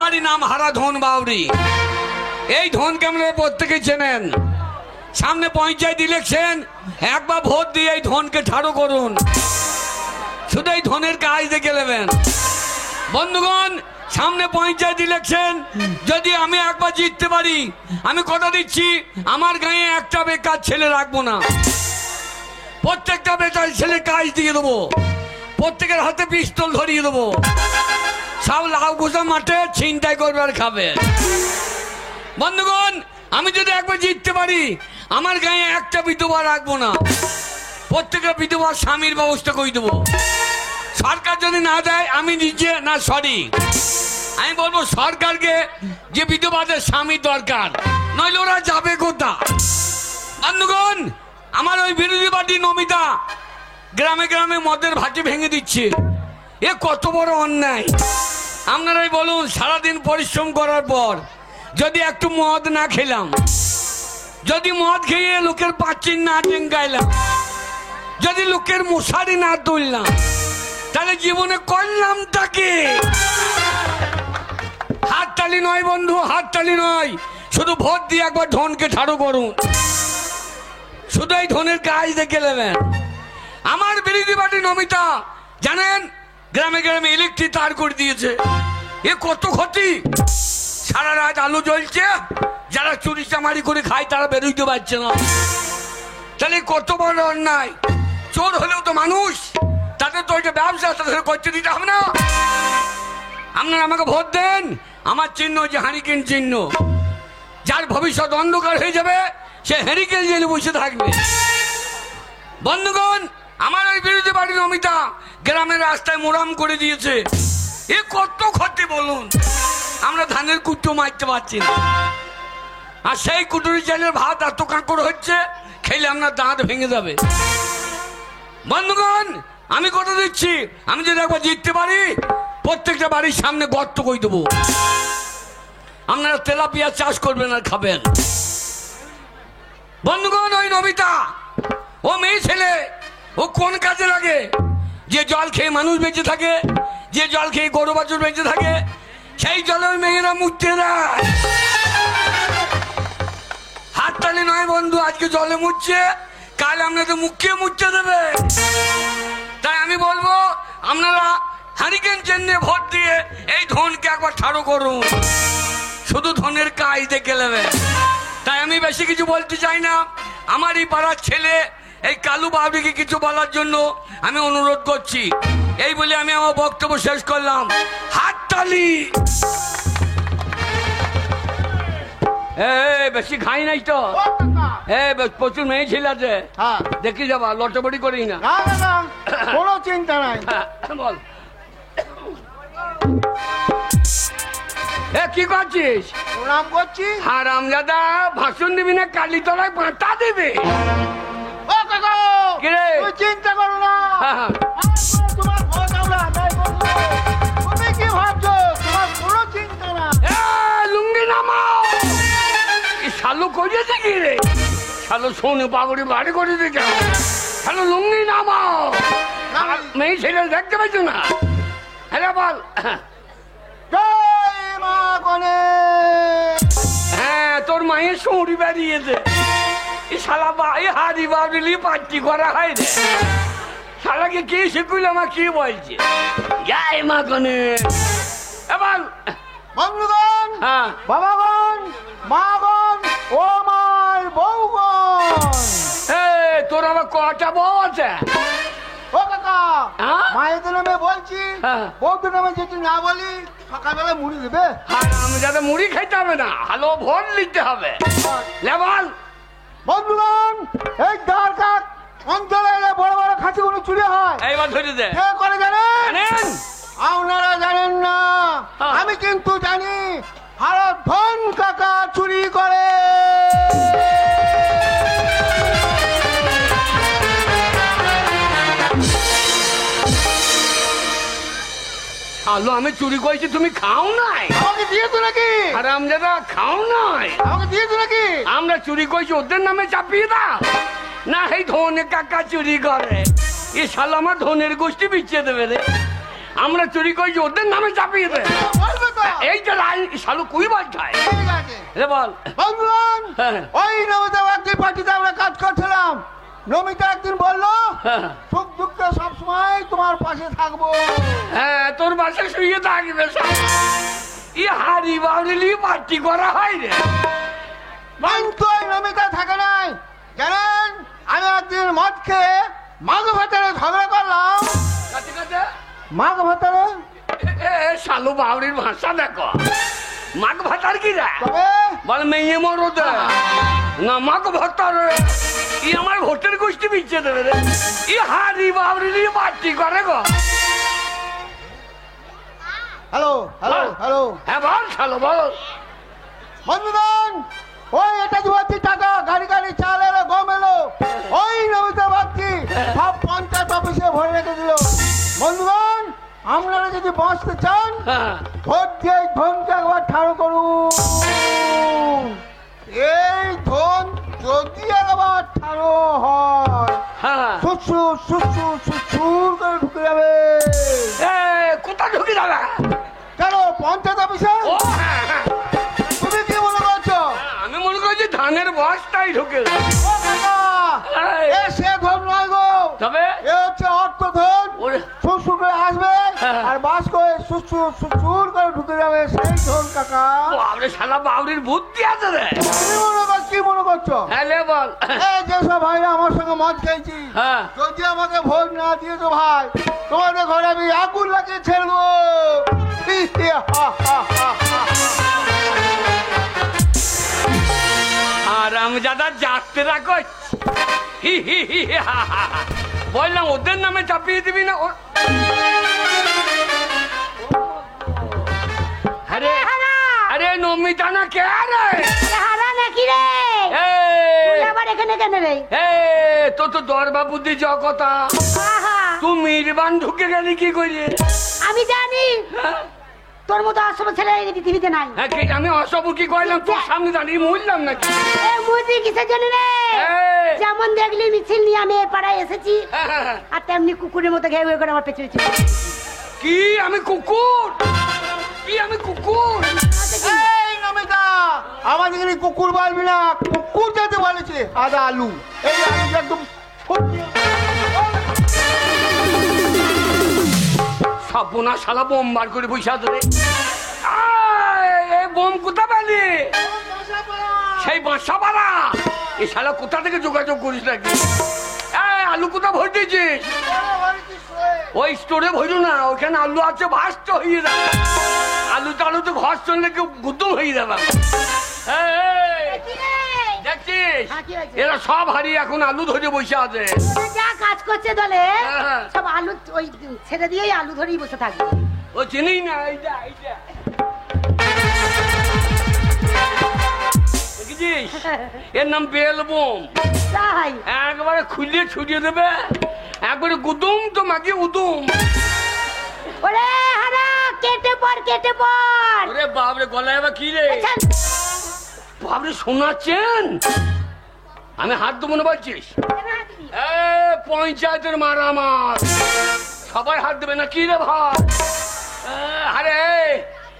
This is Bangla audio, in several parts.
আমার নাম হারা ধন বাউরি। এই ধনকে আপনারা প্রত্যেকে চেনেন। সামনে পঞ্চায়েত ইলেকশন, একবার ভোট দিয়ে এই ধনকে ঠাড়ো করুন। শুধু এই ধনের কাজ দেখে নেবেন বন্ধুগণ। সামনে পঞ্চায়েত ইলেকশন, যদি আমি একবার জিততে পারি, আমি কথা দিচ্ছি আমার গাঁয়ে একটা বেকার ছেলে রাখবো না। প্রত্যেকটা বেকার ছেলে কাজ দিয়ে দেবো, প্রত্যেকের হাতে পিস্তল ধরিয়ে দেবো। সব লাউ ঘোষা মাঠে ছিনতাই করবে আর খাবে। বন্ধুগণ, আমি যদি একবার জিততে পারি, আমার গায়ে একটা বিধবা রাখবো না। প্রত্যেকটা বিধবার স্বামীর ব্যবস্থা করে দেবো। সরকার যদি না দেয়, আমি নিজে না সরি আমি বলবো সরকারকে যে বিধবাদের স্বামী দরকার, নইলে ওরা যাবে কোথা। বন্ধুগণ, আমার ওই বিরোধী পার্টি নমিতা গ্রামে গ্রামে মদের ভাটি ভেঙে দিচ্ছে। এ কত বড় অন্যায়। আপনারাই বলুন, সারাদিন পরিশ্রম করার পর যদি একটু মদ না খেলাম, যদি মদ খেয়ে লোকের পাচিন না টেঙ্গাইলাম, যদি লোকের মশারি না তুললাম, তাহলে জীবনে করলামটা কি? হাততালি নয় বন্ধু, হাততালি নয়। শুধু ভোট দিয়ে একবার ধনকে ঠাড়ো করুন। শুধু এই ধনের কাজ দেখে নেবেন। আমার বিরোধী পার্টি নমিতা জানেন, গ্রামে গ্রামে ইলেকট্রিক তার করে দিয়েছে। এ কত ক্ষতি। সারা রাত আলো জ্বলছে, যারা চুরি চামারি করে খায় তারা বেরোইতে পারছে না। তাহলে কত বড় অন্যায়। চোর হলেও তো মানুষ, তাদের তো ওইটা ব্যবসা, তাদের করতে দিতে হবে না। আপনারা আমাকে ভোট দেন। আমার চিহ্ন যে হারিকেন চিহ্ন। যার ভবিষ্যৎ অন্ধকার হয়ে যাবে, সে হ্যারিকেন জেলে বসে থাকবে। বন্ধুগণ, আমার ওই বিরোধী পার্টি নমিতা গ্রামের রাস্তায় মোরাম করে দিয়েছে। এ কত ক্ষতি বলুন। আমরা ধানের কুটো মারতে পারছি না, আর সেই কুটুরি চালের ভাত এত কাঁকড় হচ্ছে, খেলে আপনার দাঁত ভেঙে যাবে। বন্ধুগণ, আমি কথা দিচ্ছি, আমি যদি একবার জিততে পারি, প্রত্যেকটা বাড়ির সামনে গর্ত করে দেবো। আপনারা তেলাপিয়া চাষ করবেন আর খাবেন। বন্ধুগণ, ওই নমিতা, ও মেয়ে ছেলে, ও কোন কাজে লাগে? যে জল খেয়ে মানুষ বেঁচে থাকে, যে জল খেয়ে গরু বাছুর বেঁচে থাকে, সেই জলে ওই মেয়েরা মুছতে দেয়। হাততালি নয় বন্ধু, আজকে জলে মুছছে, কাল আপনাদের মুখে মুছতে দেবে। তাই আমি বলবো, আপনারা হারিকেন চিহ্নে ভোট দিয়ে এই ধনকে একবার ঠাড়ো করুন। শুধু ধনের কাজ দেখে নেবে। তাই আমি বেশি কিছু বলতে চাই না। আমার এই পাড়ার ছেলে এই কালু বাবুকে কিছু বলার জন্য আমি অনুরোধ করছি। এই বলে আমি আমার বক্তব্য শেষ করলাম। হাততালি। বেশি খাই নাই তো, প্রচুর মেয়ে ছেলে আছে, দেখি যাবা, লটবড়ি করি না। কোনো চিন্তা নাই। বল, কি করছিস? প্রণাম করছি। হারামজাদা, ভাষণ দিবি না কালি তলায় পাঁটা দিবি? ও কাকা, তুই চিন্তা করো না, তোমার ভোট আমরা আদায় করবো। তুমি কি ভাবছো? তোমার কোনো চিন্তা না। লুঙ্গি নামাও। শালু করেছে কি রে? শালু সোনে পাগড়ি বাড়ি করে দিচ্ছে। শালু লুঙ্গি নামাও। মেয়ে ছেলে দেখতে পাচ্ছ না? হ্যাঁ বল। হ্যাঁ, তোর মায়ের সৌরি বেরিয়েছে। শালা ভাই হারি বাবলি পার্টি করা হয় রে। শালাকে কি শিখুল, আমার কি বলছে? যাই মা কনে। এবার বন্ধুগণ, বাবাগণ, মাগণ, ও মার বউগণ। তোর আবার কটা বউ আছে? ও কাকা, মায়েদের নামে বলছি, বউদের নামে যদি না বলি সকালবেলা মুড়ি দেবে। আমি যাতে মুড়ি খাইতে হবে না, ভালো ভোট নিতে হবে। লেবাল বন্ধুগণ, এই দ্বারকাট অঞ্চলে বড় বড় খাসিগুলো চুরি হয়। এইবার ধরে দে। কে করে জানেন? আপনারা জানেন না, আমি কিন্তু জানি। হারা ধন কাকা চুরি করে। আলো, আমি চুরি করেছি, তুমি খাও নাই? আমাকে দিয়েছো নাকি? আরে আমজাদা, খাও নাই? আমাকে দিয়েছো নাকি? আমরা চুরি করেছি, ওদের নামে চাপিয়ে দাও না। এই ধনে কাকা চুরি করে, এ শালা আমার ধনের গোষ্ঠী বিছিয়ে দেবে রে। আমরা চুরি করেছি, ওদের নামে চাপিয়ে দেবে। বলবে তো তো? এই যে শালু কুই বাজায়। ঠিক আছে রে বল বন্ধুগণ, হ্যাঁ। ওই নমিতা বাগদির পার্টিতে আমরা কাজ করছিলাম। নমিতা একদিন বললো হ্যাঁ। সুখ দুঃখে সবসময় তোমার পাশে থাকবো। হ্যাঁ তোর বাসে শুয়ে থাকবে ই হারি বাউরি পার্টি করা হয় রে। কিন্তু ওই নমিতা থাকে নাই জানেন। আমি একদিন মদ খেয়ে মাঘ ভাতারে ঝগড়া করলাম। কাছে কাছে মাঘ ভাতারে শালু বাউরির ভাষা দেখো। মাঘ ভাতার কি রে? তবে বল মেয়ে মরো দে না মাঘ ভাতার ই আমার ভোটের গোষ্ঠী বিচ্ছে দেবে রে। ই হারি বাউরি পার্টি করে গো। হ্যালো হ্যালো হ্যালো হ্যাঁ বল শালু বল। বন্ধুগণ, ওই এটা দিবাচ্ছি টাকা, গাড়ি গাড়ি চাল এলো, গম এলো, ওই নমিতা বাগদি সব পঞ্চায়েত অফিসে ভরে রেখে দিল। বন্ধুগণ, আপনারা যদি বাঁচতে চান হ্যাঁ ভোট দিয়ে এই ধনকে একবার ঠাড়ো করুন। এই ধন যদি একবার ঠাড়ো হয় হ্যাঁ সুসুর সুসুর সুসুর করে ঢুকে যাবে। কোথা ঢুকে যাবে? কেন পঞ্চায়েত অফিসে? ও হ্যাঁ হ্যাঁ তুমি কি মনে করছো? আমি মনে করছি ধানের বস্তাই ঢুকে। ও কাকা, এ সে ধন নয় গো, তবে এ হচ্ছে অর্থ ধন। ওরে সুসুর করে আসবে আর বাস করে সুসুর সুসুর করে ঢুকে যাবে, সেই ধন কাকা। বাবরে শালা বাউরির বুদ্ধি আছে রে। তুমি মনে কর কি মনে করছো? হ্যাঁ লে বল। এই যেসব ভাইরা আমার সঙ্গে মদ খেয়েছি, হ্যাঁ যদি আমাকে ভোট না দিয়েছো ভাই, তোমাদের ঘরে আমি আগুন লাগিয়ে ছেড়বো। আর আমি দাদা যাত্রা করছি। বললাম ওদের নামে চাপিয়ে দিবি না। আরে আরে নমিতা না কে রে? হারা নাকি রে? তুই আবার এখানে কেন রে? তো তো দরবা বুদ্ধি জগতা আহা, তুই মিরবান ঢুকে গেলি কি করিয়ে? আমি জানি তোর মতো আসল ছেলে এই পৃথিবীতে নাই। হ্যাঁ কি আমি অসব কি কইলাম তোর সামনে দাঁড়িয়ে মরলাম নাকি? এ মুদি কিসের জন্য রে? যেমন দেখলি মিছিল নিয়ে আমি এ পাড়ায় এসেছি আর তেমনি কুকুরের মতো ঘেউ ঘেউ করে আমার পেছনে ছিল। কি আমি কুকুর? কি আমি কুকুর? এই নমিতা, আমাদের এখানে কুকুর বলবি না, কুকুর যেতে বলেছে। আদা আলু, এই আলু একদম সাবনা শালা বোম বার করে বসে ধরে। এই বোম কোথা পেলি? সেই বাসা পাড়া। এই শালা কোথা থেকে যোগাযোগ করিস নাকি? আলু কোথা ভর দিয়েছিস? ওই স্টোরে ভরু না, ওখানে আলু আছে ভাস্ত হয়ে যাবে। আলু টালু তো ঘর চললে কেউ গুদম হয়ে যাবে। দেখছিস এরা সব হারিয়ে এখন আলু ধরে বসে আছে। যা কাজ করছে দলে হ্যাঁ। সব আলু ওই ছেড়ে দিয়েই আলু ধরেই বসে থাকবে। ও চিনি না এইটা এইটা দেখেছিস? এর নাম বেল বোম। তাই একবারে খুলে ছুটিয়ে দেবে, একবারে গুদুম তো মাগিয়ে উদুম। ওরে হারা কেটে পড় কেটে পড়। ওরে বাবরে গলায় আবার কি রে? বাবরে শোনাচ্ছেন? আমি হাত দেবো না বলছিস? পঞ্চায়েতের মারা আমার সবাই হাত দেবে না কি রে ভাই? আরে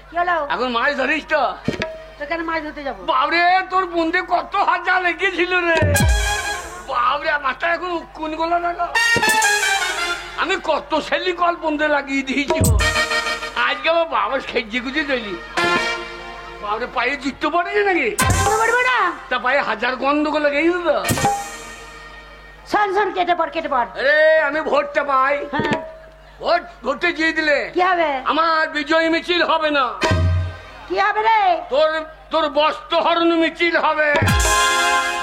কি হলো? এখন মাছ ধরিস তো? তোকে মাছ ধরতে যাবো। বাবরে তোর বন্ধে কত হাজার লেগেছিল রে। বাবরে মাথা এখন কোন গোলা লাগা। আমি কত সেলি কল বন্ধে লাগিয়ে দিয়েছি। আজকে আমার বাবা খেয়ে গুজে দিলি। বাবরে পায়ে জুতো পড়েছে নাকি? না তা পায়ে হাজার গন্ডগোল লেগেছিল তো। শোন শোন কেটে পড় কেটে পড়। আরে আমি ভোটটা পাই, হ্যাঁ ভোটে দিয়ে দিলে কি হবে? আমার বিজয় মিছিল হবে না, কি হবে রে? তোর বস্ত্র হরণ মিছিল হবে।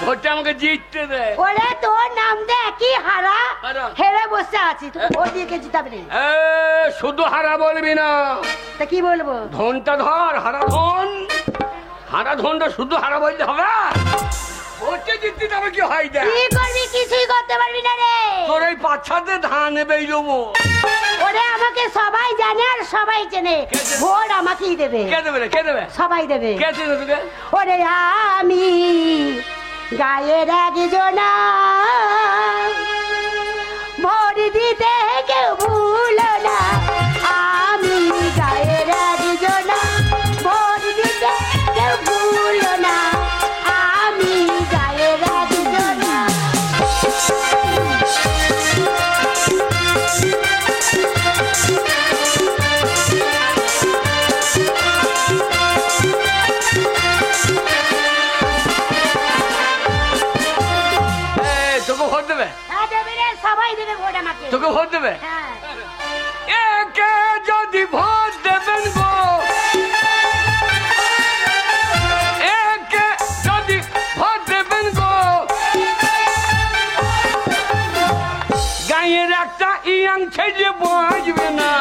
ভোটটা আমাকে জিততে দে। ওরে তোর নাম দে কি হারা হারা। হেরে বসে আছি, তুই ভোট দিয়ে কে জিতাবে রে? শুধু হারা বলবি না, তা কি বলবো? ধনটা ধর, হারা ধন। হারা ধনটা শুধু হারা বলতে হবে? ভোটে জিততে যাবে কি হয় দেখ। কি করবি? কিছুই করতে পারবি না রে। তোর এই পাছাতে ধান বেই দেবো। ওরে আমাকে সবাই জানে আর সবাই চেনে, ভোট আমাকেই দেবে। কে দেবে রে? কে দেবে? সবাই দেবে। কে দেবে তোকে? ওরে আমি গায়ের একজনা, ভোট দিতে কেউ ভুলো না। আমি গায়ের একজনা, তোকে ভোট দেবে? হ্যাঁ একে যদি ভোট দেবেন গো, একে যদি ভোট দেবেন গো, গায়ের একটা ইয়াং ছেলে বাঁচবে না।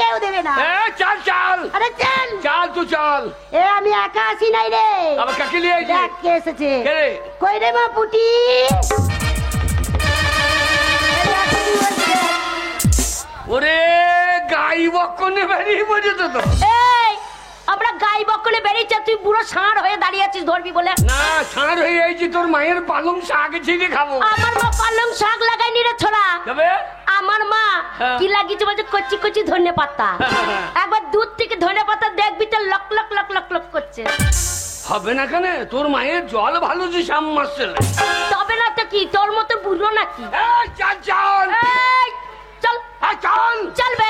কেউ দেবে না। চাল চাল, আরে চল চাল তো চাল। এ আমি একা আসি নাই রে, আবার কাকে নিয়ে আইছিস? দেখ কে এসেছে। কে রে? কই রে মা পুটি? ওরে গাই বকনে বেরিয়ে পড়েছে তো। এই আমরা গাই বকলে বেরিয়েছে, তুই পুরো ষাঁড় হয়ে দাঁড়িয়ে আছিস ধরবি বলে? না ষাঁড় হয়ে আইছি, তোর মায়ের পালং শাক ছিঁড়ে খাবো। আমার মা পালং শাক লাগাইনি রে ছোড়া। তবে আমার মা হ্যাঁ। কি লাগিয়েছে বলছে? কচি কচি ধনে পাতা। একবার দুধ থেকে ধনে পাতা দেখবি তো lock lock lock lock lock করছে। হবে না কেন? তোর মায়ের জল ভালো যে শাম মারছে। তবে না তো কি, তোর মতো বুড়ো নাকি? চাল চাল, এই, চল চাল। চলবে।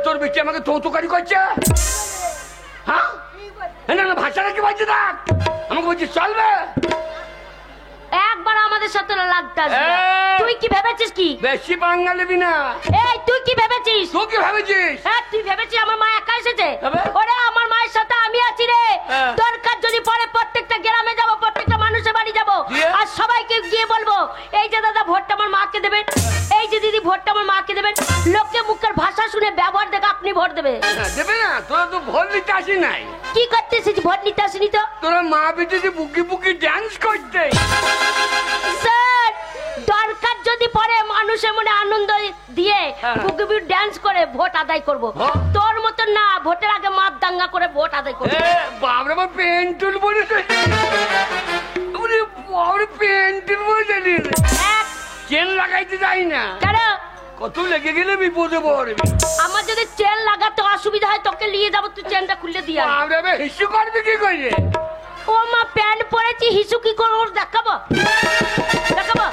তোর বেটি আমাকে তৌতুকারি করছে। হ্যাঁ না না, ভাষাটা কি বলছে? দেখ আমাকে বলছে চলবে। একবার আমাদের সাথে লাগতে আসবে। এই। তুই কি ভেবেছিস কি? বেশি বাঙালি না। এই তুই কি ভেবেছিস? তুই কি ভাবেছিস? হ্যাঁ তুই ভেবেছিস আমার মা একা এসেছে? তবে? ওরে আমার মায়ের সাথে আমি আছি রে। হ্যাঁ। দরকার যদি পড়ে প্রত্যেকটা গ্রামে যাব, প্রত্যেকটা মানুষের বাড়ি যাব, দিয়ে? আর সবাইকে গিয়ে বলবো এই যে দাদা ভোটটা আমার মাকে দেবেন, এই যে দিদি ভোটটা আমার মাকে দেবেন। লোকে মুখের ভাষা শুনে ব্যবহার দেখে আপনি ভোট দেবে। দেবে না? তোরা তো ভোট নিতে আসি নাই। কি করতে এসেছি? ভোট নিতে আসিনি তো। তোরা মা বেটি যে বুকি বুকি ডান্স করতে। স্যার দরকার যদি পড়ে মানুষের মনে আনন্দ দিয়ে হ্যাঁ। বুকুবি ডান্স করে ভোট আদায় করব। হ্যাঁ। তোর মতন না, ভোটের আগে মাপ দাঙ্গা করে ভোট আদায় করব। বাবরে আমার পেন্টুল বলে বাবরে পেন্টুল বলে চেন লাগাইতে যাই না। কেন? কত লেগে গেলে বিপদে পড়বি। আমার যদি চেন লাগাতে অসুবিধা হয় তোকে নিয়ে যাবো, তুই চেনটা খুলে দিয়ে আয়। বাবরে হিসু করবি কি করে? ও মা প্যান্ট পরেছি, হিসু কি করে ওর দেখাবো? দেখাবো?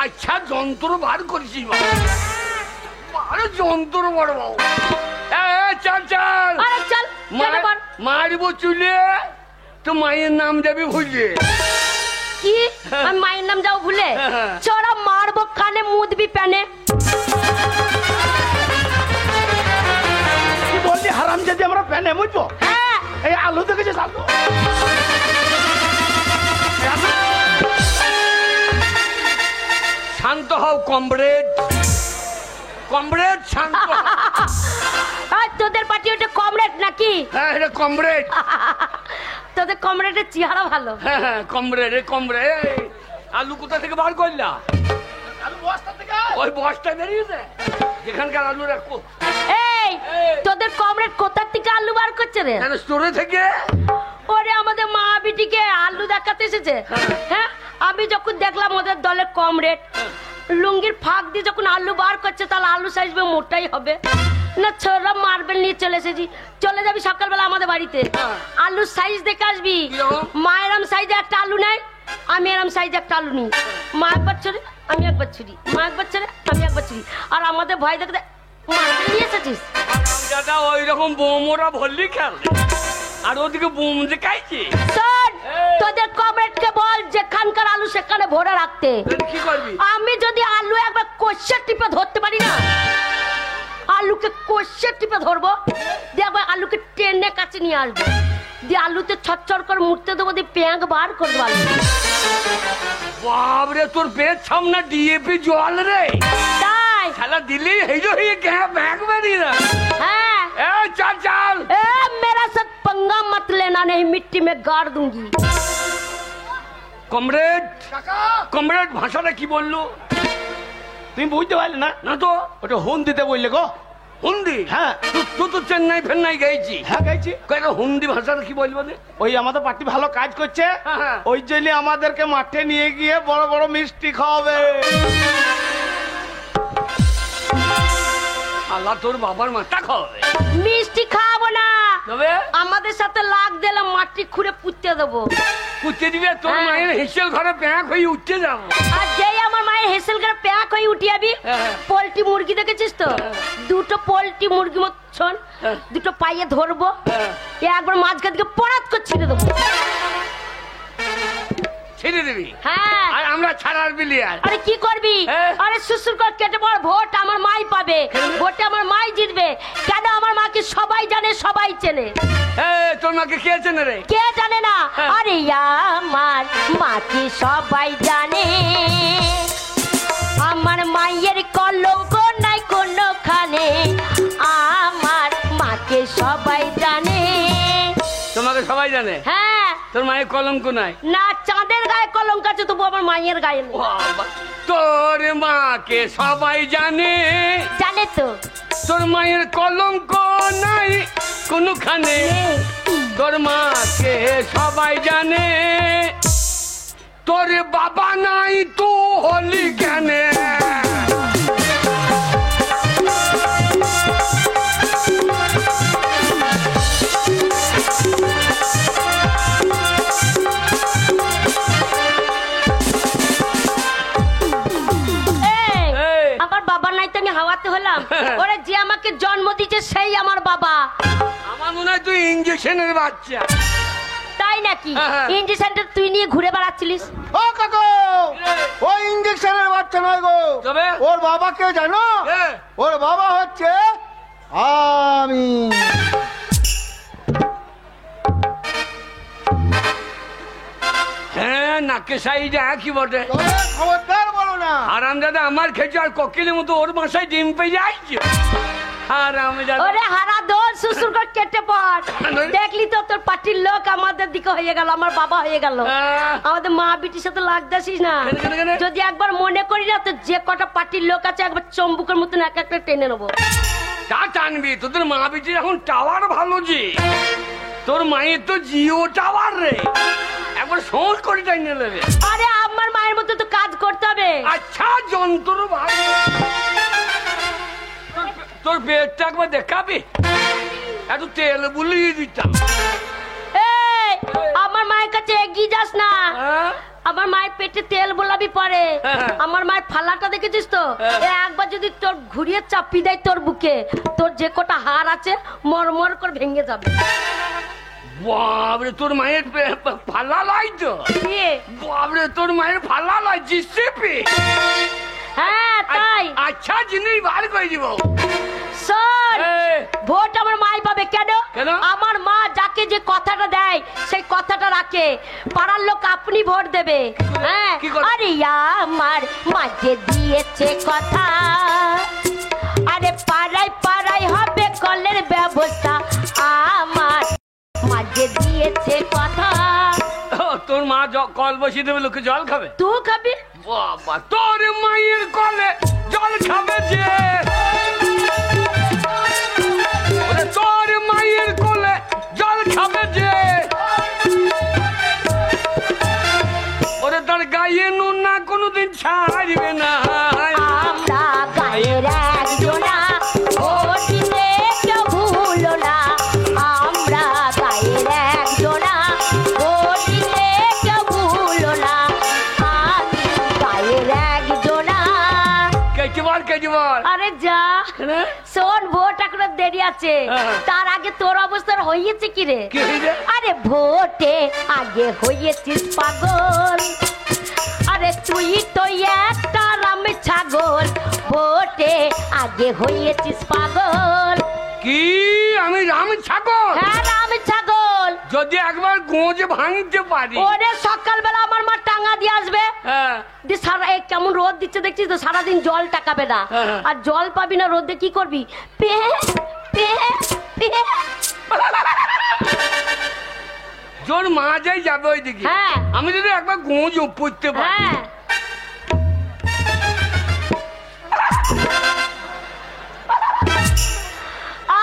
আচ্ছা যন্ত্র বার করেছিস বাবা, যন্ত্র বড় বাবু। চাল চাল, আরে চল কেন বল? মারবো চুলে তো মায়ের নাম যাবে ভুলে। কি আমি মায়ের নাম যাও ভুলে? চড়া মারবো কানে মুদবি প্যানে। কি বললি হারাম? যদি আমরা প্যানে মুছবো? হ্যাঁ এই আলু দেখেছিস? আলু শান্ত হও কমরেড, কমরেড শান্ত হও। আর তোদের পার্টি ওটা কমরেড নাকি? হ্যাঁ এটা কমরেড। তোদের কমরেডের চেহারা ভালো। হ্যাঁ হ্যাঁ কমরেড, কমরেড। আলু কোথা থেকে বার করলা? আলু বস্তা থেকে। ওই বস্তা বেরিয়েছে যেখানকার আলু রাখো। এই এই। তোদের কমরেড কোথার থেকে আলু বার করছে রে? কেন স্টোরে থেকে? ওরে আমাদের মা বিটিকে আলু দেখাতে এসেছে। হ্যাঁ আমি যখন দেখলাম ওদের দলের কমরেড লুঙ্গির ফাঁক দিয়ে যখন আলু বার করছে, তাহলে আলু সাইজ মোটাই হবে না। ছোড়া মার্বেল নিয়ে চলে এসেছি। চলে যাবি সকালবেলা আমাদের বাড়িতে, আলুর সাইজ দেখে আসবি। মায়েরাম সাইজে একটা আলু নেয়, আমি এরম সাইজে একটা আলু নিই। মা একবার ছড়ি, আমি একবার ছুরি, মা একবার ছড়ে, আমি একবার ছুরি। আর আমাদের ভয় দেখতে মার্বেল নিয়ে এসেছিস। দাদা ওই রকম বোমরা ভরলি খেল, আর ওদিকে বোম দেখাইছি। শোন, তোদের কমরেডকে বল যেখানকার আলু সেখানে ভরে রাখতে। কি করবি? আমি যদি আলু একবার কষে টিপে ধরতে পারি না, আলুকে কষে টিপে ধরবো, দিয়ে একবার আলুকে টেনে কাছে নিয়ে আসবো, দিয়ে আলুতে ছটছট করে মুড়তে দেবো, দিয়ে পেঁয়াজ বার করে দেবো আলু। বাবরে তোর পেট সামনে ডিএপি জল রে। তাই শালা দিলি হেজো হয়ে গ্যাপ ব্যাগ বেরিয়ে না। হ্যাঁ এ চাল চাল, ए मेरा साथ पंगा मत लेना, नहीं मिट्टी में गाड़ दूंगी। কমরেড, কাকা কমরেড ভাষাটা কি বললো? তুমি বুঝতে পারলে না? না তো ওটা হুন দিতে বললে গো। হিন্দি? হ্যাঁ। তুই তো চেন্নাই ফেন্নাই গেছি। হ্যাঁ গাইছি। কয়েকটা হিন্দি ভাষাটা কি বলবো? ওই আমাদের পার্টি ভালো কাজ করছে, হ্যাঁ। ওই জন্য আমাদেরকে মাঠে নিয়ে গিয়ে বড় বড় মিষ্টি খাওয়াবে। আল্লাহ তোর বাবার মাথা খাওয়াবে। মিষ্টি খাবো না, তবে আমাদের সাথে লাগ দিলে মাটি খুঁড়ে পুঁততে দেবো। পুঁতে দিবে তোর হ্যাঁ। মায়ের হেসেল ঘরে প্যাঁক হয়ে উঠতে যাবো। আর যেই আমার মায়ের হেসেল করে প্যাক হয়ে উঠে যাবি, হ্যাঁ। পোল্ট্রি মুরগি দেখেছিস তো, দুটো পোল্ট্রি মুরগি মতন হ্যাঁ। দুটো পাইয়ে ধরবো, হ্যাঁ। একবার মাঝখান থেকে পরাত করে ছিঁড়ে দেবো। ছেড়ে দিবি হ্যাঁ। আর আমরা ছাড়ার বিলিয়ার। আরে কি করবি? হ্যাঁ। আরে সুসুর করে কেটে পড়, ভোট আমার মাই পাবে, ভোটে আমার মাই জিতবে। কেন? আমার মাকে সবাই জানে, সবাই চেনে। তোর মাকে কে চেনে রে? কে জানে না? হ্যাঁ। আরে আমার মাকে সবাই জানে, আমার মায়ের কলঙ্ক নাই কোনখানে, আমার মাকে সবাই জানে। তোমাকে সবাই জানে? হ্যাঁ। তোর মায়ের কলঙ্ক নাই? না, চাঁদের গায়ে কলঙ্ক আছে, তবু আমার মায়ের গায়ে নেই। বাবা, তোর মাকে সবাই জানে, জানে তো? তোর মায়ের কলঙ্ক নাই কোনখানে, তোর মাকে সবাই জানে, তোর বাবা নাই তো হলি কেনে? এই, এই। আমার বাবা নাই তো আমি হাওয়াতে হলাম? ওরে যে আমাকে জন্ম দিয়েছে সেই আমার বাবা। আমার মনে হয় তুই ইঞ্জেকশনের বাচ্চা। তাই নাকি? হ্যাঁ। ইঞ্জেকশনটা তুই নিয়ে ঘুরে বেড়াচ্ছিলিস? ও কাকু, ওই ইঞ্জেকশনের বাচ্চা নয় গো। তবে? ওর বাবাকে জানো? হ্যাঁ। ওর বাবা হচ্ছে আমি। হ্যাঁ, নাকে সাইডে কি বটে। তবে খবরদার বলো না। আরাম দাদা আমার খেয়েছে আর কোকিলের মতো ওর বাসায় ডিম পেয়ে যাইছে। আরাম দাদা ওরে হারা দোল সুসুর করে কেটে পড়। দেখলি তো তোর পার্টির লোক আমাদের দিকে হয়ে গেল, আমার বাবা হয়ে গেল। হ্যাঁ। আমাদের মা বিটির সাথে লাগতেছিস না। কেন, কেন, কেন? যদি একবার মনে করি না তো যে কটা পার্টির লোক আছে একবার চম্বুকের মতন এক একটা টেনে নেবো। তা টানবি, তোদের মা বিটির এখন টাওয়ার ভালো যে, তোর মায়ের তো জিও টাওয়ার রে, একবার সোজ করে টাইনে নেবে। আরে আমার মায়ের মতো তো কাজ করতে হবে। আচ্ছা যন্ত্র ভালো, তোর পেটটা একবার দেখাবি, একটু তেল বুলিয়ে দিতাম। এই, আমার মায়ের কাছে এগিয়ে যাস না। হ্যাঁ? আমার মায়ের পেটে তেল বোলাবি পরে। হ্যাঁ। আমার মায়ের ফালাটা দেখেছিস তো? হ্যাঁ। এ একবার যদি তোর ঘুরিয়ে চাপি দেয় তোর বুকে, তোর যে কটা হাড় আছে মরমর করে ভেঙে যাবে। বাবরে, তোর মায়ের ফালা লাই তো? কি? বাবরে, তোর মায়ের ফালা লাই জিসিপি। হ্যাঁ তাই। আচ্ছা জিনিস বার করে দিব। শোন, এই। ভোট আমার মাই পাবে। কেন? কেন? আমার মা যাকে যে কথাটা দেয় সেই কথাটা রাখে। পাড়ার লোক আপনি ভোট দেবে। হ্যাঁ। কি কথা? আরে আমার মা যে দিয়েছে কথা, আরে পাড়ায় পাড়ায় হবে কলের ব্যবস্থা। আমার মা যে দিয়েছে কথা। ও, তোর মা কল বসিয়ে দেবে, লোকে জল খাবে। তুই খাবি? বাবা, তোর মায়ের কলে জল খাবে যে, ওরে তোর মায়ের কোলে জল খাবে যে, ওরে তার গায়ে নুন না কোনোদিন ছাড়বে না। আমরা গায়ের একজনা, ভোট দিতে কেউ ভুলো না। আমরা গায়ের একজনা, ভোট দিতে কেউ ভুলো না। আমি গায়ের একজনা। কেজি বল। আরে যা শোন, ভোট এখনো দেরি আছে। হ্যাঁ। তার আগে তোর অবস্থার হয়েছে কি রে? কি হয়েছে? আরে ভোটে আগে হয়েছিস পাগল। আরে তুই তো একটা রাম ছাগল, ভোটে আগে হয়েছিস পাগল। কি আমি রাম ছাগল? হ্যাঁ রাম ছাগল। যদি একবার গোঁজ ভাঙতে পারি। ওরে সকালবেলা আমার মা টাঙা দিয়ে আসবে। হ্যাঁ। দিয়ে সারা এই কেমন রোদ দিচ্ছে দেখছিস তো, সারাদিন জল টাকাবে না। হ্যাঁ। আর জল পাবি না, রোদে কি করবি? Pay pay pay. জোর মা যাই যাবে ওইদিকে। হ্যাঁ। আমি যদি একবার গোঁজ পড়তে পারি। হ্যাঁ।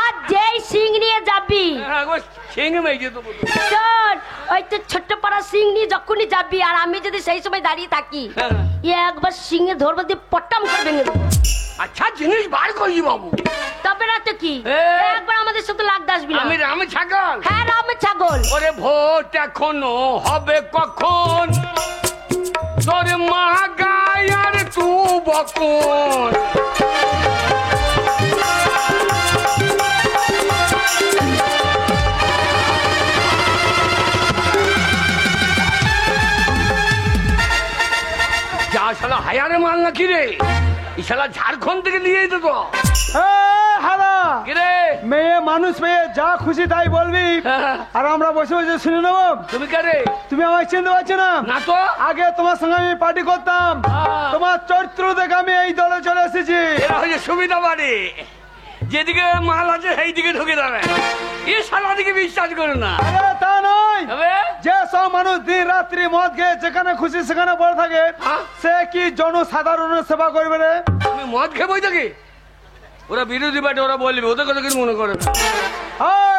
আর যেই সিং নিয়ে যাবি, হ্যাঁ, একবার ছেঙে মেজে দেবো তো। শোন, ওই তো ছোট্ট পাড়া সিং নিয়ে যখনই যাবি, আর আমি যদি সেই সময় দাঁড়িয়ে থাকি, হ্যাঁ। একবার সিংহে ধরবো দিয়ে পটাম করে ভেঙে দেবো। আচ্ছা জিনিস বার করি বাবু। তবে না তো কি, এ। একবার আমাদের সাথে লাগতে আসবি না। আমি রামে ছাগল। হ্যাঁ রামের ছাগল। ওরে ভোট এখনো হবে কখন, তোর মা গায় আর তু বকন। যা শালা হায়ারে মাল নাকি রে, এই শালা ঝাড়খণ্ড থেকে নিয়ে যেত তো। হারা কিরে মেয়ে মানুষ মেয়ে যা খুশি তাই বলবি, আর আমরা বসে বসে শুনে নেবো। তুমি কারে? তুমি আমাকে চিনতে পারছো না? না তো। আগে তোমার সঙ্গে আমি পার্টি করতাম, তোমার চরিত্র দেখে আমি এই দলে চলে এসেছি। এরা হচ্ছে সুবিধা বাড়ি, যেদিকে মাল আছে সেই দিকে ঢুকে যাবে। এ শালা দিকে বিশ্বাস করো না। আরে তা নয়, তবে যে সব মানুষ দিন রাত্রি মদ খেয়ে যেখানে খুশি সেখানে পড়ে থাকে, হ্যাঁ? সে কি জনসাধারণের সেবা করবে রে? আমি মদ খেয়ে বই থাকি, ওরা বিরোধী পার্টি, ওরা বলবে, ওদের কথা কিছু মনে করে না।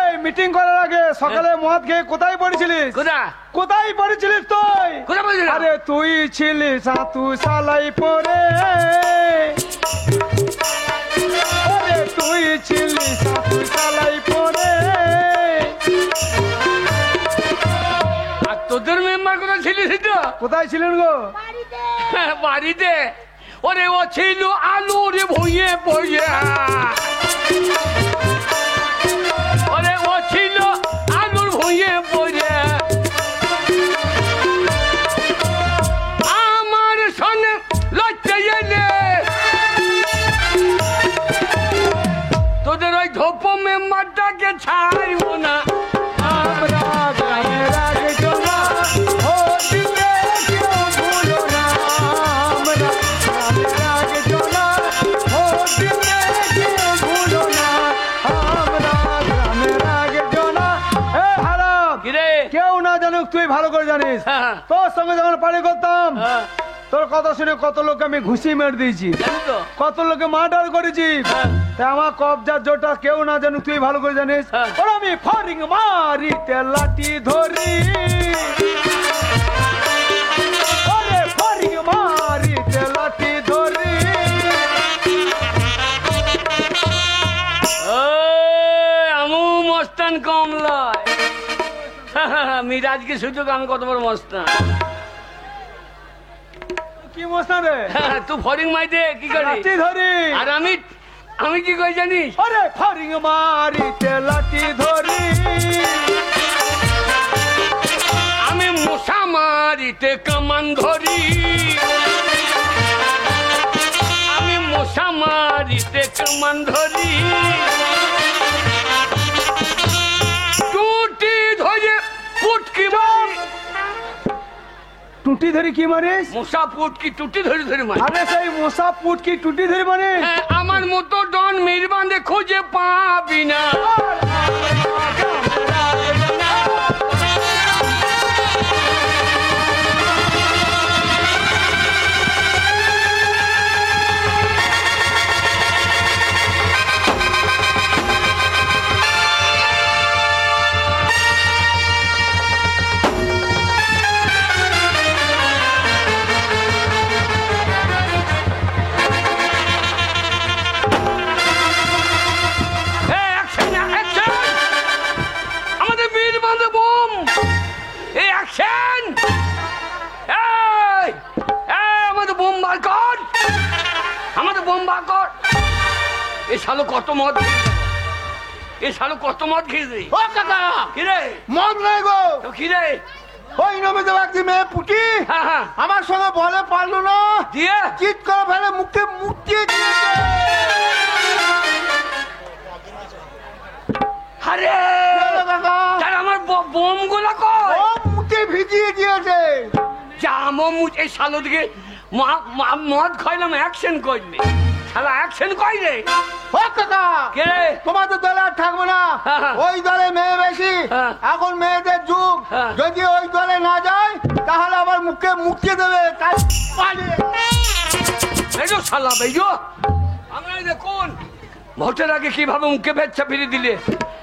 এই মিটিং করার আগে সকালে মদ খেয়ে কোথায় পড়েছিলিস? কোথায় কোথায় পড়েছিলিস তুই? কোথায় বলছি? আরে তুই ছিলিস তুই সালাই পরে, আরে তুই ছিলিস তুই সালাই পরে। আর তোদের মেম্বার কোথায় ছিলিস? তো কোথায় ছিলেন গো? বাড়িতে। ওরে ও ছিল আলু রে ভুঁয়ে পড়ে, ওরে ও ছিল আলুর ভুঁয়ে পড়ে। আমার সঙ্গে লড়তে এলে তোদের ওই ধোপ মেম্বারটাকে ছাড়ব না। আমরা গ্রামের একজনা, ও দিকে কেউ ভুলো না। আমরা গ্রামের একজনা, ও দিকে কেউ ভুলো না। আমরা গ্রামের একজনা। এ হারাম, কিরে? কেউ না জানুক তুই ভালো করে জানিস। হ্যাঁ। তোর সঙ্গে যখন পানি করতাম, হ্যাঁ, তোর কথা শুনে কত লোককে আমি ঘুষি মেরে দিয়েছি, জানি তো। কত লোকে মার্ডার করেছি। হ্যাঁ। তা আমার কবজার জোরটা কেউ না জানুক তুই ভালো করে জানিস। হ্যাঁ। ওর আমি ফারিং মারিতে লাঠি ধরি, ওরে ফারিং মারিতে লাঠি ধরি। আমু মস্তান কম লয়। মিরাজকে সুযোগ আমি কত বড় মস্তান। কি মশা রে? তুই ফরিং মাইতে কি করি? লাঠি ধরি। আর আমি আমি কি কই জানিস? ওরে ফারিং মারিতে লাঠি ধরি, আমি মশা মারিতে কামান ধরি, আমি মশা মারিতে কামান ধরি। টুটি ধরে পুটকি মারি। টুটি ধরি কি মারিস? মশা পুটকি টুটি ধরে ধরে মারি। আরে সেই মশা পুটকি টুটি ধরি মারিস? হ্যাঁ, আমার মতো ডন মিরবান্ধে খুঁজে পাবি না। আমাদের বীরবান্ধে বোম। এই অ্যাকশন! এই আমাদের বোম বার কর, আমাদের বোম বার কর। এ শালো কত মদ, এ শালো কত মদ খেয়েছে। ও কাকা, কিরে মদ নাই গো। তো কিরে? ওই নমিত ব্যক্তি মেয়ে পুটি হ্যাঁ হ্যাঁ আমার সঙ্গে বলে পারলো না, দিয়ে চিৎ করে ফেলে মুখে মুটিয়ে দিয়েছে। আরে কাকা, তার আমার বোম গুলা কর। ও মুখে ভিজিয়ে দিয়েছে। জামো মুখ এই শালো দিকে মদ খাইলাম অ্যাকশন করবে। শালা অ্যাকশন কই রে? ও কাকা, কে রে? তোমাদের দলে আর থাকবো না। হ্যাঁ। ওই দলে মেয়ে বেশি, হ্যাঁ। এখন মেয়েদের যুগ। হ্যাঁ। যদি ওই দলে না যায় তাহলে আবার মুখে মুখিয়ে দেবে। তাই পালিয়ে বেজো শালা বেজো। আমরা দেখুন ভোটের আগে কিভাবে মুখে ভেচ্ছা ফিরে দিলে,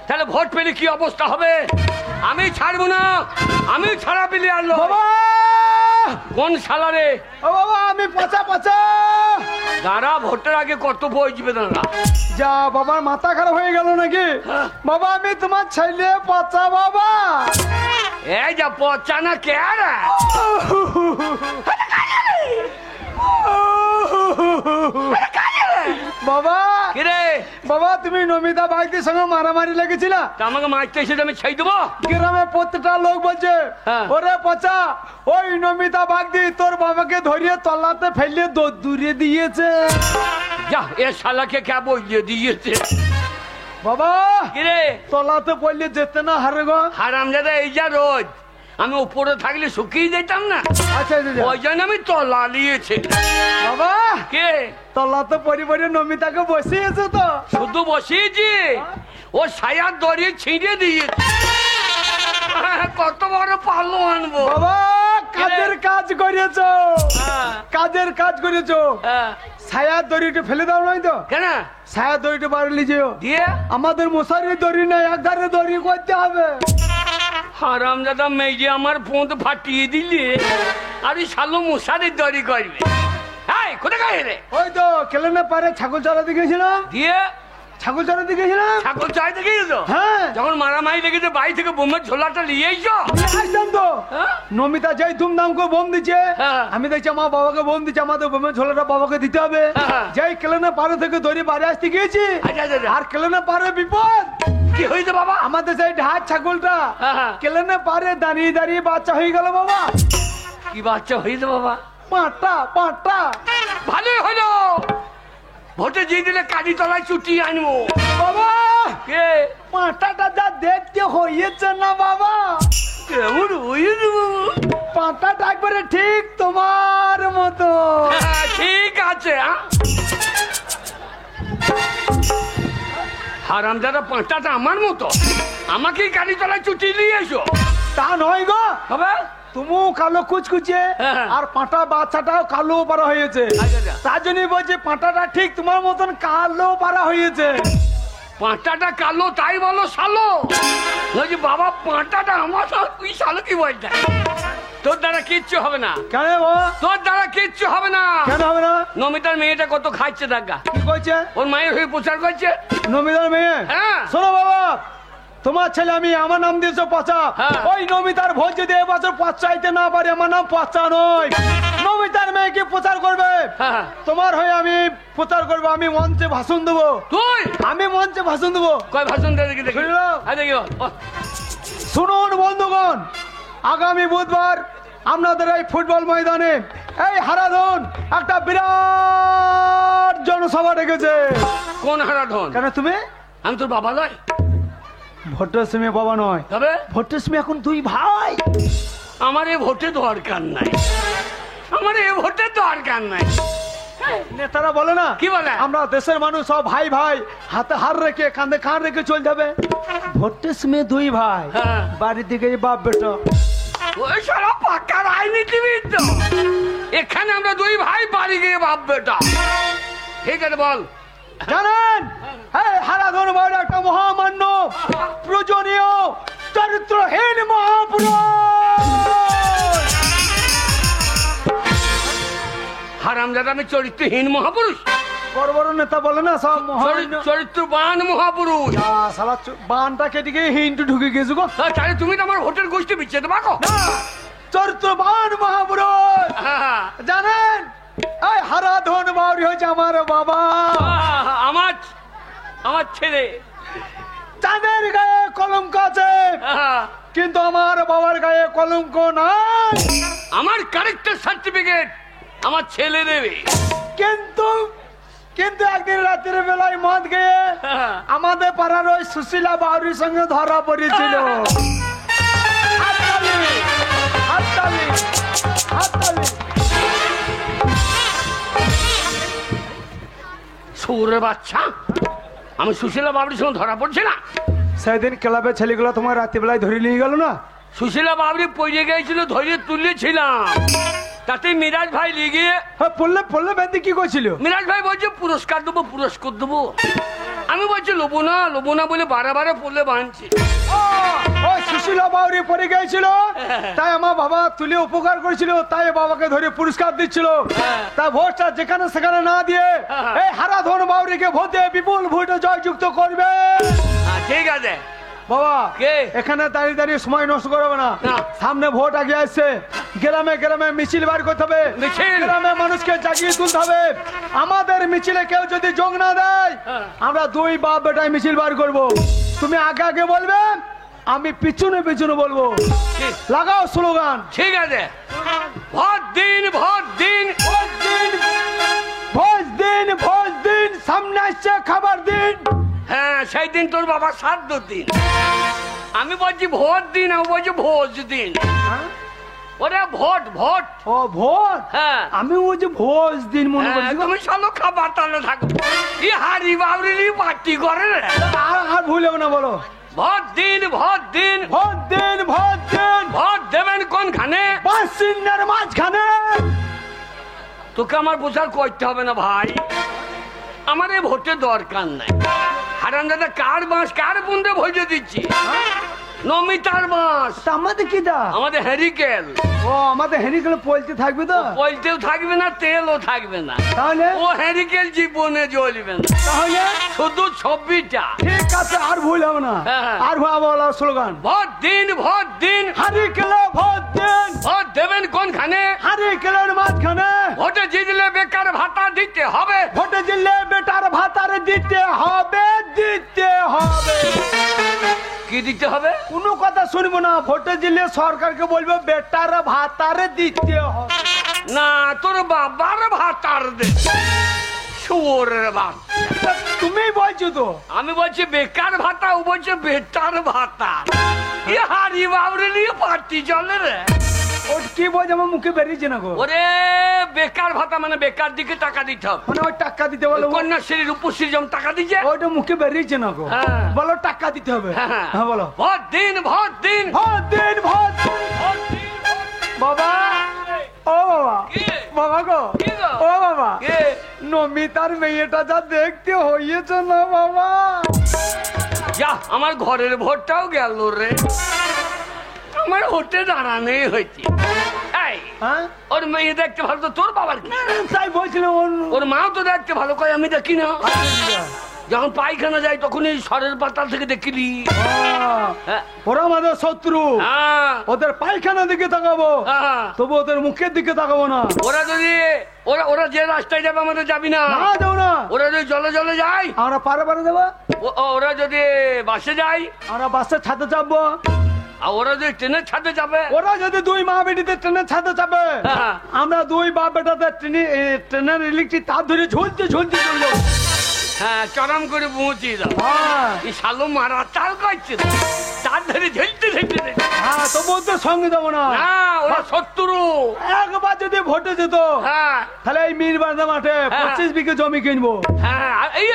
তাহলে ভোট পেলে কি অবস্থা হবে। আমি ছাড়বো না, আমি ছাড়া পেলে আনলো। বাবা কোন শালা রে? ও বাবা আমি পচা পচা। দাঁড়া, ভোটের আগে কত বইবে দাঁড়া। যা বাবার মাথা খারাপ হয়ে গেল নাকি? বাবা আমি তোমার ছেলে পচা বাবা। এই যা পচা না কে রে? বাবা কি রে? বাবা তুমি নমিতা বাগদির সঙ্গে মারামারি লেগেছিল, তা আমাকে মারতে এসে আমি ছাই দেবো? গ্রামে প্রত্যেকটা লোক বলছে হ্যাঁ। ওরে পচা ওই নমিতা বাগদি তোর বাবাকে ধরিয়ে তলাতে ফেলে দূরে দিয়েছে। যা, এ শালাকে কে বইয়ে দিয়েছে? বাবা কি রে? তলাতে পড়লে যেতে না হারে গো। হারামজাদা, এই যা রোজ আমি উপরে থাকলে শুকিয়ে যেতাম না, আচ্ছা আচ্ছা। ওই জন্য আমি তলা নিয়েছি। বাবা কে? তলাতে পরি পরি নমিতাকে বসিয়েছে তো। শুধু বসিয়েছি, ও সায়ার দড়িয়ে ছিঁড়ে দিয়েছে। কত বড় পাল্লো আনবো। বাবা কাজের কাজ করেছো, হ্যাঁ, কাজের কাজ করেছো। হ্যাঁ। ছায়ার দড়িটা ফেলে দাও নাই তো? কেন? ছায়ার দড়িটা বাড়লি যেও। দিয়ে আমাদের মশারির দড়ি নাই, এক ধারে দড়ি করতে হবে। হারামজাদা মেয়ে আমার পোঁত ফাটিয়ে দিলে আর ওই শালো মশারির দড়ি করবে। এই কোথায় গায়ে রে? ওই তো কেলেনে পারে ছাগল চড়াতে গেছিলাম। দিয়ে ছাগল চড়াতে গেছিলাম। ছাগল চাইতে গিয়েছো? হ্যাঁ যখন মারামারি লেগেছে বাড়ি থেকে বোমের ঝোলাটা নিয়ে এসো। নিয়ে আসতাম তো। হ্যাঁ? নমিতা যাই ধুমধাম করে বোম দিচ্ছে, হ্যাঁ। আমি দেখছি আমার বাবাকে বোম দিচ্ছে, আমাদের বোমের ঝোলাটা বাবাকে দিতে হবে। হ্যাঁ। যাই কেলেনে পারে থেকে দড়ি বাড়ি আসতে গিয়েছি, আচ্ছা, আচ্ছা, আচ্ছা। আর কেলেনে পারে বিপদ। কি হয়েছে বাবা? আমাদের সেই ঢাক ছাগলটা হ্যাঁ। কেলেনে পারে দাঁড়িয়ে দাঁড়িয়ে বাচ্চা হয়ে গেল বাবা। কি বাচ্চা হয়েছে বাবা? পাঁটা পাঁটা। ভালোই হলো, ভোটে দিয়ে দিলে কাজী তলায় চুটি আনবো। বাবা কে? পাঁটাটা যা দেখতে হয়েছে না বাবা, কেমন হয়েছে বাবা? পাঁটাটা একবারে ঠিক তোমার মতো। হ্যাঁ, ঠিক আছে। হারামজাদা পাঁচটাটা আমার মতো, আমাকেই গাড়ি তলায় চুটি নিয়ে এসো। তা নয় গো, হবে? তুমিও কালো কুচকুচে হ্যাঁ। আর পাঁটা বাচ্চাটাও কালো পারা হয়েছে। আচ্ছা, আচ্ছা। তার জন্যই বলছে পাঁটাটা ঠিক তোমার মতন কালো পারা হয়েছে। পাঁটাটা কালো তাই বলো শালো? বলছি বাবা পাঁটাটা আমার, তুই শালো কি বলছে? তোর দ্বারা কিচ্ছু হবে না, কেন ও? তোর দ্বারা কিচ্ছু হবে না। কেন হবে না? নমিতার মেয়েটা কত খাচ্ছে দেখা, কি কইছে? ওর মায়ের হয়ে প্রচার করছে। নমিতার মেয়ে? হ্যাঁ। শোনো বাবা, তোমার ছেলে আমি আমার নাম দিয়েছো পচা। হ্যাঁ। ওই নমিতার ভোজ যদি এবছর পচাইতে না পারে, আমার নাম পচা নয়। নমিতার মেয়েকে প্রচার করবে, হ্যাঁ। তোমার হয়ে আমি প্রচার করবো। আমি মঞ্চে ভাষণ দেবো, তুই আমি মঞ্চে ভাষণ দেবো। কয় ভাষণ দিয়ে দেখি দেখি। শুনলো? হ্যাঁ, দেখি। শুনুন বন্ধুগণ, আগামী বুধবার আপনাদের এই ফুটবল ময়দানে এই হারাধন একটা বিরাট জনসভা ডেকেছে। কোন হারাধন? কেন তুমি? আমি তোর বাবা নয়? ভোটের সময় বাবা নয়, তবে ভোটের সময় এখন দুই ভাই। আমার এ ভোটে দরকার নাই, আমার এ ভোটে দরকার নাই। নেতারা বলে না, কি বলে? আমরা দেশের মানুষ সব ভাই ভাই, হাতে হাত রেখে কাঁধে কাঁধ রেখে চলতে হবে। ভোটের সময় দুই ভাই, হ্যাঁ। বাড়ির দিকে বাপ বেটা। ওই সারা পাক্কা রাজনীতিবিদ তো। এখানে আমরা দুই ভাই, বাড়ি গিয়ে বাপ বেটা। ঠিক আছে বল। জানেন এই হারাধন বাড়ি একটা মহামান্য প্রয়োজনীয় চরিত্রহীন মহাপুরুষ। হারামজাদা আমি চরিত্রহীন মহাপুরুষ? বড় বড় নেতা বলে না সব মহামান্য। চরিত্রবান মহাপুরুষ। শালা বানটা কেটে গিয়ে হিন্টু ঢুকে গেছে গো। তাহলে তুমি তো আমার ভোটের গোষ্ঠী বিচ্ছেদ পাকো। না, চরিত্রবান মহাপুরুষ। জানেন এই হারাধন বাউরি হয়েছে আমার বাবা। আমার আমার ছেলে চাঁদের গায়ে কলঙ্ক আছে, কিন্তু আমার বাবার গায়ে কলঙ্ক নাই। আমার ক্যারেক্টার সার্টিফিকেট আমার ছেলে দেবে। কিন্তু কিন্তু একদিন রাতের বেলায় মদ গিয়ে আমাদের পাড়ার ওই সুশীলা বাউরির সঙ্গে ধরা পড়েছিল। হাততালি, হাততালি, হাততালি। সৌরে বাচ্চা, আমি সুশীলা বাবরির সঙ্গে ধরা পড়ছি না? সেদিন ক্লাবের ছেলেগুলো তোমার রাত্রিবেলায় ধরে নিয়ে গেল না? সুশীলা বাবরি পড়ে গিয়েছিল, ধরে তুলেছিলাম। তাতে মিরাজ ভাই লিগে হ্যাঁ, পড়লে পড়লে বেঁধে কি করছিল? মিরাজ ভাই বলছে পুরস্কার দেবো, পুরস্কার দেবো। আমি বলছি লোবো না বলে বারে পড়লে বাঁধছি। ও সুশীলা বাউরি পড়ে গিয়েছিল, তাই আমার বাবা তুলে উপকার করেছিল, তাই বাবাকে ধরে পুরস্কার দিচ্ছিল। তাই ভোটটা যেখানে সেখানে না দিয়ে এই হারাধন বাউরিকে ভোট দিয়ে বিপুল ভোটে জয়যুক্ত করবে। ঠিক আছে বাবা, কে? এখানে দাঁড়িয়ে সময় নষ্ট করবে না, না। সামনে ভোট আগে আসছে, গ্রামে মিছিল বার করতে হবে, মিছিল? গ্রামে মানুষকে জাগিয়ে তুলতে হবে। আমাদের মিছিলে কেউ যদি যোগ না দেয়, আমরা দুই বাপ বেটায় মিছিল বার করব। তুমি আগে বলবে, আমি পিছনে বলবো। ঠিক। লাগাও স্লোগান। ঠিক আছে, ভোট দিন ভোট দিন ভোট দিন, সামনে আসছে খাবার দিন। হ্যাঁ, সেই দিন তোর বাবা শ্রাদ্ধ দিন। আমি বলছি ভোট দিন, আমি বলছি ভোজ দিন। ওরে ভোট। ও ভোট, হ্যাঁ আমি বলছি ভোজ দিন মনে করছি। তুমি চলো খাবার তাহলে থাকো। ই হারি বাবরি পার্টি করে রে। আর ভুল হবে না, বলো। ভোট দিন ভোট দিন, ভোট দেবেন কোনখানে? বাসিন্দার মাঝখানে। তোকে আমার বোঝার করতে হবে না ভাই, আমার এই ভোটের দরকার নাই। হারান দাদা কার বাঁশ কার বুন্দে ভোজে দিচ্ছি? নমিতার বাঁশ। তা আমাদের কি দা? আমাদের হ্যারিকেল। ও আমাদের হেরিকেল পলতে থাকবে তো? পয়তেও থাকবে না, তেলও থাকবে না। তাহলে ও হ্যারিকেল জীবনে জ্বলবে না, তাহলে শুধু 26টা। ঠিক আছে, আর ভুল হবে না। হ্যাঁ। আর বলো স্লোগান। ভোট দিন হেরিকেলে ভোট দিন, ভোট দেবেন কোনখানে? হেরিকেলের মাঝখানে। ভোটে জিতলে বেকার ভাতা দিতে হবে। ভোটে দিলে বেটার ভাতারে দিতে হবে। কি দিতে হবে? কোনো কথা শুনবো না, ভোটে দিলে সরকারকে বলবো বেটার ভাতারে দিতে হবে। না, তোর বাবার ভাতার দে। শুয়োরের বাচ্চা। তুমি বলছো তো। আমি বলছি বেকার ভাতা, ও বলছে বেটার ভাতা। এ হারি বাবরে নিয়ে পার্টি চলে রে। ও কি বলছে, আমার মুখে বেরিয়েছে না গো। ওরে বেকার ভাতা মানে বেকার দিকে টাকা দিতে হবে। মানে ওই টাকা দিতে বলো। কন্যাশ্রী রূপশ্রী যেমন টাকা দিচ্ছে, ওইটা মুখে বেরিয়েছে না গো। হ্যাঁ। বলো টাকা দিতে হবে। হ্যাঁ বলো। ভোট দিন ভোট দিন। বাবা, ও বাবা, কি? বাবা গো, কি গো? ও বাবা, কে? নমিতার মেয়েটা যা দেখতে হয়েছে না বাবা। যা, আমার ঘরের ভোটটাও গেল রে। আমার ভোটে দাঁড়ানোই হয়েছে। এই, হ্যাঁ ওর মেয়ে দেখতে ভালো তো তোর বাবার কি? তাই বলছিলাম। ওর মাও তো দেখতে ভালো, কয় আমি দেখি না। যখন পায়খানা যাই তখনই সরের পাতাল থেকে দেখিলি। হ্যাঁ। ওরা আমাদের শত্রু, হ্যাঁ, ওদের পায়খানা দিকে তাকাবো, হ্যাঁ। তবু ওদের মুখের দিকে তাকাবো না। ওরা যদি ওরা যে রাস্তায় যাবে আমাদের যাবি না। না দেবো না। ওরা যদি জলে যায়, আমরা পারে দেবো। ওরা যদি বাসে যায়, আমরা বাসের ছাদে চাপবো। আর ওরা যদি ট্রেনের ছাদে যাবে, ওরা যদি দুই মা বেটিতে ট্রেনের ছাদে চাপে, হ্যাঁ। আমরা দুই বাপ বেটাতে ট্রেনের ইলেকট্রিক তার ধরে ঝুলতে চললো। হ্যাঁ, চরম করে পৌঁছিয়ে দাও। হ্যাঁ এই শালো মারা চাল করছে, তার ধরে ঝেলতে হ্যাঁ, তবু তো সঙ্গে দেবো না। না, ওরা শত্রু। একবার যদি ভোটে যেত, হ্যাঁ তাহলে এই মিরবান্ধা মাঠে 25 বিঘে জমি কিনবো। হ্যাঁ, আর এই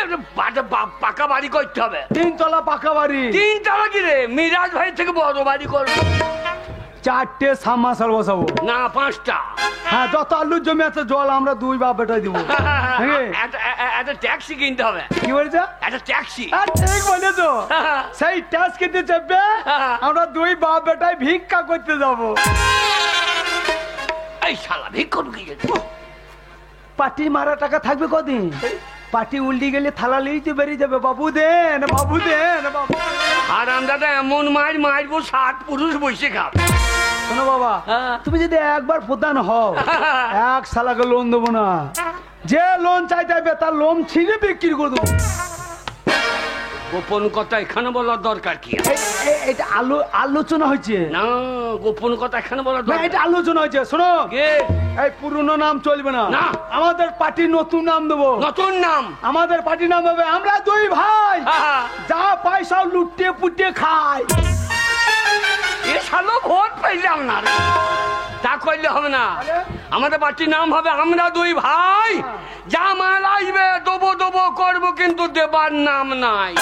পাকা বাড়ি করতে হবে। 3 তলা পাকা বাড়ি। 3 তলা কি রে? মিরাজ ভাই থেকে বড় বাড়ি করবো। 4টে সাবমার্সাল বসাবো। না, 5টা। হ্যাঁ, যত আলুর জমি আছে জল আমরা দুই বাপ বেটাই দিব। একটা ট্যাক্সি কিনতে হবে। কি বলছো? একটা ট্যাক্সি। ঠিক বলেছো। সেই ট্যাক্স কিনতে চাপবে, আমরা দুই বাপ বেটাই ভিক্ষা করতে যাবো। এই শালা ভিক্ষুক কি? পাটি মারা টাকা থাকবে কদিন? পাটি উল্টি গেলে থালা লিয়ে বেরিয়ে যাবে। বাবু দেন, বাবু দেন, বাবু। আর আমরা তো এমন মারবো 60 পুরুষ বসে খাবে। শোনো বাবা, তুমি যদি একবার প্রধান হও, এক শালাকে লোন দেবো না। যে লোন চাইতে তার লোন ছিঁড়ে বিক্রি করে দেবো। গোপন কথা এখানে বলার দরকার কি? এটা আলোচনা হয়েছে না, গোপন কথা এখানে বলার না, দরকার। এটা আলোচনা হয়েছে। শোনো, কে? এই পুরনো নাম চলবে না। না। আমাদের পার্টির নতুন নাম দেবো। নতুন নাম? আমাদের পার্টির নাম হবে আমরা দুই ভাই হ্যাঁ। যা পয়সা লুটে পুটে খাই। এ শালো ভোট পাইলাম না রে। তা করলে হবে না। আমাদের পার্টির নাম হবে আমরা দুই ভাই, যা মাল আসবে দেবো করবো, কিন্তু দেবার নাম নাই।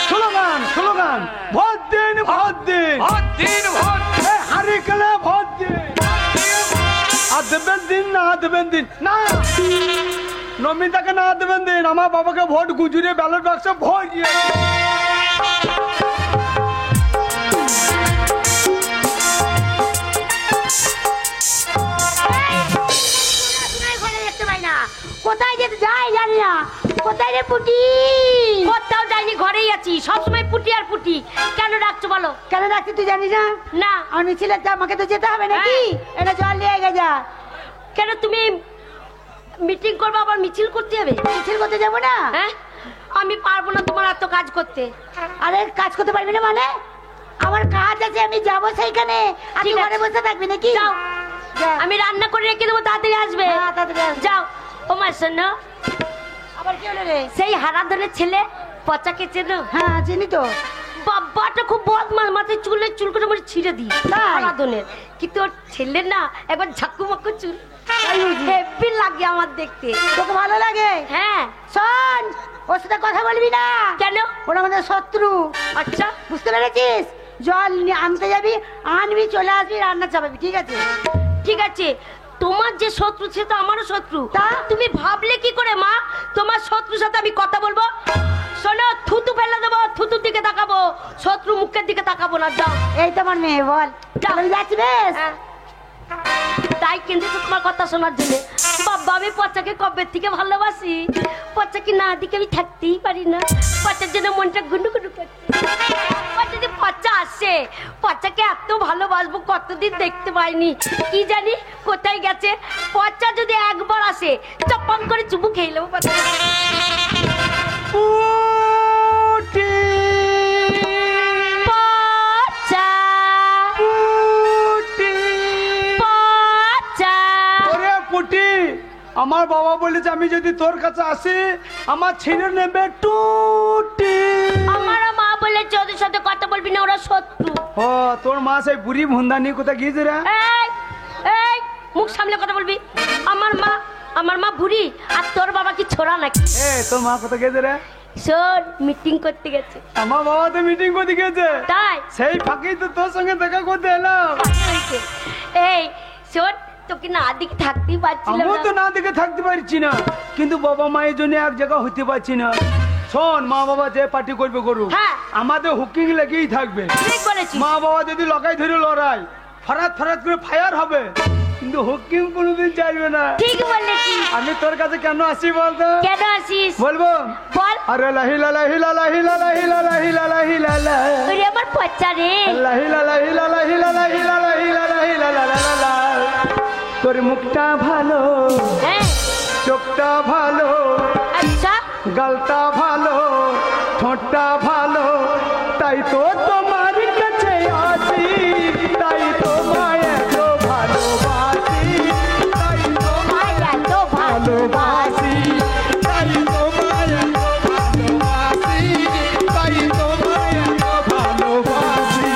স্লোগান, স্লোগান, ভোট দিন, ভোট দিন, ভোট দিন, ভোট হারিকেলে ভোট দিন। আর দেবেন দিন না, দেবেন দিন না। নমিতাকে না দেবেন দিন, আমার বাবাকে ভোট গুজরিয়ে ব্যালট বাক্সে ভোট দিয়ে দেখতে পাই না, কোথায় যেতে যাই জানি না। কোথায় রে পুটি? কোথাও যাইনি, ঘরেই আছি, সবসময় পুটি আর পুটি। কেন ডাকছো বলো? কেন রাখছি তুই জানিস না? না। আর মিছিলে আমাকে তো যেতে হবে নাকি? এটা জল নিয়ে গে যা। কেন তুমি মিটিং করবে আবার মিছিল করতে হবে? মিছিল করতে যাবো না? হ্যাঁ, আমি পারবো না তোমার এত কাজ করতে। আরে কাজ করতে পারবি না মানে? আমার কাজ আছে, আমি যাবো সেইখানে। আর তুই ঠিক ঘরে আছে। বসে থাকবি নাকি? যাও, যা। আমি রান্না করে রেখে দেবো, তাড়াতাড়ি আসবে। হ্যাঁ, তাড়াতাড়ি আসবে। যাও। ও মা শোনো, আবার কি হলো রে? সেই হারাধনের ছেলে পচাকে চেনো? হ্যাঁ চিনি তো। বাবাটা খুব বদমাস, মাথায় চুলের চুল করে মানে ছিঁড়ে দিই তাই? হারাধনের। কিন্তু ওর ছেলের না একবার ঝাক্কু মাক্কু চুল, হেব্বি লাগে আমার দেখতে। তোকে ভালো লাগে? হ্যাঁ। শোন, ওর সাথে কথা বলবি না। কেন? ওরা আমাদের শত্রু, আচ্ছা, বুঝতে পেরেছিস? জল আনতে যাবি, আনবি, চলে আসবি, রান্না চাপাবি, ঠিক আছে? ঠিক আছে। তোমার যে শত্রু সে তো আমারও শত্রু। তা? তুমি ভাবলে কি করে মা তোমার শত্রুর সাথে আমি কথা বলবো? শোনো, থুতু ফেলে দেবো, থুতুর দিকে তাকাবো, শত্রু মুখের দিকে তাকাবো না। যাও। এই তোমার মেয়ে, বল। যাও। চলে যাচ্ছি বেশ। হ্যাঁ। তাই কিন্তু তোমার কথা শোনার জন্য। বাবা, আমি পচাকে কবে থেকে ভালোবাসি, পচাকে না দিকে আমি থাকতেই পারি না। পচার জন্য মনটা গুন্ডু গুন্ডু করছে। যদি পচা আসে, পচাকে এত ভালোবাসবো কতদিন দেখতে পাইনি। কি জানি কোথায় গেছে। পচা যদি একবার আসে, চপাং করে চুমু খেয়ে নেবো পচা। পুটি পচা, পুটি পচা। ওরে পুটি, আমার বাবা বলেছে আমি যদি তোর কাছে আসি আমার ছিঁড়ে নেবে টুটি। আমারও মা বলেছে ওদের সাথে কথা বলবি না, ওরা শত্রু। ও তোর মা সেই বুড়ি ভুন্দা নিয়ে কোথায় গিয়েছে রে? এই এই, মুখ সামলে কথা বলবি। আমার মা বুড়ি, আর তোর বাবা কি ছোড়া নাকি? এ তোর মা কোথায় গিয়েছে রে? শোন, মিটিং করতে গেছে। আমার বাবা তো মিটিং করতে গেছে, তাই? সেই ফাঁকেই তো তোর সঙ্গে দেখা করতে এলাম। এই শোন, তোকে না দিকে থাকতেই পারছিলাম আমিও তো না। না দেখে থাকতে পারছি না, কিন্তু বাবা মায়ের জন্য এক জায়গা হতে পারছি না। শোন, মা বাবা যে পার্টি করবে করুক, হ্যাঁ। আমাদের হুকিং লেগেই থাকবে। ঠিক বলেছিস। মা বাবা যদি লগাই ধরে লড়াই, ফরাত ফরাত করে ফায়ার হবে, কিন্তু হুকিং কোনোদিন চাইবে না। ঠিক বলেছিস। আমি তোর কাছে কেন আসি বলতো? কেন আসিস বলবো? বল। আরে লাহিলা লাহিলা লাহিলা লাহিলা লাহিলা লাহিলা ওরে আমার পচা রে। লাহিলা লাহিলা লাহিলা লাহিলা লাহিলা লাহিলা লাহিলা। তোর মুখটা ভালো, হ্যাঁ, চোখটা ভালো, আচ্ছা। গালটা ভালো, ঠোঁটটা ভালো, তাই তো তোমার কাছে আসি, তাই তোমায় এত ভালোবাসি, তাই তোমায় এত ভালোবাসি, তাই তোমায় এত ভালোবাসি, তাই তোমায় এত ভালোবাসি।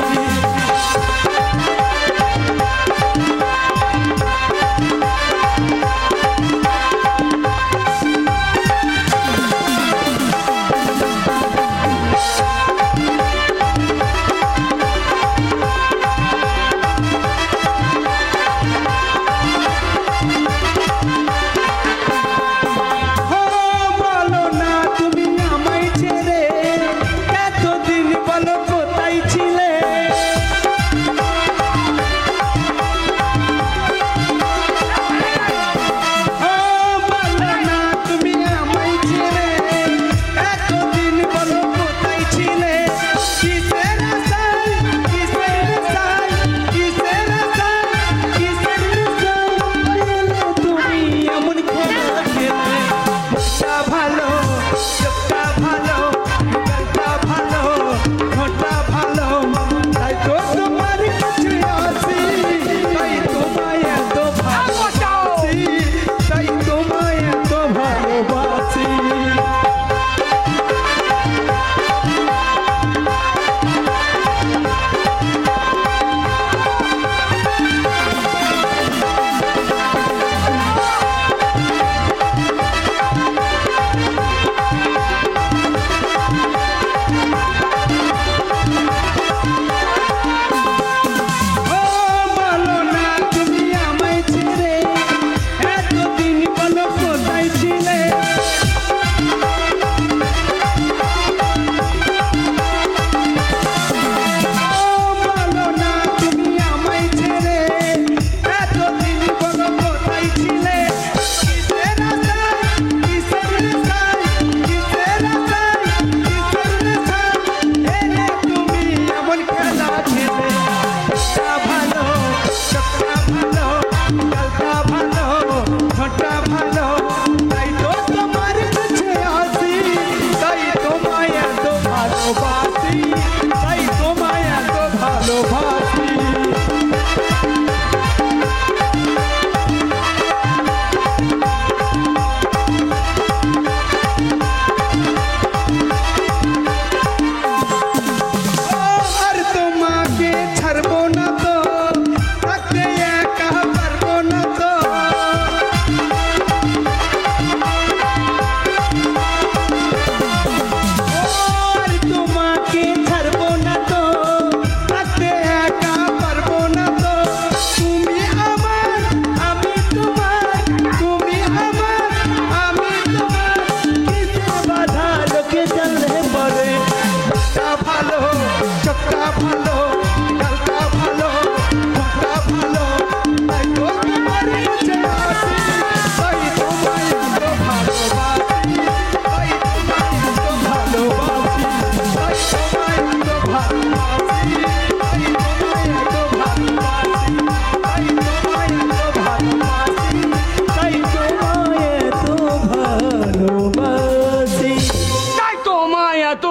তো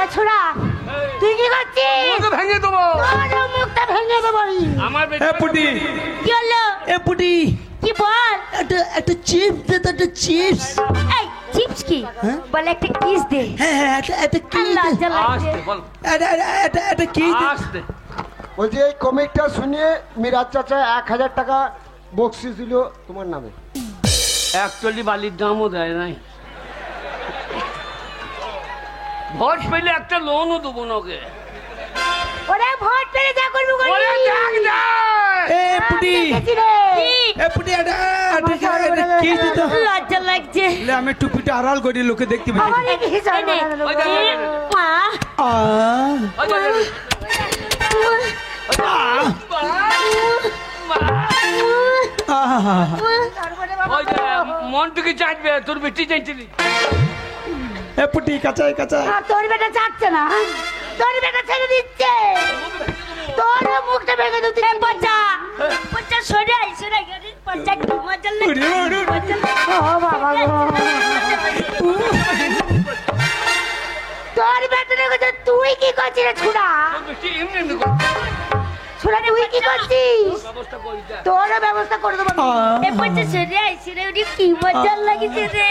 এ ছোড়া তুই কি করছিস? ওকে ভেঙে দেবো। তোর মুখটা ভেঙে দেবো আমি। আমার এ বেটা পুটি, কি হলো? এ পুটি, কি বল? একটা চিপস দে তো, একটা চিপস। এই চিপস কি বলে? একটা কিস দে। হ্যাঁ, একটা কি দে। লজ্জা লাগছে। আসতে বল, একটা কি দে। আসতে। বলছি এই কমিকটা শুনিয়ে মিরাজ চাচা 1000 টাকা বকশিস দিল তোমার নামে। একচল্লি বালির দামও দেয় নাই। ভোট পেলে একটা লোনও দেবো না ওকে। ওরে ভোট পেলে যা করবি করবি। ওরে দেখ দেখ। এ পুটি, দেখেছি রে। কি? এ পুটি, একটা কি দে তো। লজ্জা লাগছে। লে আমি টুপিটা আড়াল করে লোকে দেখতে আমার পাচ্ছি। এই হিসাব এই নে। ওই দেখ, ওই দেখ। মা। ওই দেখ, ওই দেখ, মনটুকে চাটবে তোর বেটি চাইছিলি। এ পুটি, কাঁচাই কাঁচাই। তোর বেটা চাচ্ছে না, তোর বেটা ছেড়ে দিচ্ছে, তোর মুখটা ভেঙে দিতে। পচা পচা সরে আই সরে গেলি পচা কি মজা উড়ে, উড়ে, লাগছে। ও বাবা গো, তোর বেটা রেখেছে, তুই কি করছিস রে ছুড়া? তোর বেটি এমনি এমনি করে ছুড়া তুই কি করছিস? ব্যবস্থা করি দেখ। তোর ব্যবস্থা করে দেবো আমি। এ পচা সরে আই সরে উনি কি মজা লাগছে রে।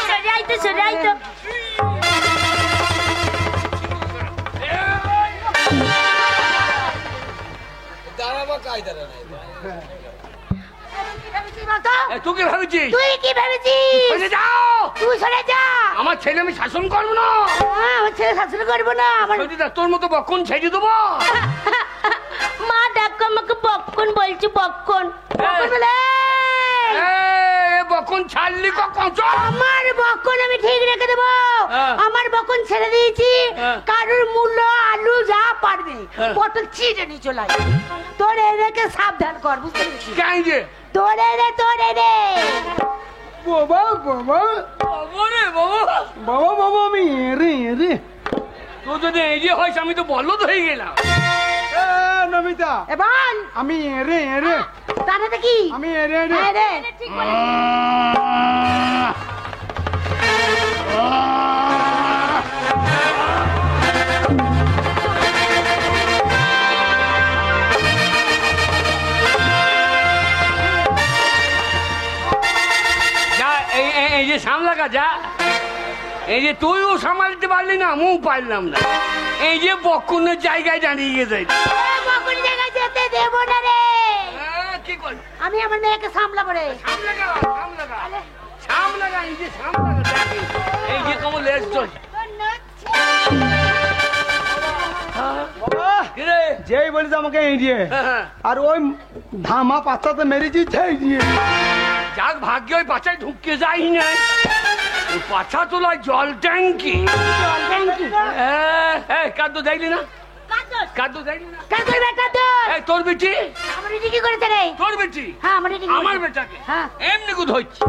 সরে আই তো সরে আই তো। কি ভেবেছিস বলতো? এ, তুই কি ভাবছিস? তুই কি ভেবেছিস? সরে যাও। তুই সরে যা। আমার ছেলে আমি শাসন করবো না। আমার ছেলে শাসন করবো না। আমার সত্যি দেখ, তোর মতো বক্ষণ ছেড়ে দেবো। মা দেখো আমাকে বক্ষণ বলছি বক্ষণ। বকন বলে, এ, বক্ষণ ছাড়লি কখন? চল। আমার বকন আমি ঠিক রেখে দেবো। হ্যাঁ। আমার বকন ছেড়ে দিয়েছি। হ্যাঁ। কারোর মূল্য আলু যা পারবে হ্যাঁ। পটল ছিঁড়ে নিয়ে চলে আয়। তোর এদেরকে সাবধান কর, বুঝতে পেরেছিস? কেন যে? তোর এরে তোর এরে বাবা বাবা বাবা রে বাবা। বাবা বাবা আমি রে রে। তোর যদি এই যে হয় আমি তো বলদ হয়ে গেলাম। এ নমিতা এবার আমি রে রে, তার হাতে কি? আমি রে রে। হ্যাঁ রে। ঠিক বলেছিস। যা এই যে সামলাকা যা। এই যে তুইও সামালতে পারলি না, মুখ পারলাম না। এই যে বক্ষণের জায়গায় দাঁড়িয়ে গেছে। বকন জায়গায় যেতে দেবো না রে। কি করবি? আমি আমার মেয়েকে সামলাবো রে। সামলাকা সামলাকা সামলাকা, এই যে সামলাকা দেখ। এই যে কেমন লেজ চল। বাবা কি রে? যেই বলিস আমাকে এই দিয়ে, হ্যাঁ। আর ওই ধামা পাতাতে মেরেছি সেই দিয়ে। যাক ভাগ্য ওই পাছায় ঢুকে যাই না। ওই পাছা তোলায় জল ট্যাঙ্কি। কাদ্য দেখলি না? কাদ্য দেখলি না? কার তোর বেটা তোর? এই তোর বেটি, আমার এটি কি করেছে রে? তোর বেটি হ্যাঁ আমার এটি কি আমার করেছে? বেটাকে হ্যাঁ। এমনি গুদ হচ্ছে,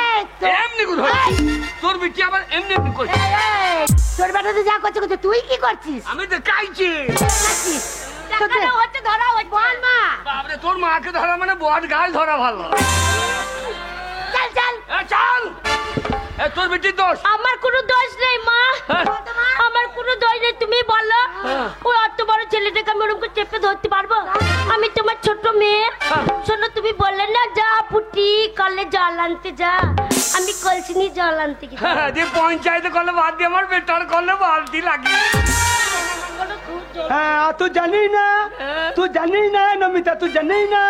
এই, তোর- এমনি গুদ হচ্ছে। তোর বেটি আবার এমনি এমনি করছে। এই, এই, তোর বেটা তো যা করছে করছে, তুই কি করছিস? আমি তো কাইছি। করছিস? দেখানো হচ্ছে ধরা হচ্ছে। বল মা, বাপরে, তোর মাকে ধরা মানে বট গাছ ধরা ভালো। চল চল। চল। তোর বেটির দোষ। আমার কোনো দোষ নেই মা। হ্যাঁ। আমার কোনো দোষ নেই, তুমি বলো। হ্যাঁ। ওই অত বড় ছেলেটাকে আমি ওরকম চেপে ধরতে পারবো? আমি তোমার ছোট মেয়ে। হ্যাঁ। শোনো, তুমি বললে না যা পুটি কলে জল আনতে যা, আমি কলসি নিয়ে জল আনতে গেছি। দিয়ে পঞ্চায়েতে করলে বাদ দিয়ে আমার বেটার করলে বালতি লাগিয়ে। হ্যাঁ তুই জানিস না, তুই জানিস না নমিতা, তুই জানিস না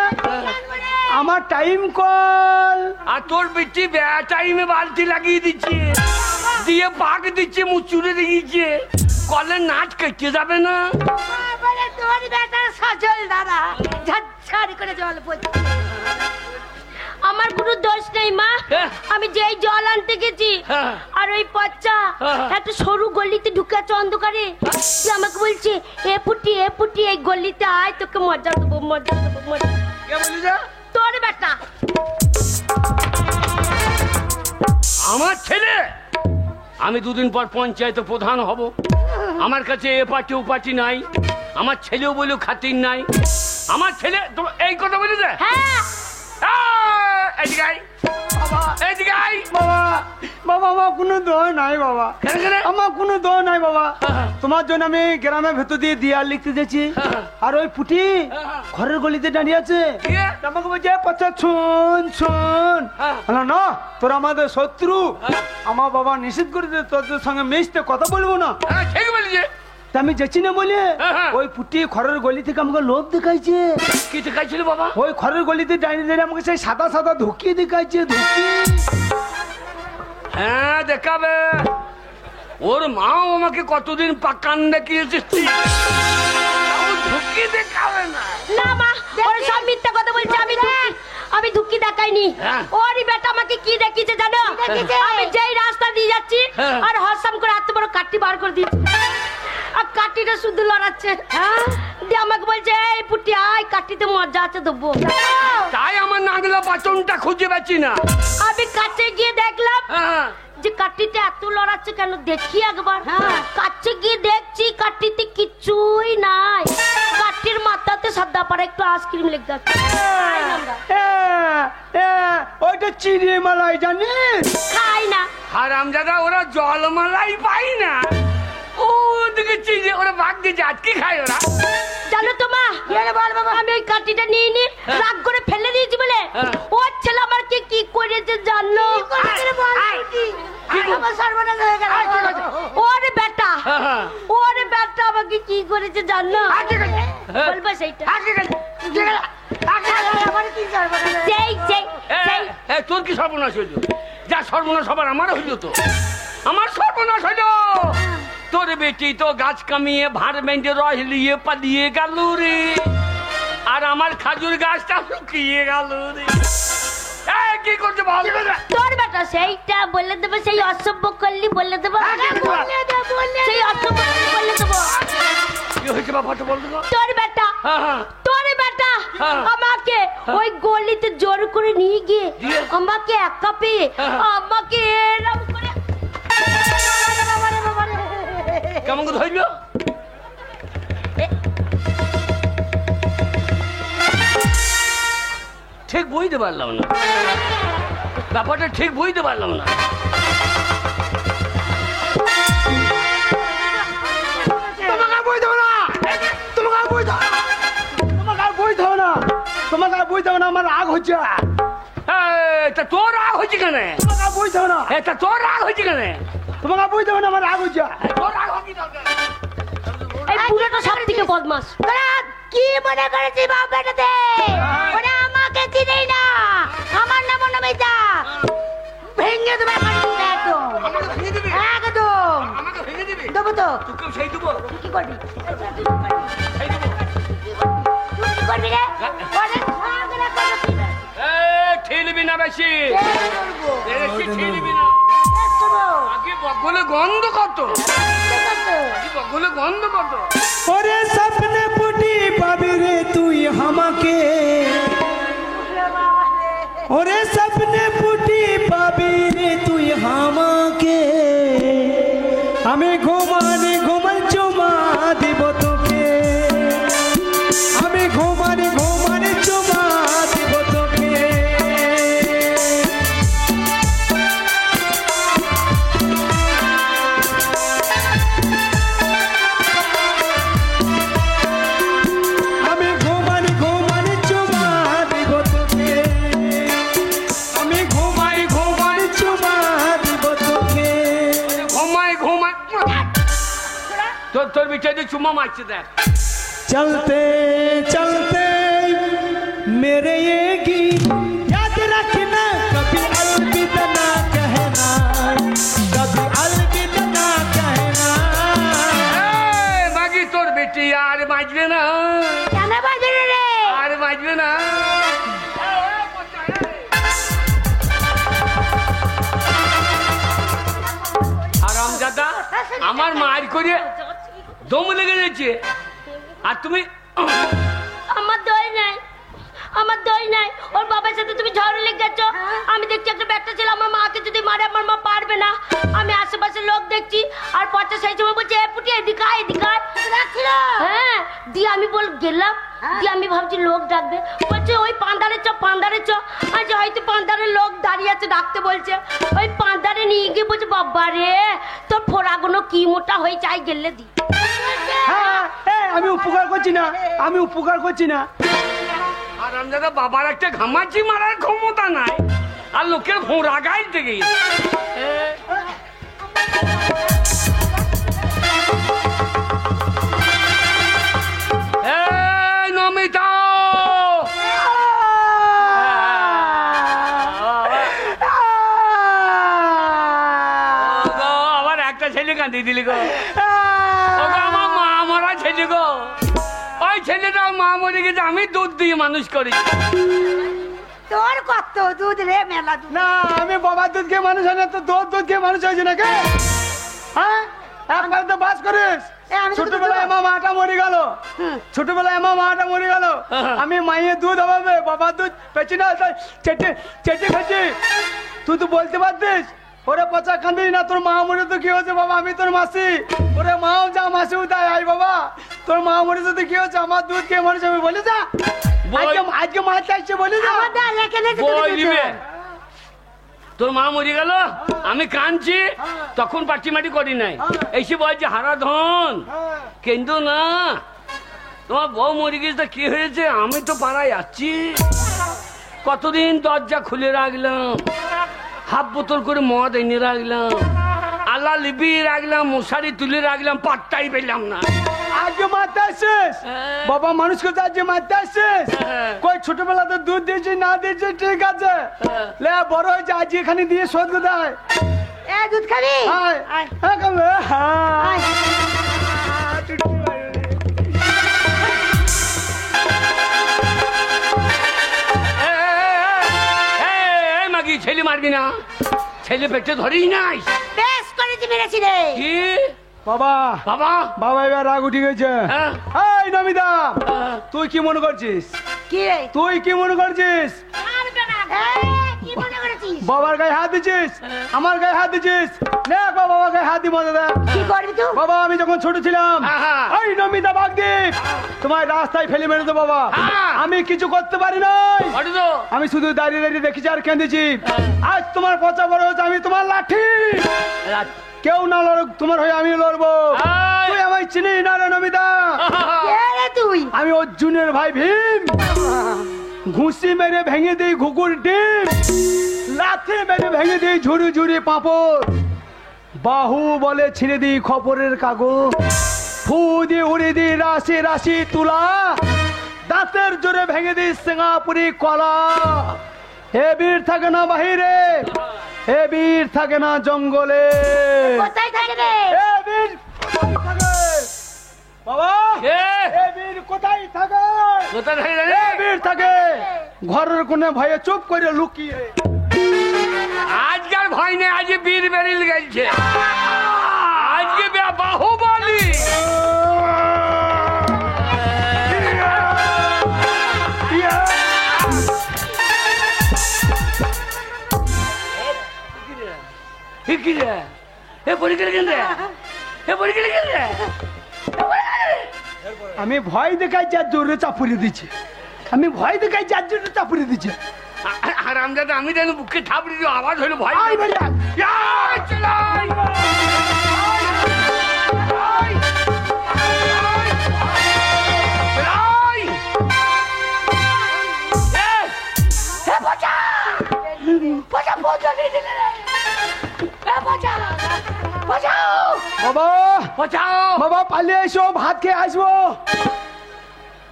আমার টাইম কল। আর তোর বেটি টাইমে বালতি লাগিয়ে দিচ্ছে, দিয়ে পাক দিচ্ছে, মুচুরে দিয়েছে। কলে নাচ কেটে যাবে না? বলে তোর বেটার সজল দাদা ঝাড় করে জল পড়ছে। আমার কোনো দোষ নেই মা। হ্যাঁ। আমি যেই জল আনতে গেছি হ্যাঁ। আর ওই বাচ্চা হ্যাঁ। একটা সরু গলিতে ঢুকে আছে অন্ধকারে, সে আমাকে বলছে এ পুটি এই গলিতে আয়, তোকে মজা দেবো মজা দেবো মজা। কে বলি যা? তোর বেটা। আমার ছেলে, আমি দুদিন পর পঞ্চায়েত প্রধান হব। আমার কাছে এ পার্টি ও পার্টি নাই, আমার ছেলেও বলেও খাতির নাই। আমার ছেলে তো এই কথা বলে যে হ্যাঁ এদিকে আয়, এদিকে আয়। বাবা বাবা আমার কোনো দোষ নাই বাবা, কেন কেন? আমার কোনো দোষ নাই বাবা। হ্যাঁ। তোমার জন্য আমি গ্রামের ভেতর দিয়ে দিয়াল লিখতে যাচ্ছি, হ্যাঁ। আর ওই পুটি হ্যাঁ। ঘরের গলিতে দাঁড়িয়ে আছে, কে? আমাকে বলছে পচা শুন শুন। হ্যাঁ। বললাম, না তোর আমাদের শত্রু, হ্যাঁ। আমার বাবা নিষেধ করে দে তোদের সঙ্গে মিশতে কথা বলবো না। হ্যাঁ, ঠিক বলেছে। তা আমি যাচ্ছি না বলে হ্যাঁ। ওই পুটি ঘরের গলি থেকে আমাকে লোভ দেখাইছে। কি দেখাইছিল বাবা? ওই ঘরের গলিতে দাঁড়িয়ে দাঁড়িয়ে আমাকে সেই সাদা সাদা ধুকি দেখাইছে, ধুকি। হ্যাঁ, দেখাবে। ওর মাও আমাকে কতদিন পাকান দেখিয়েছে, ঢুকি দেখাবে না। না মা, ওরা সব মিথ্যা কথা বলছে। আমি দুঃখী দেখাইনি। হ্যাঁ। ওরই বেটা আমাকে কি দেখিয়েছে জানো? দেখিয়েছে? আমি যেই রাস্তা দিয়ে যাচ্ছি হ্যাঁ। আর হসাম করে এত বড় কাঠি বার করে দিয়েছে, আর কাঠিটা শুধু লড়াচ্ছে। দিয়ে আমাকে বলছে, এই পুটি আয়, কাঠিতে মজা আছে দেবো। তাই আমার নাগলা বাচনটা খুঁজে পাচ্ছি না। আমি কাছে গিয়ে দেখলাম হ্যাঁ। যে কাঠিতে এত লড়াচ্ছে কেন, দেখি একবার। কাছে গিয়ে দেখছি কাঠিতে কিচ্ছুই নাই, কাঠির মাথাতে সাদা পাড়া একটু আইসক্রিম লেগে আছে। ওইটা চিড়ে মালাই জানিস? খাই না। হারামজাদা, ওরা জলমালাই পাই না, ও দিকে চিজে ওরা ভাগ দিয়ে আজকে খায় ওরা। জানো তো মা, আমি ওই কাঠিটা নিয়ে নি রাগ করে ফেলে দিয়েছি বলে হ্যাঁ। ওর ছেলে আমার কি করেছে জানো? ওরে বেটা, হ্যাঁ। ওরে বেটা আমাকে কি করেছে জানো? বলবো সেইটা। সেই সেই সেই তোর কি সর্বনাশ হইল? যা সর্বনাশ হবার আমার হইল, তো আমার সর্বনাশ হইল। তোর বেটি তো গাছ কামিয়ে ভাড় বেঁধে রস লিয়ে পালিয়ে গেল রে, আর আমার খাজুর গাছটা শুকিয়ে গেল রে। কি করছে বল? তোর বেটা সেইটা বলে দেবো, সেই অসভ্য করলি বলে দেবো, সেই অসভ্য করলি বলে দেবো। কি হয়েছে বাবাটা বলতো? তোর বেটা, হ্যাঁ। তোর বেটা হ্যাঁ। আমাকে ওই গলিতে জোর করে নিয়ে গিয়ে দিয়ে? আমাকে একা পেয়ে হ্যাঁ। আমাকে এরম করে কেমন করে ধরল? ঠিক বুঝতে পারলাম না ব্যাপারটা, ঠিক বুঝতে পারলাম না। তোমাকে আর বই দেবো না, তোমাকে আর বই দেবো না, তোমাকে আর বই দেবো না, তোমাকে আর বই দেবো না, আমার রাগ হচ্ছে। তা তোর রাগ হয়েছে কেন? তোমাকে আর বই দেবো না, তা তোর রাগ হয়েছে কেন? তোমাকে আর বই দেবো না, আমার রাগ হচ্ছে। তোর রাগ হওয়া কি দরকার? এই পুরোটা সব থেকে বদমাস। কি মনে করেছিস বাপ বেটাতে? ওরা আমাকে চিনেই না, আমার নাম নমিতা। ভেঙে দেবে কাঠিটা একদম, আমাকে ভেঙে দিবি? একদম আমাকে ভেঙে দিবি? দেবো তো। তোকেও সেই দেবো, কি করবি? সেই দেবো। তুই কি করবি রে? ওরে ঝগড়া করবো কি না? ঠেলবি না বেশি, চেষ্টা করবো, বেশি ঠেলবি না। চেষ্টা করবো, আগে বগলে গন্ধ কত, চেষ্টা করবো। আগে বগলে গন্ধ কত। ওরে স্বপ্নে পুটি পাবি রে তুই আমাকে, ওরে স্বপ্নে পুটি পাবি রে তুই আমাকে, আমি ঘুমানে ঘুমান চুমা দিব তোকে, আমি ঘুমানে ঘুমানে চুমা দিব তোকে। আমি ঘুমানে ঘুমানে চুমা দিব তোকে, আমি ঘুমাই ঘুমানে চুমা দিব তোকে। ঘুমায় ঘুমায় তোর বিছাইতে চুমা মারছে দেখ। चलते चलते मेरे ये गीत याद रखना, कभी अलविदा ना कहना, कभी अलविदा ना कहना। বাকি তোর বেটি আর বাঁচবে না, কেন বাজবে রে? আর বাঁচবে না। হারামজাদা, আমার মার করে দম লেগে যাচ্ছে, আর তুমি আমার দই নাই, আমার দই নাই। ওর বাবার সাথে তুমি ঝড়ে লেগে গেছো। আমি দেখছি একটা ব্যাটা ছেলে আমার মাকে যদি মারে, আমার মা পারবে না। আমি আশেপাশে লোক দেখছি, আর পচা সেই সময় বলছে এ পুটি এদিকে আয়, এদিকে আয়। হ্যাঁ, দিয়ে আমি গেলাম, দিয়ে আমি ভাবছি লোক ডাকবে, বলছে ওই পান্ডারের চপ পান্ডারে চ। আজ হয়তো পান্ডারের লোক দাঁড়িয়ে আছে, ডাকতে বলছে। ওই পান্ডারে নিয়ে গিয়ে বলছে, বাবা রে তোর ফোড়াগুলো কি মোটা হয়ে চাই গেলে দি। হ্যাঁ, আমি উপকার করছি না, আমি উপকার করছি না। আর আমদাদা বাবার একটা ঘামাচি মারার ক্ষমতা নাই, আর লোকের ফোঁড়া গায়ে থেকে নমিতা আবার একটা ছেলে কাঁদি দিলি গো। আমার মা মরা ছেলে গো, ওই ছেলেটা মা মরে গেছে, আমি দুধ দিয়ে মানুষ করি। তোর কত দুধ রে, মেলা দুধ। না, আমি বাবার দুধ খেয়ে মানুষ হয় না, তো তোর দুধ খেয়ে মানুষ হয়েছে নাকি? হ্যাঁ, একবার তো বাস করিস। ছোটবেলায় আমার মাটা মরে গেল, ছোটবেলায় আমার মাটা মরে গেল, আমি মায়ের দুধ হবে, বাবার দুধ পেছি না, চেটে চেটে খেয়েছি। তুই তো বলতে পারতিস, ওরে পচা কান্দিস না, তোর মা মরে তো কি হয়েছে বাবা, আমি তোর মাসি। ওরে মাও যা মাসিও তাই, আই বাবা তোর মা মরেছে তো কি হচ্ছে, আমার দুধ খেয়ে মানুষ আমি বলে যা। আজকে মাছ চাইছে বলে যা। তোর মা মরে গেল, আমি কাঁদছি, তখন পাটি মাটি করি নাই, এসে বলছে হারা ধন কিন্তু না, তোমার বউ মরে গেছে, কি হয়েছে, আমি তো পাড়ায় যাচ্ছি। কতদিন দরজা খুলে রাখলাম, হাফ বোতল করে মদ এনে রাখলাম, আল্লাহ লিবিয়ে রাখলাম, মশারি তুলে রাখলাম, পাট্টাই পেলাম না। আজকে মারতে আসছিস বাবা, মানুষ করতে আজকে মারতে আসছিস। কই ছোটবেলাতে দুধ দিয়েছি না দিয়েছি ঠিক আছে, লে বড় হয়েছে আজকে এখানে দিয়ে শোধ কোথায়? এ দুধ খাবি? আয়, আয়। হ্যাঁ, খাবে, হ্যাঁ। আয়। মাগি ছেলে মারবি না, ছেলে পেটে ধরিস নাই। বেশ করেছি, মেরেছি রে। কি বাবা বাবা বাবা এবার রাগ উঠে গেছে। হ্যাঁ। এই নমিতা, তুই কি মনে করছিস, কি রে? তুই কি মনে করছিস? কি মনে করেছিস? বাবার গায়ে হাত দিছিস, আমার গায়ে হাত দিছিস, নে বাবার গায়ে হাত দি মজা দেখ। কি করবি তুই? বাবা আমি যখন ছোট ছিলাম, হ্যাঁ। এই নমিতা বাগদীপ তোমার রাস্তায় ফেলে মেরে দো বাবা, হ্যাঁ। আমি কিছু করতে পারি নাই, বড় তো আমি শুধু দাঁড়িয়ে দাঁড়িয়ে দেখেছি আর কেঁদেছি। আজ তোমার পচা বড় হচ্ছে, আমি তোমার লাঠি, কেউ না লড়ুক তোমার হয়ে আমি লড়বো। এই। তুই আমায় চিনিস না রে নমিতা, কে রে তুই? আমি অর্জুনের ভাই ভীম, ঘুষি মেরে ভেঙে দিই ঘুঘুর ডিম, লাথি মেরে ভেঙে দিই ঝুড়ি ঝুড়ি পাঁপড়, বাহু বলে ছিঁড়ে দিই খবরের কাগজ, ফু দিয়ে উড়ে দিই রাশি রাশি তুলা, দাঁতের জোরে ভেঙে দিই সিঙ্গাপুরি কলা। হে বীর থাকে না বাহিরে, হে বীর থাকে না জঙ্গলে, কোথায় থাকে রে? হে বীর কোথায় থাকে বাবা, কে? হে বীর কোথায় থাকে? কোথায় থাকে এ বীর থাকে ঘরের কোণে ভয়ে চুপ করে লুকিয়ে। আজকাল ভয় নেই, আজ বীর বেরিল গেছে, আজকে বাহুবলী। আমি ভয় দেখাই যার জোরে চাপুরে দিচ্ছে, আমি ভয় দেখাই যার জোরে চাপুরে দিচ্ছে। আর আমদাদা আমি যেন বুকে থাপড়ি দিয়ে আওয়াজ হলো ভয়। আয় বেরিয়া। এই, চলাই। চলাই। এই, এ পচা! পচা পচা নিয়ে দিলে রে। এ পচা! পচাও! বাবা বাঁচাও। বাবা পালিয়ে এসো, ভাত খেয়ে আসবো,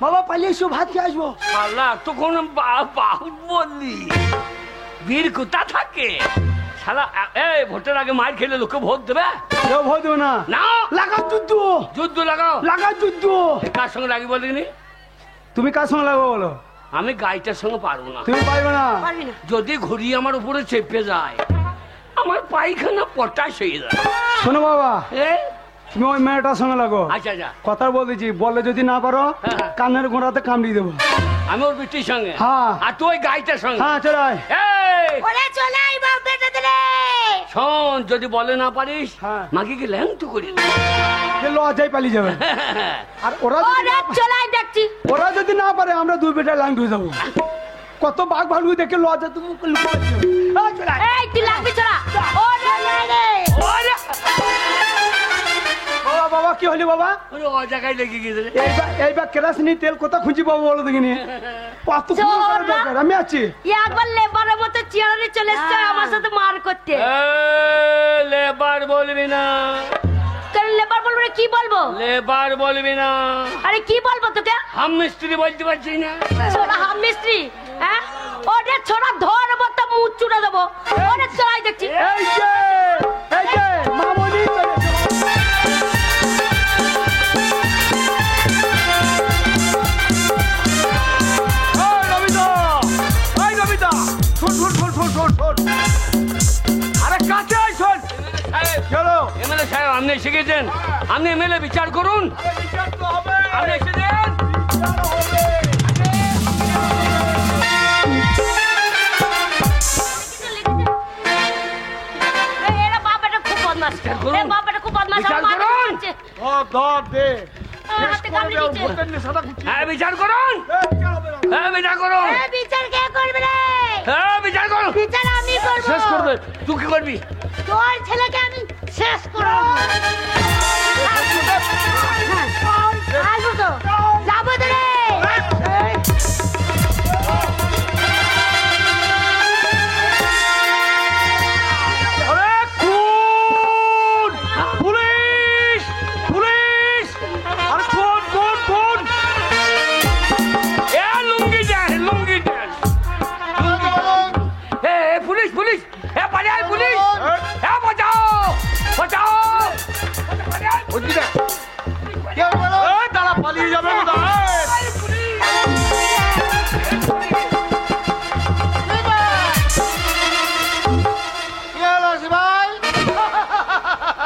বাবা পালিয়ে এসো, ভাত খেয়ে আসবো। আল্লাহ তখন বাহু বললি বীর কোথা থাকে শালা। এই ভোটের আগে মার খেলে লোকে ভোট দেবে কেউ ভয় দেবে না, না। লাগা যুদ্ধ, যুদ্ধ লাগাও। লাগা যুদ্ধ। কার সঙ্গে লাগি বলিনি? তুমি কার সঙ্গে লাগো বলো? আমি গাড়িটার সঙ্গে পারবো না। তুমি পারবে না। পারবি না। যদি ঘুরি আমার উপরে চেপে যায়, আমার পায়খানা পটাশ হয়ে যায়। শোনো বাবা, এ? তুমি ওই মেয়েটার সঙ্গে লাগো। আচ্ছা আচ্ছা, কথা বলেছি, বলে যদি না পারো হ্যাঁ। কানের গোড়াতে কামড়িয়ে দেবো। আমি ওর বিটির সঙ্গে, হ্যাঁ। আর তুই ওই গাড়িটার সঙ্গে। হ্যাঁ চলে আয়। ওরে চলে আই বাপ বেটা দিলে। শোন, যদি বলে না পারিস হ্যাঁ। মাকে কি ল্যাংটু করি যে লজ্জায় পালিয়ে যাবে। আর ওরা যদি ওরে না- চলাই দেখছি। ওরা যদি না পারে আমরা দুই বেটা লাইন ঢুকে যাবো। কত বাঘ ভালু দেখে লজ্জা তুমি লুকাচ্ছো। এই চলে আয়। এই তুই লাগবি ছড়া ওরে রে ওরে বাবা বাবা কি হলি বাবা? ওরে ও জায়গায় লেগে গেছে রে। এইবার কেরাসিনি তেল কোথা খুঁজি পাবো বলো দেখিনি? কত খুঁজে চোর না। দরকার, আমি আছি। একবার লেবারের মতো চেয়ারে চলে এসছে আমার সাথে মার করতে। লেবার বলবি না, তোর লেবার বলবো না, কি বলবো? লেবার বলবি না, আরে কি বলবো তোকে? হাম মিস্ত্রি বলতে পারছি না। ছোড়া হাম মিস্ত্রি, হ্যাঁ ওরে ছোড়া ধরবো তো মুখ চুড়ে দেবো। ওরে চড়াই দেখছি। এই যে মামনি চলে এসো। এই নমিতা, এই নমিতা, শোন শোন শোন শোন শোন শোন, আরে কাছে আয় শোন। চলো এমএলএ সাহেব আপনি এসে গেছেন, আপনি এমএলএ বিচার করুন। বিচার তো হবে। আপনি এসেছেন। এই এরা বাবাটা খুব বদমাশ। করুন। এই বাবাটা খুব বদমাশ। বিচার আমার মাথা করুন। ঘুরছে। ধর দে হাতে কামড়ে দিচ্ছে। ভোটের নেশাটা ঘুরছে। হ্যাঁ বিচার করুন, বিচার হবে না। হ্যাঁ বিচার করুন, এ বিচার কে করবে রে? হ্যাঁ বিচার করুন। বিচার আমি করব। শেষ করবে, তুই কি করবি? তোর ছেলেকে আমি শেষ করব। আসবো তো, যাবো তো রে। আরে খুন! পুলিশ! পুলিশ! আরে খুন, খুন, খুন! এ লুঙ্গি দেন, লুঙ্গি দেন। এ পুলিশ, পুলিশ! এ পালিয়ে আয়, পুলিশ! এ বাঁচাও! বাঁচাও! পালিয়ে আয়, পুলিশ! কি হবে বলো? এই তারা পালিয়ে যাবে না। আয়, পুলিশ! কি হলো শিবাই?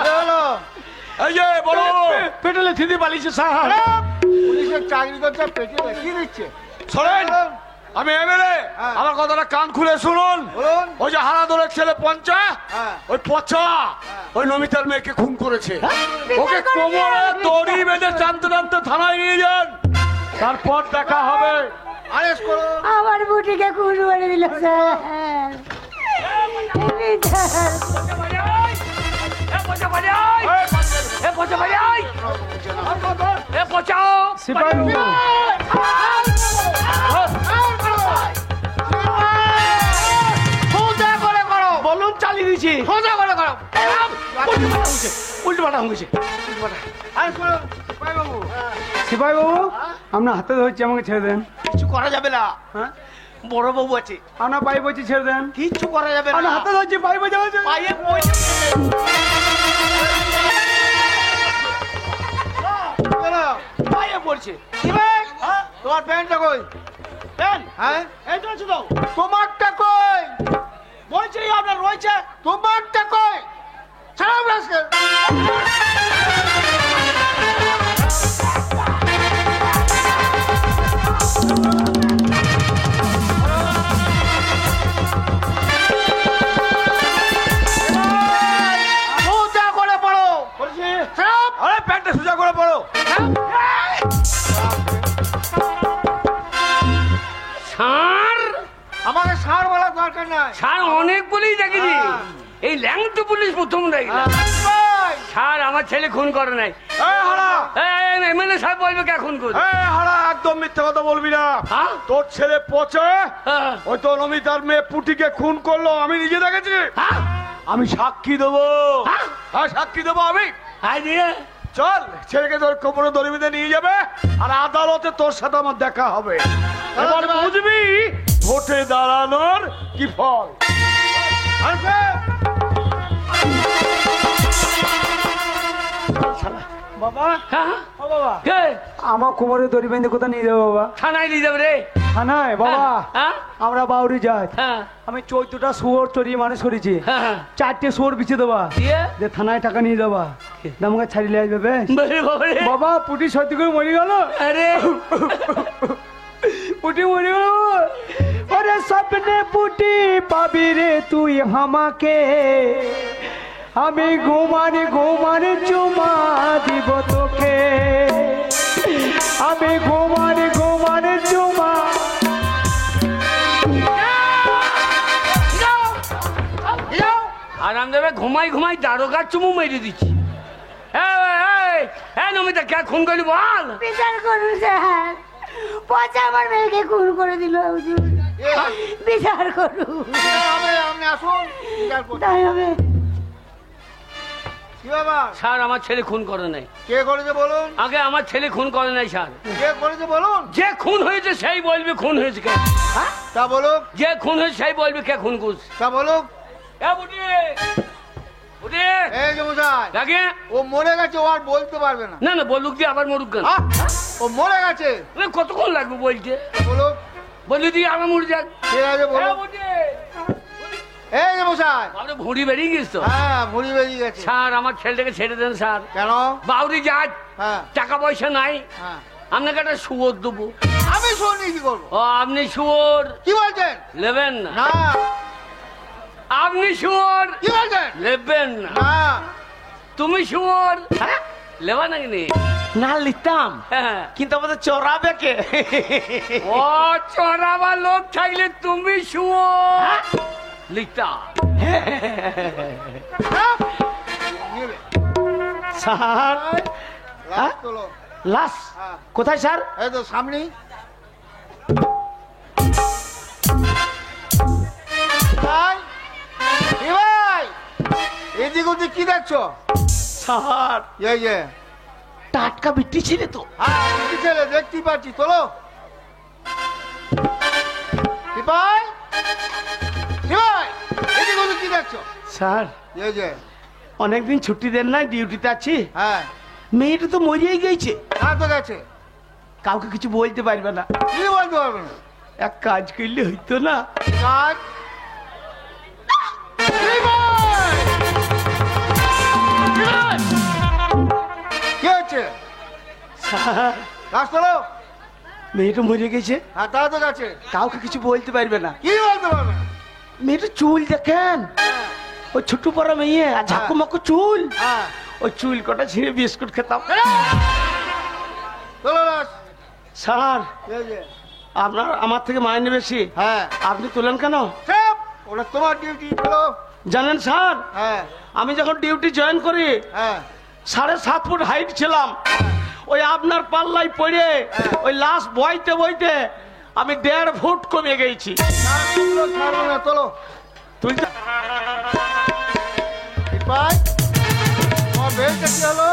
কি হলো? এই যে বলো পেটে থিদি পালিয়েছে সাহা। পুলিশের চাকরি করতে পেটে কি দিচ্ছে? শোনেন আমি এমএলএ, হ্যাঁ। আমার কথাটা কান খুলে শুনুন। বলুন। ওই যে হারাদোলের ছেলে পঞ্চা, হ্যাঁ। ওই পচা ওই নমিতার মেয়েকে খুন করেছে। ওকে কোমরে দড়ি বেঁধে টানতে টানতে থানায় নিয়ে যান, তারপর দেখা হবে। আরেস্ট করো। আমার বুটিকে খুন করে দিল স্যার। পালিয়ে আয়! এ পচা পালিয়ে আয়! এ পচা পালিয়ে আয়! এ পচাও! সিপাহী সোজা করে করো। বলুন চালিয়ে দিয়েছি। সোজা করে করো। উল্টো পাল্টা হয়েছে। আরেস্ট করো। শিবাই বাবু। সিপাহী বাবু আপনার হাতে ধরছি, আমাকে ছেড়ে দেন। কিছু করা যাবে না। হ্যাঁ বড় বাবু আছে। আপনার পাই বলছি ছেড়ে দেন। কিচ্ছু করা যাবে আপনার না। হাতে ধরছি, পাই বলছি পায়ে পয়সা পায়ে পড়ছে। শিবাই, তোমার প্যান্টটা কই? প্যান্ট? হ্যাঁ এই তো আছে তো। তোমারটা কই? বলছি আপনার রয়েছে। তোমারটা কই? ছাড়াও রাস্তা। সোজা করে পড়ো। বলছি ছাড়াও। আরে প্যান্টটা সোজা করে পড়ো। ষাঁড়! আমাকে সার বলার দরকার নাই। ষাঁড় অনেক পুলিশ দেখেছি, এই ল্যাংটু পুলিশ প্রথম দেখলাম। ভাই, ষাঁড় আমার ছেলে খুন করে নাই। এই হারা, এমএলএ সাহেব বলবে কে খুন করে? এই হারা, একদম মিথ্যে কথা বলবি না। হ্যাঁ? তোর ছেলে পচে হ্যাঁ। ওই তো নমিতার মেয়ে পুটিকে খুন করলো, আমি নিজে দেখেছি। হ্যাঁ? আমি সাক্ষী দেবো। হ্যাঁ? হ্যাঁ সাক্ষী দেবো আমি। আয় দিয়ে। চল ছেলেকে তোর কোমরে দড়ি বেঁধে নিয়ে যাবে, আর আদালতে তোর সাথে আমার দেখা হবে। এবার বুঝবি ভোটে দাঁড়ানোর কি ফল। আসবে। বাবা, হ্যাঁ? ও বাবা, কে? আমার কোমরে দড়ি বেঁধে কোথায় নিয়ে যাবো বাবা? থানায় নিয়ে যাবে রে। থানায় বাবা? হ্যাঁ? আমরা বাউরি যাই। হ্যাঁ। আমি 14টা শুয়োর চড়িয়ে মানুষ করেছি। হ্যাঁ। 4টে শুয়োর বিছে দেবা, দিয়ে? যে থানায় টাকা নিয়ে যাবা, আমাকে ছাড়িয়ে আসবে বেশ। বলে বাবারে। বাবা পুটি সত্যি করে মরে গেল। আরে পুটি মরে গেল। ওরে স্বপ্নে পুটি পাবি রে তুই আমাকে, আমি ঘুমানে ঘুমানে চুমা দিব তোকে, আমি ঘুমানে ঘুমানে চুমা আরাম দেবে ঘুমাই ঘুমাই দারোগার চুমু মেরে দিচ্ছি। নমিতা কে খুন করলি বল? বিচার করুন স্যার, পচা আমার মেয়েকে খুন করে দিল হুজুর। বিচার করুন। আপনি আসুন, বিচার করুন। তাই হবে। কি ব্যাপার? স্যার আমার ছেলে খুন করে নাই। কে করেছে বলুন? আগে আমার ছেলে খুন করে নাই স্যার। কে করেছে বলুন? যে খুন হয়েছে সেই বলবে খুন হয়েছে কে। তা বলুক। যে খুন হয়েছে সেই বলবে কে খুন করছে। তা বলুক। এই যে মশাই, ও মরে গেছে, ও আর বলতে পারবে না। না না বলুক দিয়ে আবার মরুক কেন? ও মরে গেছে। কতক্ষণ লাগবে বলতে? বলুক। বলি দিয়ে আবার মরে যাক। ঠিক আছে বলুক। এই যে মশাই, ভুঁড়ি বেরিয়ে গেছ তো? হ্যাঁ ভুঁড়ি বেরিয়ে গেছে। স্যার আমার ছেলেটাকে ছেড়ে দেন স্যার। কেন? বাউরি যাক, হ্যাঁ টাকা পয়সা নাই, হ্যাঁ। আপনাকে একটা শুয়োর দেবো। আমি শুনি কি করবো? ও আপনি শুয়োর কি বলছেন? নেবেন না? না। আপনি শুয়োর কি বলছেন? নেবেন না? না। তুমি শুয়োর লেবা নাকি নি? না লিখতাম, হ্যাঁ। কিন্তু আমাদের চড়াবে কে? ও চড়াবার লোক থাকলে তুমি শুয়োর লিখতা। নেবে। স্যার লাশ তোলো। লাশ হ্যাঁ। কোথায় স্যার? এই তো সামনেই। ভাই, এ ভাই, এদিক ওদিক কি দেখছো? স্যার এই যে, টাটকা বিটি ছিল তো। হ্যাঁ কি ছেলে দেখতেই পাচ্ছি, তোলো। কি ভাই, কি ভাই, এদিক ওদিক কি দেখছো? স্যার এই যে, অনেকদিন ছুটি দেন নাই, ডিউটিতে আছি। হ্যাঁ মেয়েটা তো মরিয়েই গেছে, না তো গেছে। কাউকে কিছু বলতে পারবে না। কি বলতে পারবে না? এক কাজ করলে হইতো না? কাজ। কি ভাই? কি ভাই? কি হচ্ছে? স্যার লাশ তোলো। মেয়েটা মরে গেছে, হ্যাঁ তা তো গেছে। কাউকে কিছু বলতে পারবে না। কি বলতে পারবে না? মেয়েটা চুল দেখেন, ওই ছোট্ট পড়া মেয়ে, আর ঝাঁকুমাকু চুল। হ্যাঁ ওই চুল কটা ছিঁড়ে বিস্কুট খেতাম। তোলো লাশ। স্যার এই যে, আমার থেকে মাইনে বেশি, হ্যাঁ আপনি তোলেন কেন? সব ওটা তোমার ডিউটি। তোলো। জানেন স্যার, হ্যাঁ আমি যখন ডিউটি জয়েন করি হ্যাঁ 7.5 ফুট হাইট ছিলাম। ওই আপনার পাল্লাই পড়ে ওই লাশ বইতে বইতে আমি 1.5 ফুট কমে গেছি। ছাড়বো না, তোলো। তুলতে ভাই, তোমার বেলটা কি হলো?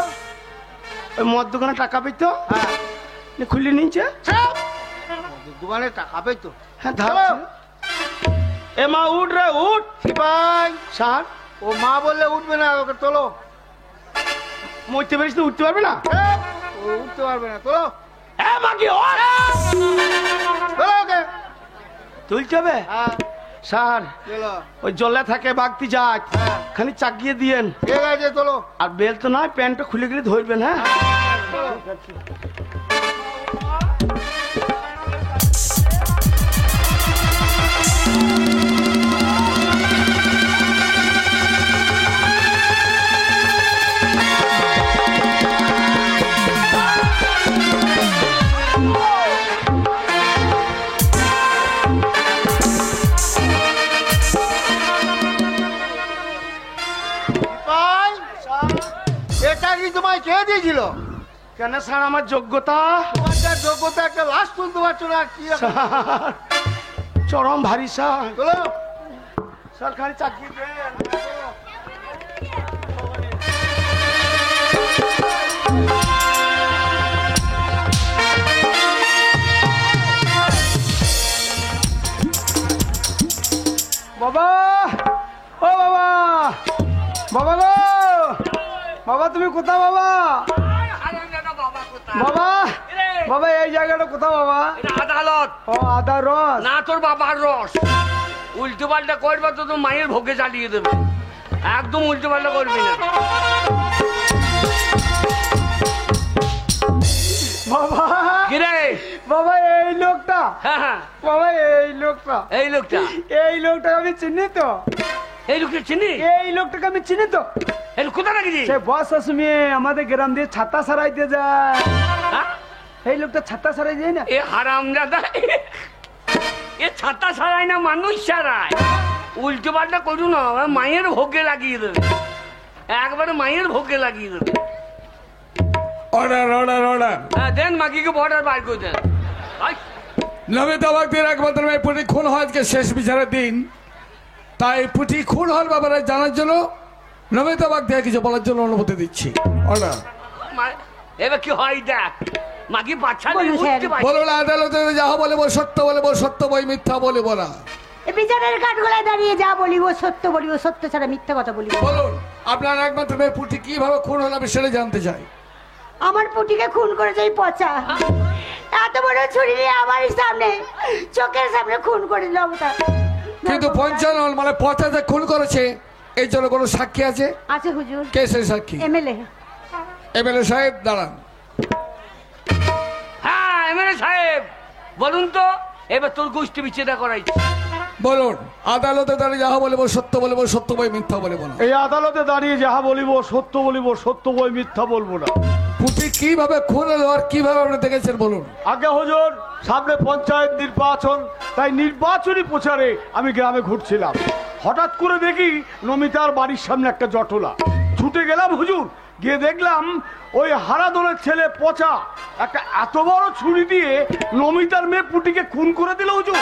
ওই মদ দোকানে টাকা পেতো, হ্যাঁ খুলে নিচ্ছে। সব দোকানে টাকা পেতো। হ্যাঁ ধার। এ মা উঠ রে উঠ। ভাই, স্যার ও মা বললে উঠবে না, ওকে তোলো। মরতে পারিস তো উঠতে পারবে না? সব, ও উঠতে পারবে না, তোলো। এ মাগি ওঠ। তোলো ওকে। তুলতে হবে? হ্যাঁ স্যার তোলো। ওই জলে থাকে বাগতি যাক, হ্যাঁ। খালি চাকিয়ে দিয়েন। ঠিক আছে, তোলো। আর বেল তো নয়, প্যান্টটা খুলে গেলে ধরবেন। হ্যাঁ তোলো। ভাই, এটা কি তোমায় কে দিয়েছিল? কেন স্যার? আমার যোগ্যতা। তোমার যা যোগ্যতা, একটা লাশ তুলতে পারছো না, কি রকম? স্যার চরম ভারী স্যার। তোলো। স্যার খালি চাকিয়ে দেন। বাবা, ও বাবা, বাবা গো, বাবা তুমি কোথাও? বাবা, বাবা, বাবা এই জায়গাটা কোথাও? বাবা আদালত ও আদা রস। না, তোর বাবার রস। উল্টো পাল্টা করবে তো তোর মায়ের ভোগে চালিয়ে দেবে। একদম উল্টো পাল্টা করবি না। বাবা কিরে? বাবা এই লোকটা, হ্যাঁ হ্যাঁ বাবা এই লোকটা, এই লোকটা, এই লোকটাকে আমি চিনি তো। এই লোকটা চিনি? এই লোকটাকে আমি চিনি তো। এই লোক কোথা নাকি? সে বস মেয়ে আমাদের গ্রাম দিয়ে ছাতা সারাইতে যায়। হ্যাঁ? এই লোকটা ছাতা সারাই যায় না? এ হারামজাদা, এ ছাতা সারায় না, মানুষ সারায়। উল্টো পাল্টা করু না, আমার মায়ের ভোগে লাগিয়ে দেবে, একবারে মায়ের ভোগে লাগিয়ে দেবে। Order order order. হ্যাঁ দেন, মাগিকে বর্ডার বার করে দেন। আই, নমিতা বাগদির একমাত্র মেয়ে পুটি খুন হয় আজকে শেষ বিচারের দিন, তাই পুটি খুন হওয়ার ব্যাপারে জানার জন্য নমিতা বাগদিকে কিছু বলার জন্য অনুমতি দিচ্ছি। অর্ডার। মা- এবার কি হয় দেখ, মাগি বাচ্চা নিয়ে বলুন, স্যার। উঠতে পারে। বলুন আদালতে যাহা বলিব সত্য বলিব, সত্য বই মিথ্যা বলিব না। এ বিচারের কাঠগোলায় দাঁড়িয়ে যা বলিব সত্য বলিব, সত্য ছাড়া মিথ্যা কথা বলিব। বলুন আপনার একমাত্র মেয়ে পুটি কিভাবে খুন হলো আমি সেটা জানতে চাই। আমার পুটিকে খুন করেছে এই পচা, এত বড় ছুরি নিয়ে আমার সামনে, চোখের সামনে খুন করে দিল অবতার। কিন্তু পঞ্চানন মানে পচাতে খুন করেছে এই জন্য কোনো সাক্ষী আছে? আছে হুজুর, কে সেই সাক্ষী? এমএলএ। এমএলএ সাহেব দাঁড়ান। হ্যাঁ এমএলএ সাহেব বলুন তো, এবার তোর গোষ্ঠী বিচ্ছেদা করাইছি। বলুন আদালতে দাঁড়িয়ে যাহা বলিব সত্য বলিব, সত্য বই মিথ্যা বলিব না। এই আদালতে দাঁড়িয়ে যাহা বলিব সত্য বলিব, সত্য বই মিথ্যা বলবো না। পুটি কিভাবে খুন হলো আর কিভাবে আপনি দেখেছেন বলুন। আগে হুজুর সামনে পঞ্চায়েত নির্বাচন, তাই নির্বাচনী প্রচারে আমি গ্রামে ঘুরছিলাম, হঠাৎ করে দেখি নমিতার বাড়ির সামনে একটা জটলা। ছুটে গেলাম হুজুর, গিয়ে দেখলাম ওই হারাদনের ছেলে পচা একটা এত বড় ছুরি দিয়ে নমিতার মেয়ে পুটিকে খুন করে দিল হুজুর।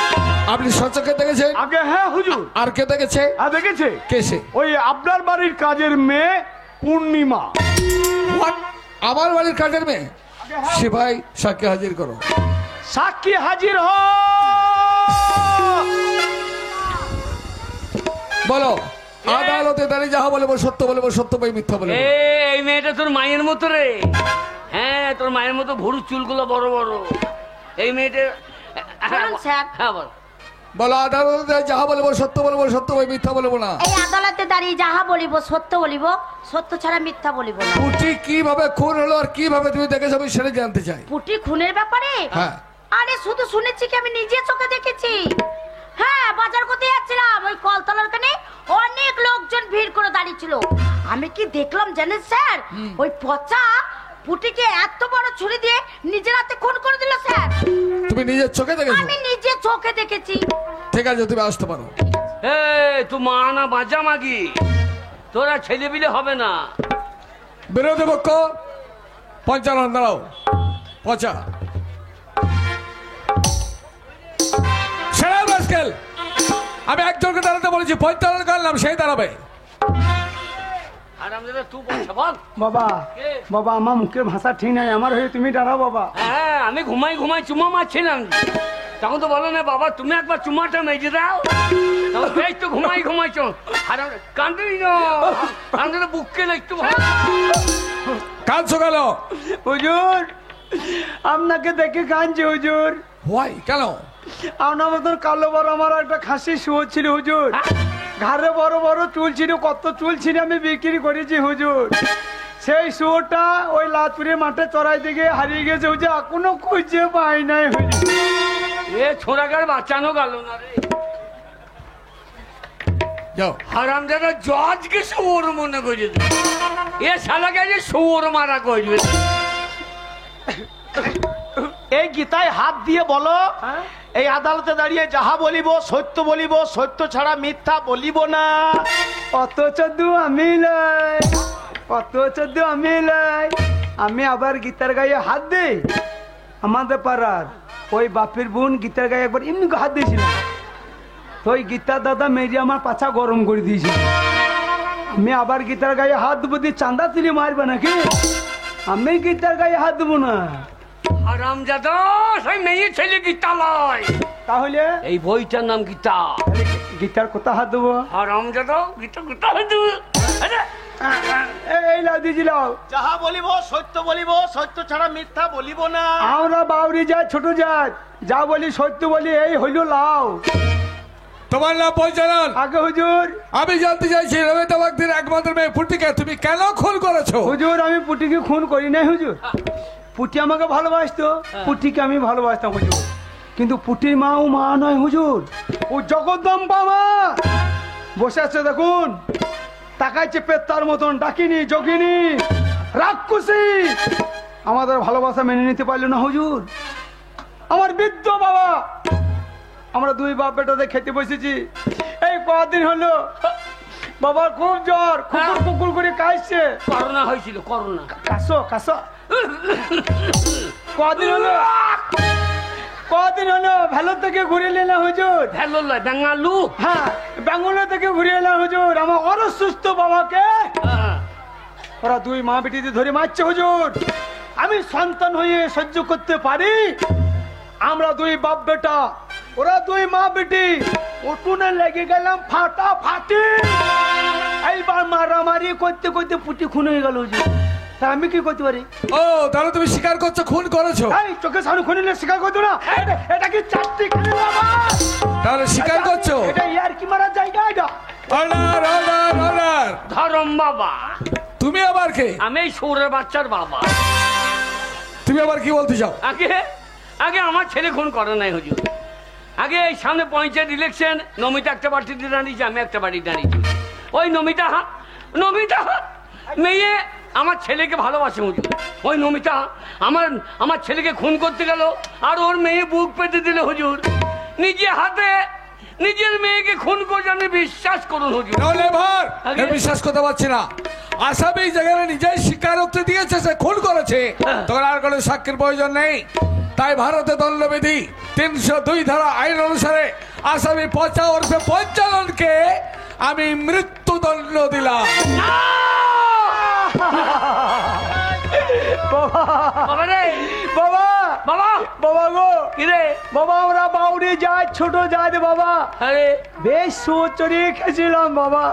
আপনি সচক্ষে দেখেছেন? আগে হ্যাঁ হুজুর। আর কে দেখেছে? দেখেছে কে সে? ওই আপনার বাড়ির কাজের মেয়ে পূর্ণিমা। What? আমার বাড়ির কাজের মেয়ে? সিপাই সাক্ষী হাজির করো। সাক্ষী হাজির হ। বলো আদালতে দাঁড়িয়ে যাহা বলিব সত্য বলিব, সত্য বই মিথ্যা বলিব। এই মেয়েটা তোর মায়ের মতো রে। হ্যাঁ তোর মায়ের মতো ভুরু চুলগুলো বড় বড়। এই মেয়েটা বলুন, স্যার। হ্যাঁ বল। বলো আদালতে যাহা বলিব সত্য বলিব, সত্য বই মিথ্যা বলিব না। এই আদালতে দাঁড়িয়ে যাহা বলিব সত্য বলিব, সত্য ছাড়া মিথ্যা বলিব না। পুটি কিভাবে খুন হলো আর কিভাবে তুমি দেখেছো আমি সেটা জানতে চাই। পুটি খুনের ব্যাপারে? হ্যাঁ। আরে শুধু শুনেছি কি, আমি নিজে চোখে দেখেছি। হ্যাঁ বাজার করতে যাচ্ছিলাম, ওই কলতলার কানে অনেক লোকজন ভিড় করে দাঁড়িয়ে ছিল। আমি কি দেখলাম জানেন স্যার, ওই পচা পুটিকে এত বড় ছুরি দিয়ে নিজের হাতে খুন করে দিল স্যার। তুমি নিজের চোখে দেখেছো? আমি নিজে চোখে দেখেছি। ঠিক আছে তুমি আসতে পারো। তুই মা না বাজা মাগি, তোরা ছেলে বিলে হবে না। বিরোধী পক্ষ পঞ্চানন দাঁড়াও। পচা সেরা রাস্কেল, আমি একজনকে দাঁড়াতে বলেছি, পঞ্চানন করলাম সেই দাঁড়াবে। আর আমাদের তুই বলছে বল। বাবা কে? বাবা আমার মুখের ভাষা ঠিক নাই, আমার হয়ে তুমি দাঁড়াও বাবা। হ্যাঁ আমি ঘুমাই ঘুমাই চুমা মারছিলাম, তখন তো বলো না বাবা তুমি একবার চুমাটা মেজে দাও। তখন বেশ তো ঘুমাই ঘুমাইছ। আর কান্দি না, আমাদের বুককে একটু কাঁদছো গেল? হুজুর আপনাকে দেখে কাঁদছি হুজুর। হোয়াই কেন? আপনার মতন কালো বড় আমার একটা খাসি শুয়োর ছিল হুজুর, ঘাড়ে বড় বড় চুল ছিল, কত চুল ছিল আমি বিক্রি করেছি হুজুর। সেই শুয়োরটা ওই লাজপুরের মাঠে চড়াই দিকে হারিয়ে গেছে হুজুর, এখনো খুঁজে পাই নাই হুজুর। এ ছোড়াকার বাঁচানো গেল না রে। যাও। হারাম দাদা জজকে শুয়োর মনে করে দে। এ শালাকে যে শুয়োর মারা করবে। এই গীতায় হাত দিয়ে বলো, এই আদালতে দাঁড়িয়ে যাহা বলিব সত্য বলিব, সত্য ছাড়া মিথ্যা বলিব না। কত চোদ্দু আমি লাই, কত চোদ্দু আমি লাই। আমি আবার গীতার গায়ে হাত দিই। আমাদের পাড়ার ওই বাপের বোন গীতার গায়ে একবার এমনি হাত দিয়েছিল, তো ওই গীতার দাদা মেরে আমার পাছা গরম করে দিয়েছিল। আমি আবার গীতার গায়ে হাত দেবো দিয়ে চাঁদা তুলে মারবে নাকি? আমি গীতার গায়ে হাত দেবো না। হারাম দাদা সেই মেয়ে ছেলে গীতা লয়, তাহলে এই বইটার নাম গীতা। গীতার কোথা হাত দেবো? হারাম দাদা গীতা গীতা হয়তো এই লাউ দিয়েছিলাম। যাহা বলিব সত্য বলিব, সত্য ছাড়া মিথ্যা বলিব না। আমরা বাউরি যায় ছোট যায়, যা বলি সত্য বলি, এই হইল লাউ। তোমার নাম পঞ্চানন? আগে হুজুর। আমি জানতে চাইছি নমিতা বাগদির একমাত্র মেয়ে পুটিকে তুমি কেন খুন করেছো? হুজুর আমি পুটিকে খুন করি নাই হুজুর। পুটি আমাকে ভালোবাসতো, পুটিকে আমি ভালোবাসতাম হুজুর। কিন্তু পুটির মা ও মা নয় হুজুর, ও জগদ্দম্বা মা। বসে আছে দেখুন, তাকাইছে পেত্তার মতন, ডাকিনি যোগিনী রাক্ষসী। আমাদের ভালোবাসা মেনে নিতে পারলো না হুজুর। আমার বৃদ্ধ বাবা, আমরা দুই বাপ বেটাতে খেতে বসেছি, এই কদিন হলো বাবার খুব জ্বর, কুকুর কুকুর করে কাশছে। করোনা হয়েছিল, করোনা। কাশো কাশো। কদিন হলো ভালো থেকে ঘুরে এলাম হুজুর। ভ্যালো লয়, বেঙ্গালু। হ্যাঁ, বেঙ্গলোর থেকে ঘুরে এলাম হুজুর। আমার অসুস্থ বাবাকে ওরা দুই মা বেটিতে ধরে মারছে হুজুর। আমি সন্তান হয়ে সহ্য করতে পারি? আমরা দুই বাপ বেটা, ওরা দুই মা বেটি, উঠোনে লেগে গেলাম ফাটাফাটি। এইবার মারামারি করতে করতে পুটি খুন হয়ে গেল হুজুর। তা আমি কি করতে পারি? ও তাহলে তুমি স্বীকার করছো খুন করেছো? এই চোখের সামনে খুন হলে স্বীকার করতো না? এটা কি চারটি খালি বাবা? তাহলে স্বীকার করছো? এটা ইয়ার কি মারার জায়গা? এটা অর্ডার অর্ডার অর্ডার। ধরম বাবা। তুমি আবার কে? আমি এই সৌরের বাচ্চার বাবা। তুমি আবার কি বলতে চাও? আগে আগে আমার ছেলে খুন করে নাই হুজুর। আগে এই সামনে পঞ্চায়েত ইলেকশন, নমিতা একটা বাড়িতে দাঁড়িয়েছে, আমি একটা বাড়ি দাঁড়িয়েছি। ওই নমিতা মেয়ে আমার ছেলেকে ভালোবাসে হুজুর। ওই নমিতা আমার ছেলেকে খুন করতে গেল, আর ওর মেয়ে বুক পেতে দিল হুজুর। নিজে হাতে নিজের মেয়েকে খুন করে, আমি বিশ্বাস করুন হুজুর। আমি বিশ্বাস করতে পারছি না। আসামি যেখানে নিজেই স্বীকারোক্তি দিয়েছে সে খুন করেছে, তখন আর কোনো সাক্ষীর প্রয়োজন নেই। তাই ভারতে দণ্ডবিধি 302 ধারা আইন অনুসারে আসামি 55 আমি মৃত্যুদণ্ড দিলাম। বাবা রে, বাবা বাবা, বাবা গো, কিরে বাবা আমরা বাউরি যাই, ছোট যাই বাবা। আরে বেশ সুচরি খেয়েছিলাম বাবা।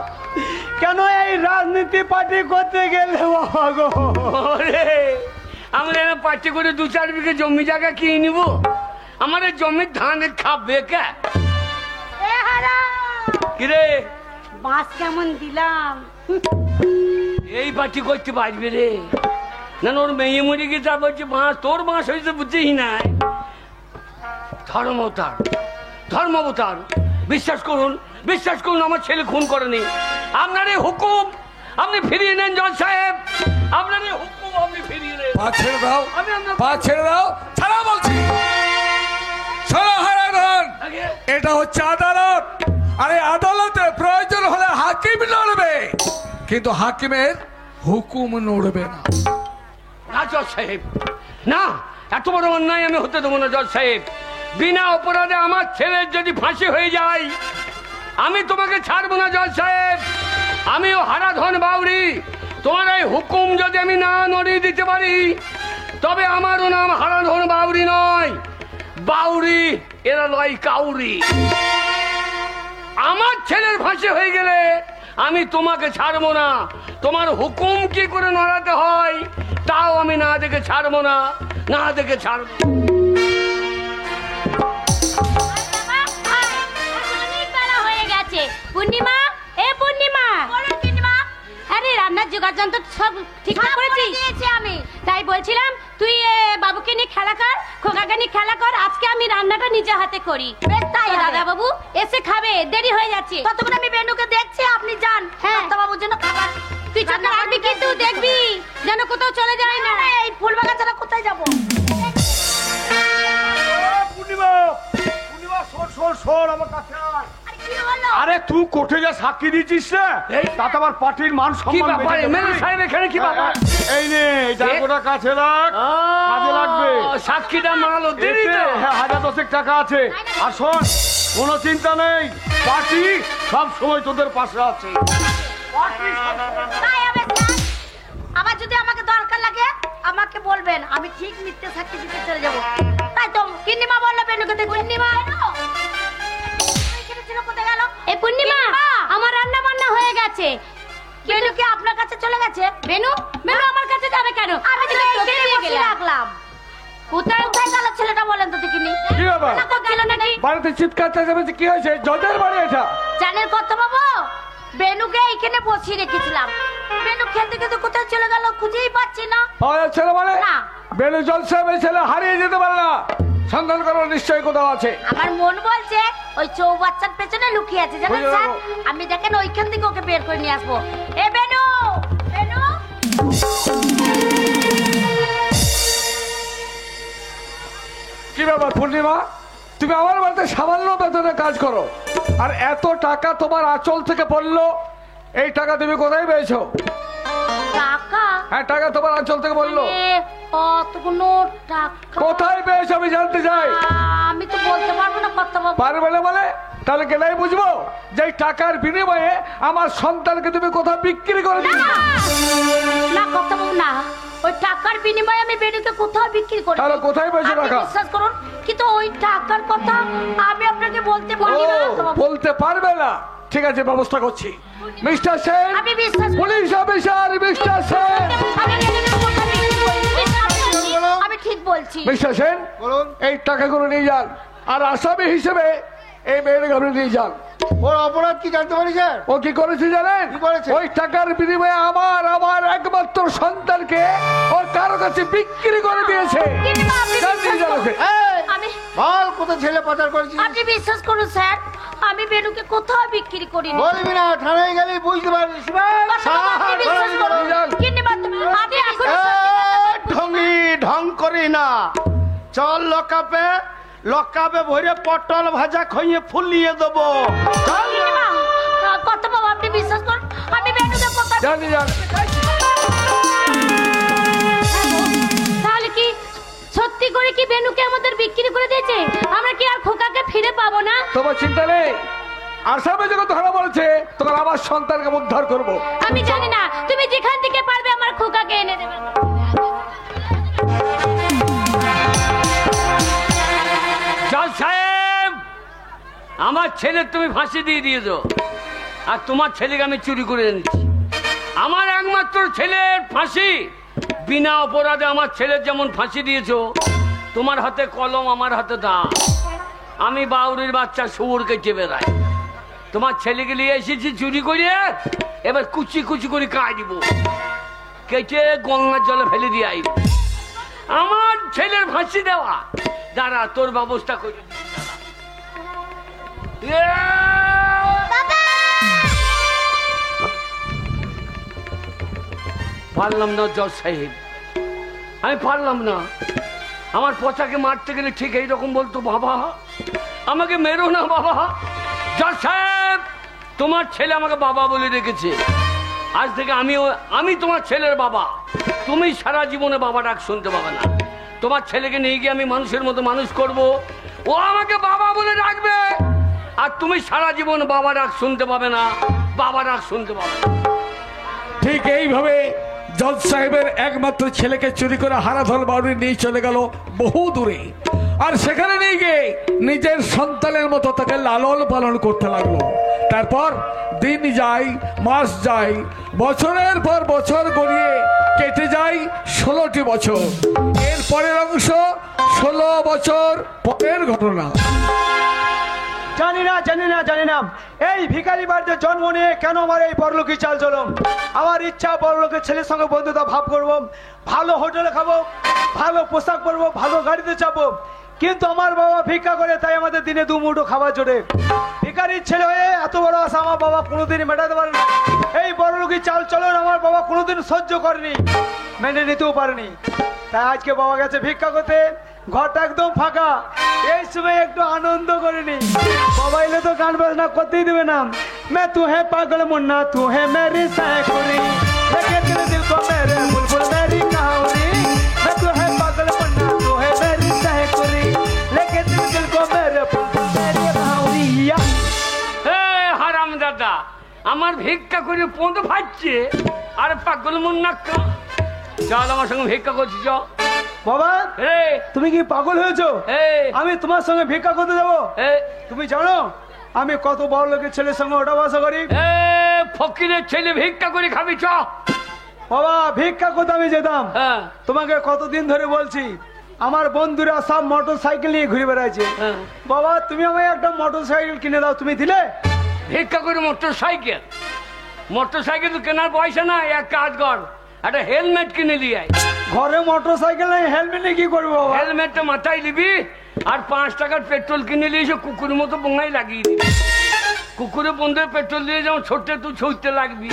কেন এই রাজনীতি পার্টি করতে গেলে বাবা গো? ওরে, আমরা এরা পার্টি করে 2-4 বিঘে জমি জায়গা কিনে নিব। আমার এই জমির ধান খাবে কে? কিরে বাস কেমন দিলাম? এই পার্টি করতে পারবে রে? না ওর মেয়ে মরে গিয়ে যা বলছে বাঁশ, তোর বাঁশ হয়েছে বুঝছিস নাই? ধর্মাবতার। বিশ্বাস করুন আমার ছেলে খুন করেনি। আপনার এই হুকুম আপনি ফিরিয়ে নেন জজ সাহেব, আপনার এই হুকুম আপনি ফিরিয়ে নেন। পা ছেড়ে দাও, আমি আপনার পা ছেড়ে দাও, ছাড়া বলছি। এটা হচ্ছে আদালত, আর এই আদালতে প্রয়োজন হলে হাকিম লড়বে, কিন্তু হাকিমের হুকুম নড়বে না। না জজ সাহেব, না, এত বড় অন্যায় আমি হতে দেবো না জজ সাহেব। বিনা অপরাধে আমার ছেলের যদি ফাঁসি হয়ে যায়, আমি তোমাকে ছাড়বো না জজ সাহেব। আমিও হারাধন বাউরি। তোমার এই হুকুম যদি আমি না নড়িয়ে দিতে পারি, তবে আমারও নাম হারাধন বাউরি নয়, বাউরি এরা নয় কাউরি। আমার ছেলের ফাঁসি হয়ে গেলে আমি তোমাকে ছাড়বো না। তোমার হুকুম কি করে নড়াতে হয় তাও আমি না দেখে ছাড়বো না। অনেক বেলা হয়ে গেছে। পূর্ণিমা, এ পূর্ণিমা, আরে রান্নার জোগাড় যন্ত্র সব ঠিকঠাক করেছিস? আমি তাই বলছিলাম তুই বাবুকে নিয়ে খেলা কর, খোকাকে নিয়ে খেলা কর। আজকে আমি রান্নাটা নিজে হাতে করি। দাদা বাবু এসে খাবে, দেরি হয়ে যাচ্ছে। ততক্ষণ আমি বেনুকে দেখছি, আপনি যান। হ্যাঁ, বাবুর জন্য খাবার তুই চলে আসবি, কিন্তু দেখবি যেন কোথাও চলে যায় না। এই ফুল বাগান ছাড়া কোথায় যাবো? পূর্ণিমা, শোন আমার কাছে আয়। আরে তুই কোর্টে যা সাক্ষী দিচ্ছিস না, তাতে আমার পার্টির মান কি সম্মান ব্যাপার এমএলএ সাহেব এখানে? কি ব্যাপার? এই নে এটা গোটা কাছে রাখ, কাজে লাগবে। সাক্ষীটা মাল দিবি তো? হ্যাঁ, 1010 টাকা আছে। আর শোন, কোনো চিন্তা নেই, পার্টি সব সময় তোদের পাশে আছে। আবার যদি আমাকে দরকার লাগে আমাকে বলবেন, আমি ঠিক মিথ্যে সাক্ষী দিতে চলে যাবো। তাই তো পূর্ণিমা বললো বেনুকে দেখতে। পূর্ণিমা কোথায় গেল? এই পূর্ণিমা, আমার রান্না বান্না হয়ে গেছে। বেনু কি আপনার কাছে চলে গেছে? বেনু আমার কাছে যাবে কেন? আমি তো তোকে দিয়ে রাখলাম। কোথায় গেল ছেলেটা বলেন তো দেখিনি? কি ব্যাপার? বাড়িতে চিৎকার চেঁচামেচি কি হয়েছে? জজের বাড়ি এটা? জানেন কত বাবু, বেনুকে এইখানে বসিয়ে রেখেছিলাম। বেনু খেলতে খেলতে কোথায় চলে গেল খুঁজেই পাচ্ছি না। ছেলে মানে না। বেনু জজ সাহেব এই ছেলে হারিয়ে যেতে পারে না, সন্ধান করার নিশ্চয়ই কোথাও আছে। আমার মন বলছে ওই চৌবাচ্চার পেছনে লুকিয়ে আছে, জানেন স্যার? আমি দেখেন ওইখান থেকে ওকে বের করে নিয়ে আসবো। এ বেনু, বেনু। কি ব্যাপার পূর্ণিমা, তুমি আমার বাড়িতে সামান্য বেতনে কাজ করো, আর এত টাকা তোমার আঁচল থেকে পড়লো, এই টাকা তুমি কোথায় পেয়েছো? টাকা? হ্যাঁ, টাকা তোমার আঁচল থেকে পড়লো, অতগুলো টাকা কোথায় পেয়েছো আমি জানতে চাই। আমি তো বলতে পারবো না কথা বাবু। পারবে না বলে? তাহলে গেলেই বুঝবো যে এই টাকার বিনিময়ে আমার সন্তানকে তুমি কোথাও বিক্রি করে দিচ্ছ। না কথা বাবু না, ওই টাকার বিনিময়ে আমি বেডুকে কোথাও বিক্রি করি। তাহলে কোথায় পেয়েছো টাকা? বিশ্বাস করুন, কিন্তু ওই টাকার কথা আমি আপনাকে বলতে পারি না কথা বাবু। বলতে পারবে না? ঠিক আছে, ব্যবস্থা করছি। মিস্টার সেন, আমি বিশ্বাস করি। Police officer mister Sen. আমি বেডুকে কোথাও বিক্রি করি না। আমি ঠিক বলছি। মিস্টার সেন, বলুন। এই টাকাগুলো নিয়ে যান, আর আসামি হিসেবে এই মেয়েটাকে আপনি নিয়ে যান। ওর অপরাধ কি জানতে পারি স্যার? ও কি করেছে জানেন? কি করেছে? ওই টাকার বিনিময়ে আমার একমাত্র সন্তানকে ওর কারো কাছে বিক্রি করে দিয়েছে। কিন্তু আপনি যান, নিয়ে যান ওকে। এই, আমি বল কোথায় ছেলে পাচার করেছিস? আপনি বিশ্বাস করুন স্যার, আমি বেডুকে কোথাও বিক্রি করিনি। বলবি না, থানায় গেলে বুঝতে পারবি। আপনি বিশ্বাস করুন। কিন্তু আপনি এখন ঢঙ্গি ঢং করি না, চল লকাপে, লকাপে ভরে পটল ভাজা খাইয়ে ফুলিয়ে দেবো। কথা বাবু, আপনি বিশ্বাস করুন, আমি বেডুকে কোথাও যান, নিয়ে যান। তাহলে কি সত্যি করে কি বেনুকে আমাদের বিক্রি করে দিয়েছে? আমরা কি আর খোকাকে ফিরে পাবো না? তোমার চিন্তা নেই, আসামি যখন ধরা বলেছে তখন আমার সন্তানকে উদ্ধার করবো। আমি জানি না, তুমি যেখান থেকে পারবে আমার খোকাকে এনে দেবে। জজ সাহেব, আমার ছেলে তুমি ফাঁসি দিয়ে দিয়েছো, আর তোমার ছেলেকে আমি চুরি করে এনেছি। আমার একমাত্র ছেলের ফাঁসি, বিনা অপরাধে আমার ছেলের যেমন ফাঁসি দিয়েছো, তোমার হাতে কলম আমার হাতে দাম। আমি বাউরির বাচ্চা শুয়োর কেটে বেড়াই, তোমার ছেলেকে নিয়ে এসেছি চুরি করিয়ে, এবার কুচি কুচি করে কাজ দিব, কেটে গঙ্গার জলে ফেলে দিয়ে আইব। আমার ছেলের ফাঁসি দেওয়া, দাঁড়া তোর ব্যবস্থা করে দিচ্ছি, পারলাম না জজ সাহেব, আমি পারলাম না। আমার পচাকে মারতে গেলে ঠিক এইরকম বলতো, বাবা আমাকে মেরো না বাবা। জজ সাহেব, তোমার ছেলে আমাকে বাবা বলে রেখেছে, আজ থেকে আমি তোমার ছেলের বাবা। তুমি সারা জীবনে বাবা ডাক শুনতে পাবে না। তোমার ছেলেকে নিয়ে গিয়ে আমি মানুষের মতো মানুষ করব, ও আমাকে বাবা বলে ডাকবে, আর তুমি সারা জীবন বাবা ডাক শুনতে পাবে না, বাবা ডাক শুনতে পাবে না। ঠিক এইভাবে জজ সাহেবের একমাত্র ছেলেকে চুরি করে হারাধন বাউরি নিয়ে চলে গেল বহু দূরে, আর সেখানে নিয়ে গিয়ে নিজের সন্তানের মতো তাকে লালন পালন করতে লাগলো। তারপর দিন যায়, মাস যায়, বছরের পর বছর গড়িয়ে কেটে যায় 16টি বছর। এর পরের অংশ 16 বছর পরের ঘটনা। জানি না এই ভিখারি বাড়িতে জন্ম নিয়ে কেন আমার এই বড়লোকি চাল চলম। আমার ইচ্ছা বড়লোকের ছেলের সঙ্গে বন্ধুতা ভাব করবো, ভালো হোটেলে খাবো, ভালো পোশাক পরবো, ভালো গাড়িতে চাপবো, কিন্তু আমার বাবা ভিক্ষা করে, তাই আমাদের দিনে দু মুঠো খাবার জোটে। ভিখারির ছেলে হয়ে এত বড় আশা আমার বাবা কোনোদিন মেটাতে পারে না। এই বড়লোকি চাল চলন আমার বাবা কোনোদিন সহ্য করেনি, মেনে নিতেও পারেনি। তাই আজকে বাবা গেছে ভিক্ষা করতে, ঘরটা একদম ফাঁকা, এই সময় একটু আনন্দ করিনি। বাবা এলে তো গান বাজনা করতেই দেবে না। मैं तू है पागल मुन्ना, तू है मेरी सैकुरी, लेके तेरे दिल को मेरे बुलबुल मेरी कहावरी। मैं तू है पागल मुन्ना, तू है मेरी सैकुरी, लेके तेरे दिल को मेरे बुलबुल मेरी कहावरी। হারাম দাদা, আমার ভিক্ষা করে পদ ফাটছে, আর পাগল মুন্না চল আমার সঙ্গে ভিক্ষা করছি। চল বাবা, তুমি কি পাগল হয়েছো? আমি তোমার সঙ্গে ভিক্ষা করতে যাবো? তুমি জানো আমি কত বড় লোকের ছেলের সঙ্গে ওটা বাসা করি? ফকিরের ছেলে ভিক্ষা করে খাবি? চ বাবা, ভিক্ষা করতে আমি যেতাম। তোমাকে কতদিন ধরে বলছি, আমার বন্ধুরা সব মোটর সাইকেল নিয়ে ঘুরে বেড়াইছে। বাবা, তুমি আমায় একটা মোটর সাইকেল কিনে দাও, তুমি দিলে? ভিক্ষা করে মোটর সাইকেল? মোটর সাইকেল তো কেনার পয়সা না, এক কাজ কর, একটা হেলমেট কিনে নিয়ে আয়। ঘরে মোটর সাইকেল নাই, হেলমেট নিয়ে কি করবো? হেলমেটটা মাথায় নিবি, আর 5 টাকার পেট্রোল কিনে নিয়ে এসে কুকুরের মতো বোঙাই লাগিয়ে দিবি। কুকুরে বন্ধুর পেট্রোল দিয়ে যেমন ছোট্টে তুই ছুটতে লাগবি,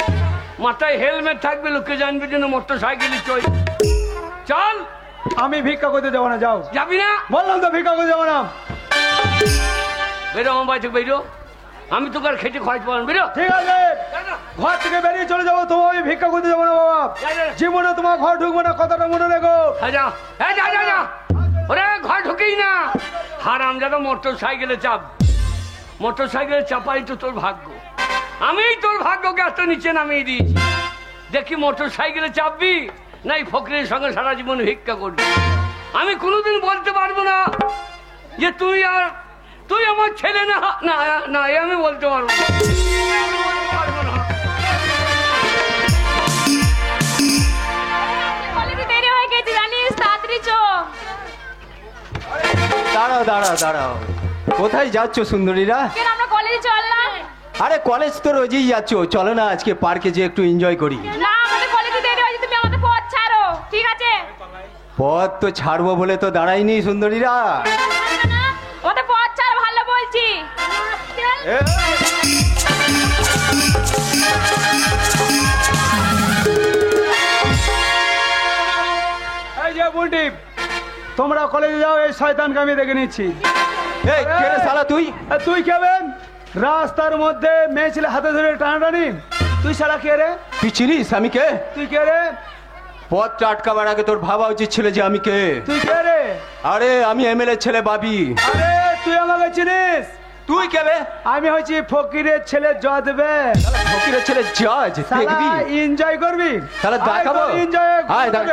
মাথায় হেলমেট থাকবে, লোকে জানবে যেন মোটর সাইকেলে চল। চল। আমি ভিক্ষা করতে যাবো না। যাও। যাবি না? বললাম তো ভিক্ষা করতে যাবো না। বেরো আমার বাড়ি থেকে, বেরো। আমি তোকে আর খেটে খাওয়াইতে পারবো বেরো। ঠিক আছে, ঘর থেকে বেরিয়ে চলে যাবো, তোমার আমি ভিক্ষা করতে যাবো না বাবা। জীবনে তোমার ঘর ঢুকবো না, কথাটা মনে রেখো। যা যা যা যা, ওরে ঘর ঢুকেই না। হারামজাদা মোটর সাইকেলে চাপ, মোটর সাইকেলে চাপাই তো তোর ভাগ্য। আমি তোর ভাগ্যকে এত নিচে নামিয়ে দিয়েছি। দেখি মোটর সাইকেলে চাপবি না এই ফকরের সঙ্গে সারা জীবন ভিক্ষা করবি। আমি কোনোদিন বলতে পারবো না যে তুই আমার ছেলে না। না না, আমি বলতে পারবো না। দেরি হয়ে গেছে জানিস, তাড়াতাড়ি চো। দাঁড়াও দাঁড়াও দাঁড়াও, কোথায় যাচ্ছ সুন্দরীরা? কেন আমরা কলেজে চললাম? আরে কলেজ তো রোজই যাচ্ছ, চলো না আজকে পার্কে যে একটু এনজয় করি। না, আমাদের কলেজে দেরি হয়েছে, তুমি আমাদের পথ ছাড়ো, ঠিক আছে? পথ তো ছাড়বো বলে তো দাঁড়াইনি সুন্দরীরা। না, আমাদের পথ ছাড়, ভালো বলছি। এই যে বুলটি, তোমরা কলেজে যাও, এই শয়তানকে আমি দেখে নিচ্ছি। এই কে রে শালা তুই? তুই কেবেন রাস্তার মধ্যে মেয়ে ছেলে হাতে ধরে টানাটানি? তুই শালা কে রে? তুই চিনিস আমি কে? তুই কে রে? পথটা আটকাবার আগে তোর ভাবা উচিত ছিল যে আমি কে। তুই কে রে? আরে আমি এমএলএ ছেলে বাবি। আরে তুই আমাকে চিনিস? তুই কে বে? আমি হচ্ছি ফকিরের ছেলে জজবে। ফকিরের ছেলে জজ, দেখবি? এনজয় করবি? তাহলে দেখাবো। এনজয়। আয় দেখ।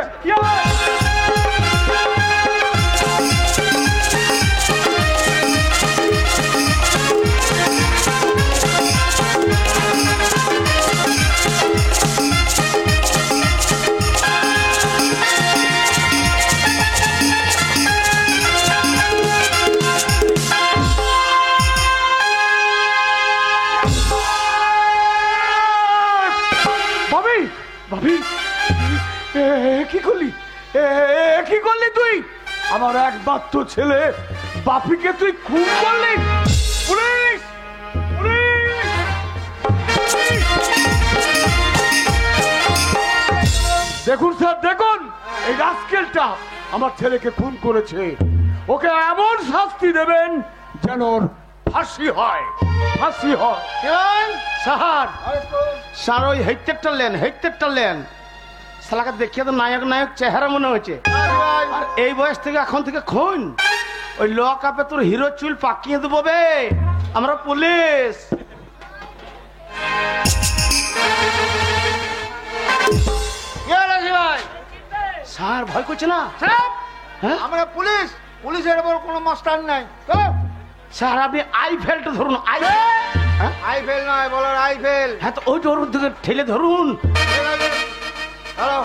ভাবি ভাবি, কি করলি? কি করলি তুই? আমার একমাত্র ছেলে বাপিকে তুই খুন করলি? পুলিশ! পুলিশ! দেখুন স্যার, দেখুন এই রাস্কেলটা আমার ছেলেকে খুন করেছে। ওকে এমন শাস্তি দেবেন যেন ওর ফাঁসি হয়, ফাঁসি হয়। স্যার, স্যার ওই হেইটেরটা লেন শালাকে দেখিয়ে তো নায়ক নায়ক চেহারা মনে হচ্ছে। আর এই বয়স থেকে এখন থেকে খুন, ওই লক আপে তোর হিরো চুল পাকিয়ে দেবো বে। আমরা পুলিশ। স্যার ভয় করছে না? হ্যাঁ? আমরা পুলিশ, পুলিশের উপর কোনো মাস্টার নাই। স্যার আপনি আইফেলটা ধরুন। আইফেল নয়, বলো আইফেল। হ্যাঁ তো ওই ওর দিকে ঠেলে ধরুন। হ্যালো,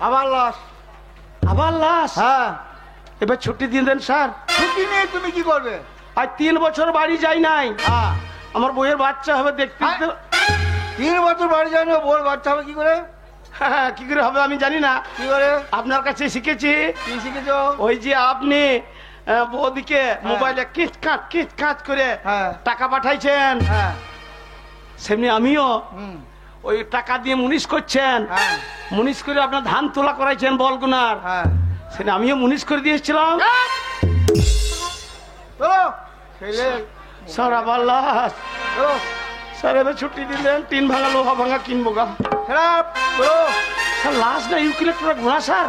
আবার লাশ, আবার লাশ। হ্যাঁ, এবার ছুটি দিয়ে দেন স্যার। ছুটি নেই, তুমি কি করবে? আর 3 বছর বাড়ি যাই নাই। হ্যাঁ, আমার বইয়ের বাচ্চা হবে দেখতে। 3 বছর বাড়ি যায় না, বউর বাচ্চা হবে কি করে? হ্যাঁ, কি করে হবে আমি জানি না। কি করে? আপনার কাছে শিখেছি। কি শিখেছো? ওই যে আপনি বৌদিকে মোবাইলে কিট কাট করে হ্যাঁ। টাকা পাঠাইছেন, হ্যাঁ, সেমনি আমিও হুম, ওই টাকা দিয়ে মুনিশ করছেন। হ্যাঁ, মুনিশ করে আপনার ধান তোলা করাইছেন বলগুনার, হ্যাঁ। সেটা আমিও মুনিশ করে দিয়েছিলাম। চলো, ছেলে, স্যার আবার লাশ। চলো, স্যার এবার ছুটি দিলেন, 3 ভাঙা লোহা ভাঙা কিনবো গা। খারাপ, চলো। স্যার লাশ না ইউক্লিপ্টার ঘোড়া স্যার।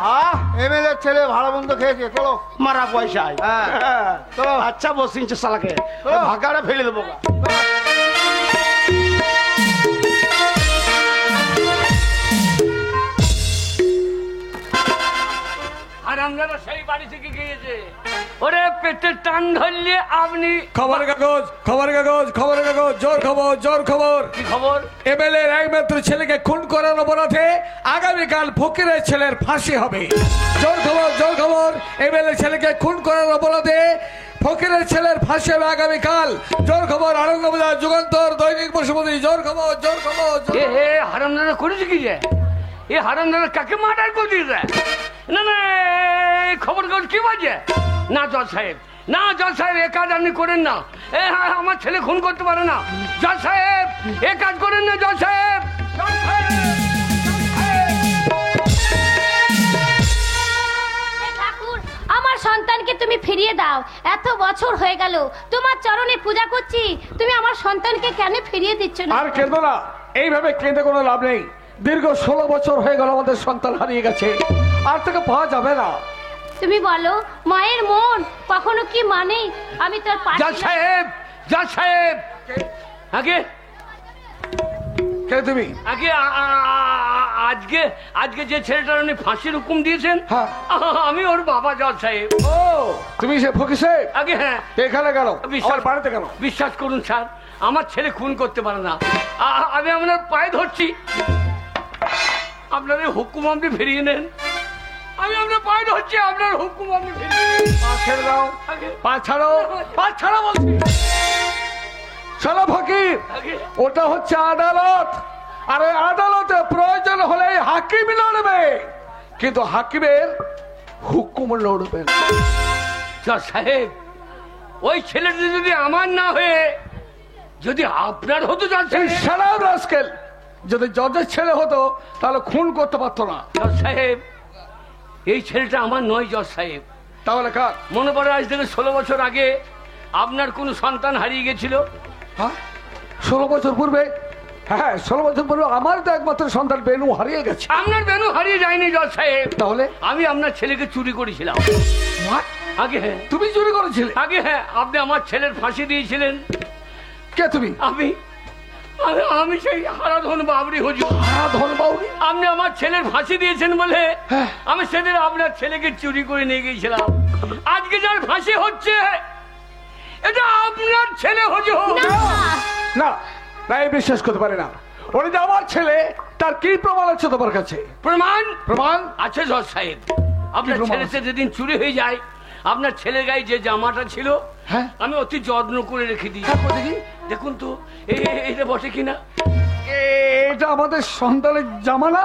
এমএলএ ছেলে ভালো মন্দ খেয়েছে, চলো। মারা পয়সায়। হ্যাঁ। চলো। আচ্ছা বসিনছে শালাকে, চলো। ভাগাড়ে ফেলে দেবো গা। হারামজাদা সেই বাড়ি থেকে গিয়েছে। ওরে পেটের টান ধরলে আপনি খবরের কাগজ, খবরের কাগজ, খবরের কাগজ, জোর খবর, জোর খবর। কি খবর? এমএলএ একমাত্র ছেলেকে খুন করার অপরাধে আগামীকাল ফকিরের ছেলের ফাঁসি হবে। জোর খবর, জোর খবর। এমএলএ ছেলেকে খুন করার অপরাধে ফকিরের ছেলের ফাঁসি হবে আগামীকাল। জোর খবর, আনন্দবাজার, যুগান্তর, দৈনিক বসুমতী। জোর খবর, জোর খবর। এ হারামজাদা করেছে কি যে? এ হারামজাদা কাকে মার্ডার করে দিয়েছে? না না, খবর কাগজ কি বাজে? না জজ সাহেব, না জজ সাহেব, এ কাজ আপনি করেন না। আমার ছেলে খুন করতে পারে না। জজ সাহেব, এ কাজ করেন না জজ সাহেব। ঠাকুর, আমার সন্তানকে তুমি ফিরিয়ে দাও। এত বছর হয়ে গেল তোমার চরণে পূজা করছি, তুমি আমার সন্তানকে কেন ফিরিয়ে দিচ্ছ না? আর কেঁদো না, এইভাবে কেঁদে কোনো লাভ নেই। দীর্ঘ 16 বছর হয়ে গেল আমাদের সন্তান হারিয়ে গেছে, আর তাকে পাওয়া যাবে না। তুমি বলো, মায়ের মন কখনো কি মানে? আমি তোর জজ সাহেব, জজ সাহেব, আগে কে তুমি? আগে আজকে আজকে যে ছেলেটার উনি ফাঁসির হুকুম দিয়েছেন, হ্যাঁ। আমি ওর বাবা জজ সাহেব। ও তুমি সে ফকির সাহেব? আগে হ্যাঁ। এখানে গেল আমার বাড়িতে কেন? বিশ্বাস করুন স্যার, আমার ছেলে খুন করতে পারে না। আমি আপনার পায়ে ধরছি, আপনার এই হুকুম আপনি ফিরিয়ে নেন। আমি আপনার পায়ে ধরছি, আপনার হুকুম আপনি ফিরিয়ে নেন। পা ছেড়ে দাও, পা ছাড়ো, পা ছাড়ো বলছি। শোনো ফকির, আগে ওটা হচ্ছে আদালত, আর ওই আদালতে প্রয়োজন হলে হাকিম লড়বে, কিন্তু হাকিমের হুকুম লড়বে না। জজ সাহেব, ওই ছেলেটা যদি আমার না হয়ে যদি আপনার হতো জজ এই সাহেব। সারা রাস্কেল, যদি জজের ছেলে হতো তাহলে খুন করতে পারতো না। জজ সাহেব, এই ছেলেটা আমার নয় জজ সাহেব। তাহলে কার? মনে পড়ে আজ থেকে 16 বছর আগে আপনার কোন সন্তান হারিয়ে গেছিল। হ্যাঁ 16 বছর পূর্বে? হ্যাঁ 16 বছর পূর্বে আমার তো একমাত্র সন্তান বেনু হারিয়ে গেছে। আপনার বেনু হারিয়ে যায়নি জজ সাহেব। তাহলে আমি আপনার ছেলেকে চুরি করেছিলাম। What? আগে হ্যাঁ, তুমি চুরি করেছিলে? আগে হ্যাঁ, আপনি আমার ছেলের ফাঁসি দিয়েছিলেন। কে তুমি? আমি আমি সেই হারাধন বাবরি হুজুর। ধন বাউরি? আপনি আমার ছেলের ফাঁসি দিয়েছেন বলে হ্যাঁ। আমি সেদিন আপনার ছেলেকে চুরি করে নিয়ে গিয়েছিলাম। আজকে যার ফাঁসি হচ্ছে এটা আপনার ছেলে হুজুর। না না, এই বিশ্বাস করতে পারে না। ওটা যে আমার ছেলে, তার কি প্রমাণ আছে তোমার কাছে? প্রমাণ প্রমাণ আছে জজ সাহেব। আপনার প্রমাণ ছেলে যেদিন চুরি হয়ে যায়, আপনার ছেলের গায়ে যে জামাটা ছিল হ্যাঁ। আমি অতি যত্ন করে রেখে দিই। হ্যাঁ, কই দেখি। দেখুন তো এটা বসে কিনা। এটা আমাদের সন্তানের জামানা।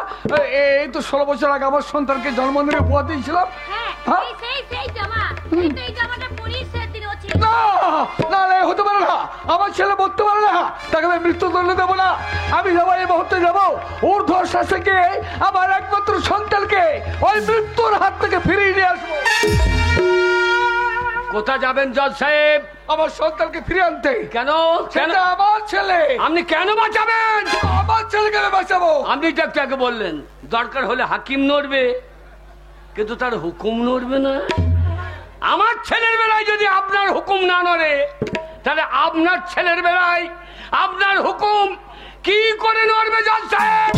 এই তো 16 বছর আগে আমার সন্তানকে জন্মদিনে উপহার দিয়েছিলাম। হ্যাঁ, হ্যাঁ? সেই জামা, এই জামাটা পরিস সেদিন ও ছিল। না না না, হতে পারে না। আমার ছেলে মরতে পারে না, তাকে আমি মৃত্যুদণ্ড দেবো না। আমি যাবো, এই মুহূর্তে যাবো ঊর্ধ্ব শাসকে আমার একমাত্র সন্তানকে ওই মৃত্যুর হাত থেকে ফিরিয়ে নিয়ে আসবো। কোথায় যাবেন জজ সাহেব? আমার সন্তানকে ফিরে আনতে। কেন কেন সেটা আমার ছেলে, আপনি কেন বাঁচাবেন? আমার ছেলেকে আমি বাঁচাবো। আপনি তো একটু আগে বললেন দরকার হলে হাকিম নড়বে, কিন্তু তার হুকুম নড়বে না। আমার ছেলের বেলায় যদি আপনার হুকুম না নড়ে, তাহলে আপনার ছেলের বেলায় আপনার হুকুম কি করে নড়বে জজ সাহেব?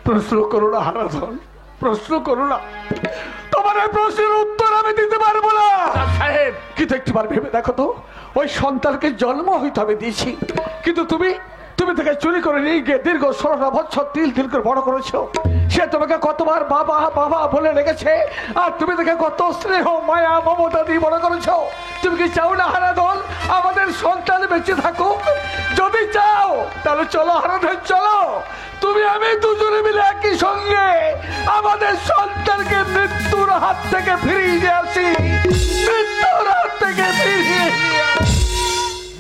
প্রশ্ন করো না হারাধন, প্রশ্ন করো না। তোমার এই প্রশ্নের উত্তর আমি দিতে পারবো না। জজ সাহেব, কিন্তু একটু বার ভেবে দেখো তো, ওই সন্তানকে জন্ম হইতে হবে দিয়েছি, কিন্তু তুমি তাকে চুরি করে নিয়ে গিয়ে দীর্ঘ 16 বছর তিল তিল করে বড় করেছো। সে তোমাকে কতবার বাবা বাবা বলে রেখেছে, আর তুমি তাকে কত স্নেহ মায়া মমতা দিয়ে বড় করেছো। তুমি কি চাও না হারাধন আমাদের সন্তান বেঁচে থাকুক? যদি চাও তাহলে চলো হারাধন, চলো তুমি আমি দুজনে মিলে একই সঙ্গে আমাদের সন্তানকে মৃত্যুর হাত থেকে ফিরিয়ে নিয়ে আসি। মৃত্যুর হাত থেকে ফিরিয়ে নিয়ে আসি।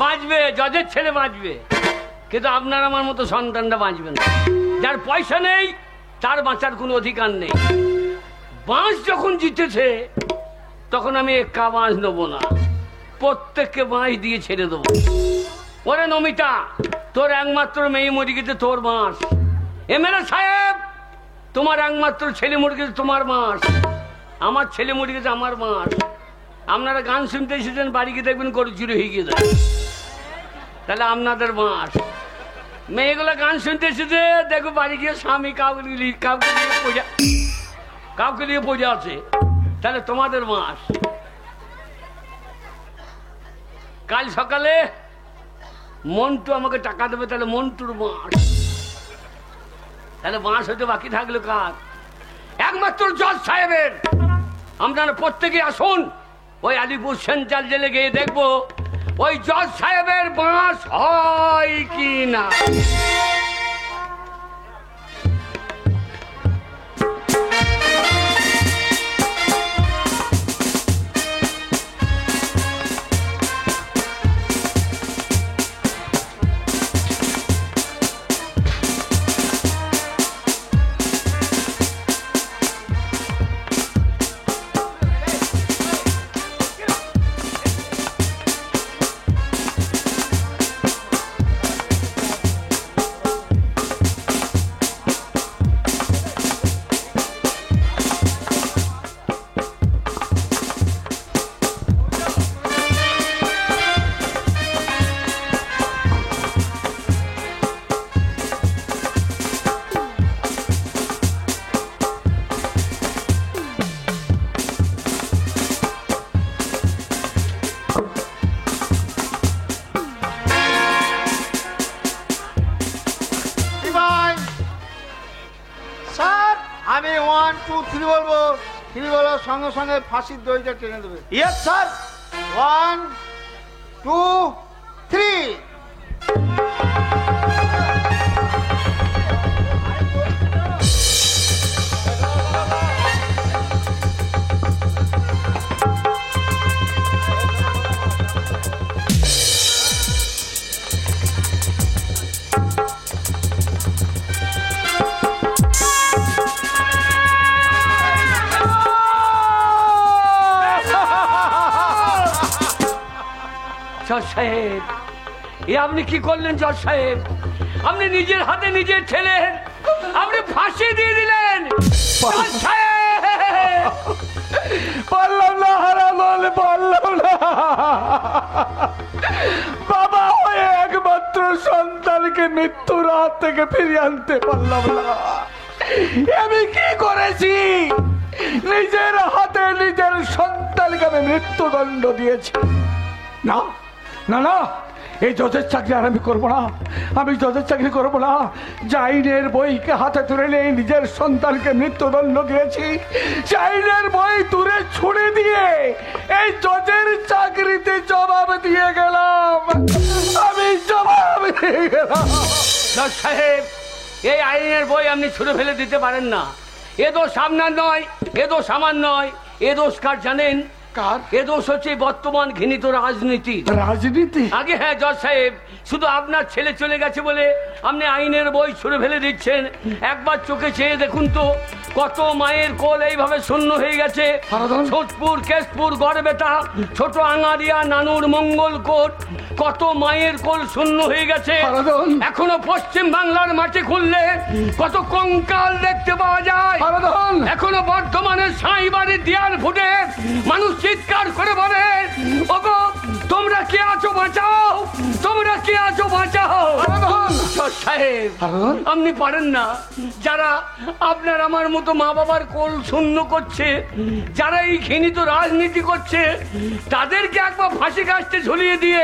বাঁচবে, জজের ছেলে বাঁচবে, কিন্তু আপনার আমার মতো সন্তানটা বাঁচবে না। যার পয়সা নেই তার বাঁচার কোনো অধিকার নেই। বাঁশ যখন জিতেছে তখন আমি একা বাঁশ নেবো না, প্রত্যেককে বাঁশ দিয়ে ছেড়ে দেবো। ওরে নমিতা, তোর একমাত্র মেয়ে মরে গেছে, তোর বাঁশ। এমএলএ সাহেব, তোমার একমাত্র ছেলে মরে গেছে, তোমার বাঁশ। আমার ছেলে মরে গেছে, আমার বাঁশ। আপনারা গান শুনতে এসেছেন, বাড়ি গিয়ে দেখবেন গরু চুরি হয়ে গিয়ে যায়, তাহলে আপনাদের বাঁশ। মেয়েগুলো গান শুনতে এসেছে, দেখো বাড়ি গিয়ে স্বামী কাউকে নিয়ে পূজা আছে, তাহলে তোমাদের বাঁশ। কাল সকালে মন্টু আমাকে টাকা দেবে, তাহলে মন্টুর বাঁশ। তাহলে বাঁশ হতে বাকি থাকলো কার? একমাত্র জজ সাহেবের। আপনারা প্রত্যেকে আসুন, ওই আলিপুর সেন্ট্রাল জেলে গিয়ে দেখবো ওই জজ সাহেবের বাঁশ হয় কি না। 2 3 বলবো, 3 বলার সঙ্গে সঙ্গে ফাঁসির দড়িটা টেনে দেবে। Yes sir. 1 2 3। জজ সাহেব, এ আপনি কি করলেন জজ সাহেব? আপনি নিজের হাতে নিজের ছেলে আপনি ফাঁসি দিয়ে দিলেন। জজ সাহেব, পারলাম না হারামল, পারলাম না। বাবা হয়ে একমাত্র সন্তানকে মৃত্যুর হাত থেকে ফিরিয়ে আনতে পারলাম না। আমি কি করেছি? নিজের হাতে নিজের সন্তানকে আমি মৃত্যুদণ্ড দিয়েছি। না না না, এই জজের চাকরি আর আমি করবো না। আমি জজের চাকরি করবো না। আইনের বইকে হাতে তুলে নিয়ে নিজের সন্তানকে মৃত্যুদণ্ড দিয়েছি। আইনের বই দূরে ছুড়ে দিয়ে এই জজের চাকরিতে জবাব দিয়ে গেলাম। আমি জবাব দিয়ে গেলাম। জজ সাহেব, এই আইনের বই আপনি ছুঁড়ে ফেলে দিতে পারেন না। এ দোষ আপনার নয়, এ দোষ আমার নয়। এ দোষ কার জানেন? কার? এ দোষ হচ্ছে বর্তমান ঘৃণিত রাজনীতি। রাজনীতি? আগে হ্যাঁ জজ সাহেব, শুধু আপনার ছেলে চলে গেছে বলে আপনি আইনের বই ছুঁড়ে ফেলে দিচ্ছেন। একবার চোখে চেয়ে দেখুন তো, কত মায়ের কোল এইভাবে শূন্য হয়ে গেছে। সোদপুর, কেশপুর, গড়বেতা, ছোট আঙারিয়া, নানুর, মঙ্গলকোট, কত মায়ের কোল শূন্য হয়ে গেছে। এখনো পশ্চিম বাংলার মাঠে খুললে কত কঙ্কাল দেখতে পাওয়া যায়। এখনো বর্ধমানের সাঁই বাড়ির দেয়াল ফুটে মানুষ চিৎকার করে বলে, ওগো তোমরা কে আছো বাঁচাও, তোমরা কে আছো বাঁচাও। সাহেব, আপনি পারেন না। যারা আপনার আমার মতো মা বাবার কোল শূন্য করছে, যারা এই ঘৃণিত রাজনীতি করছে, তাদেরকে একবার ফাঁসি কাস্টে ঝুলিয়ে দিয়ে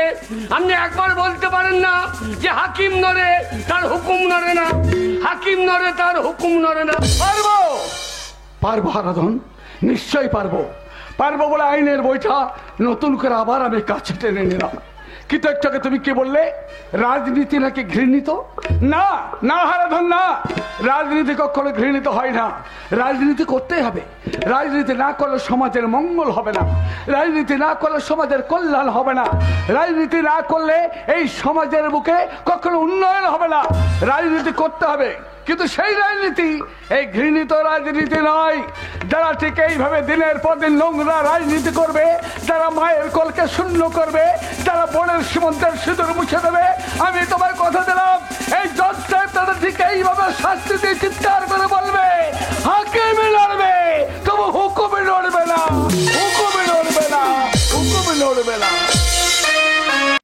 আপনি একবার বলতে পারেন না যে হাকিম নড়ে তার হুকুম নড়ে না, হাকিম নড়ে তার হুকুম নড়ে না? পারবো, পারবো হারাধন, নিশ্চয়ই পারবো। পারবো বলে আইনের বইটা নতুন করে আবার আমি কাছে টেনে নিলাম। কিন্তু একটাকে তুমি কি বললে? রাজনীতি নাকি ঘৃণিত? না না হারাধন, না, রাজনীতি কখনো ঘৃণিত হয় না। রাজনীতি করতেই হবে। রাজনীতি না করলে সমাজের মঙ্গল হবে না। রাজনীতি না করলে সমাজের কল্যাণ হবে না। রাজনীতি না করলে এই সমাজের বুকে কখনো উন্নয়ন হবে না। রাজনীতি করতে হবে, কিন্তু সেই রাজনীতি এই ঘৃণিত রাজনীতি নয়। যারা ঠিক এইভাবে দিনের পর দিন নোংরা রাজনীতি করবে, যারা মায়ের কোলকে শূন্য করবে, যারা বোনের সীমন্তের সিঁদুর মুছে দেবে, আমি তোমায় কথা দিলাম এই জজ সাহেব তাদের ঠিক এইভাবে শাস্তি দিয়ে চিৎকার করে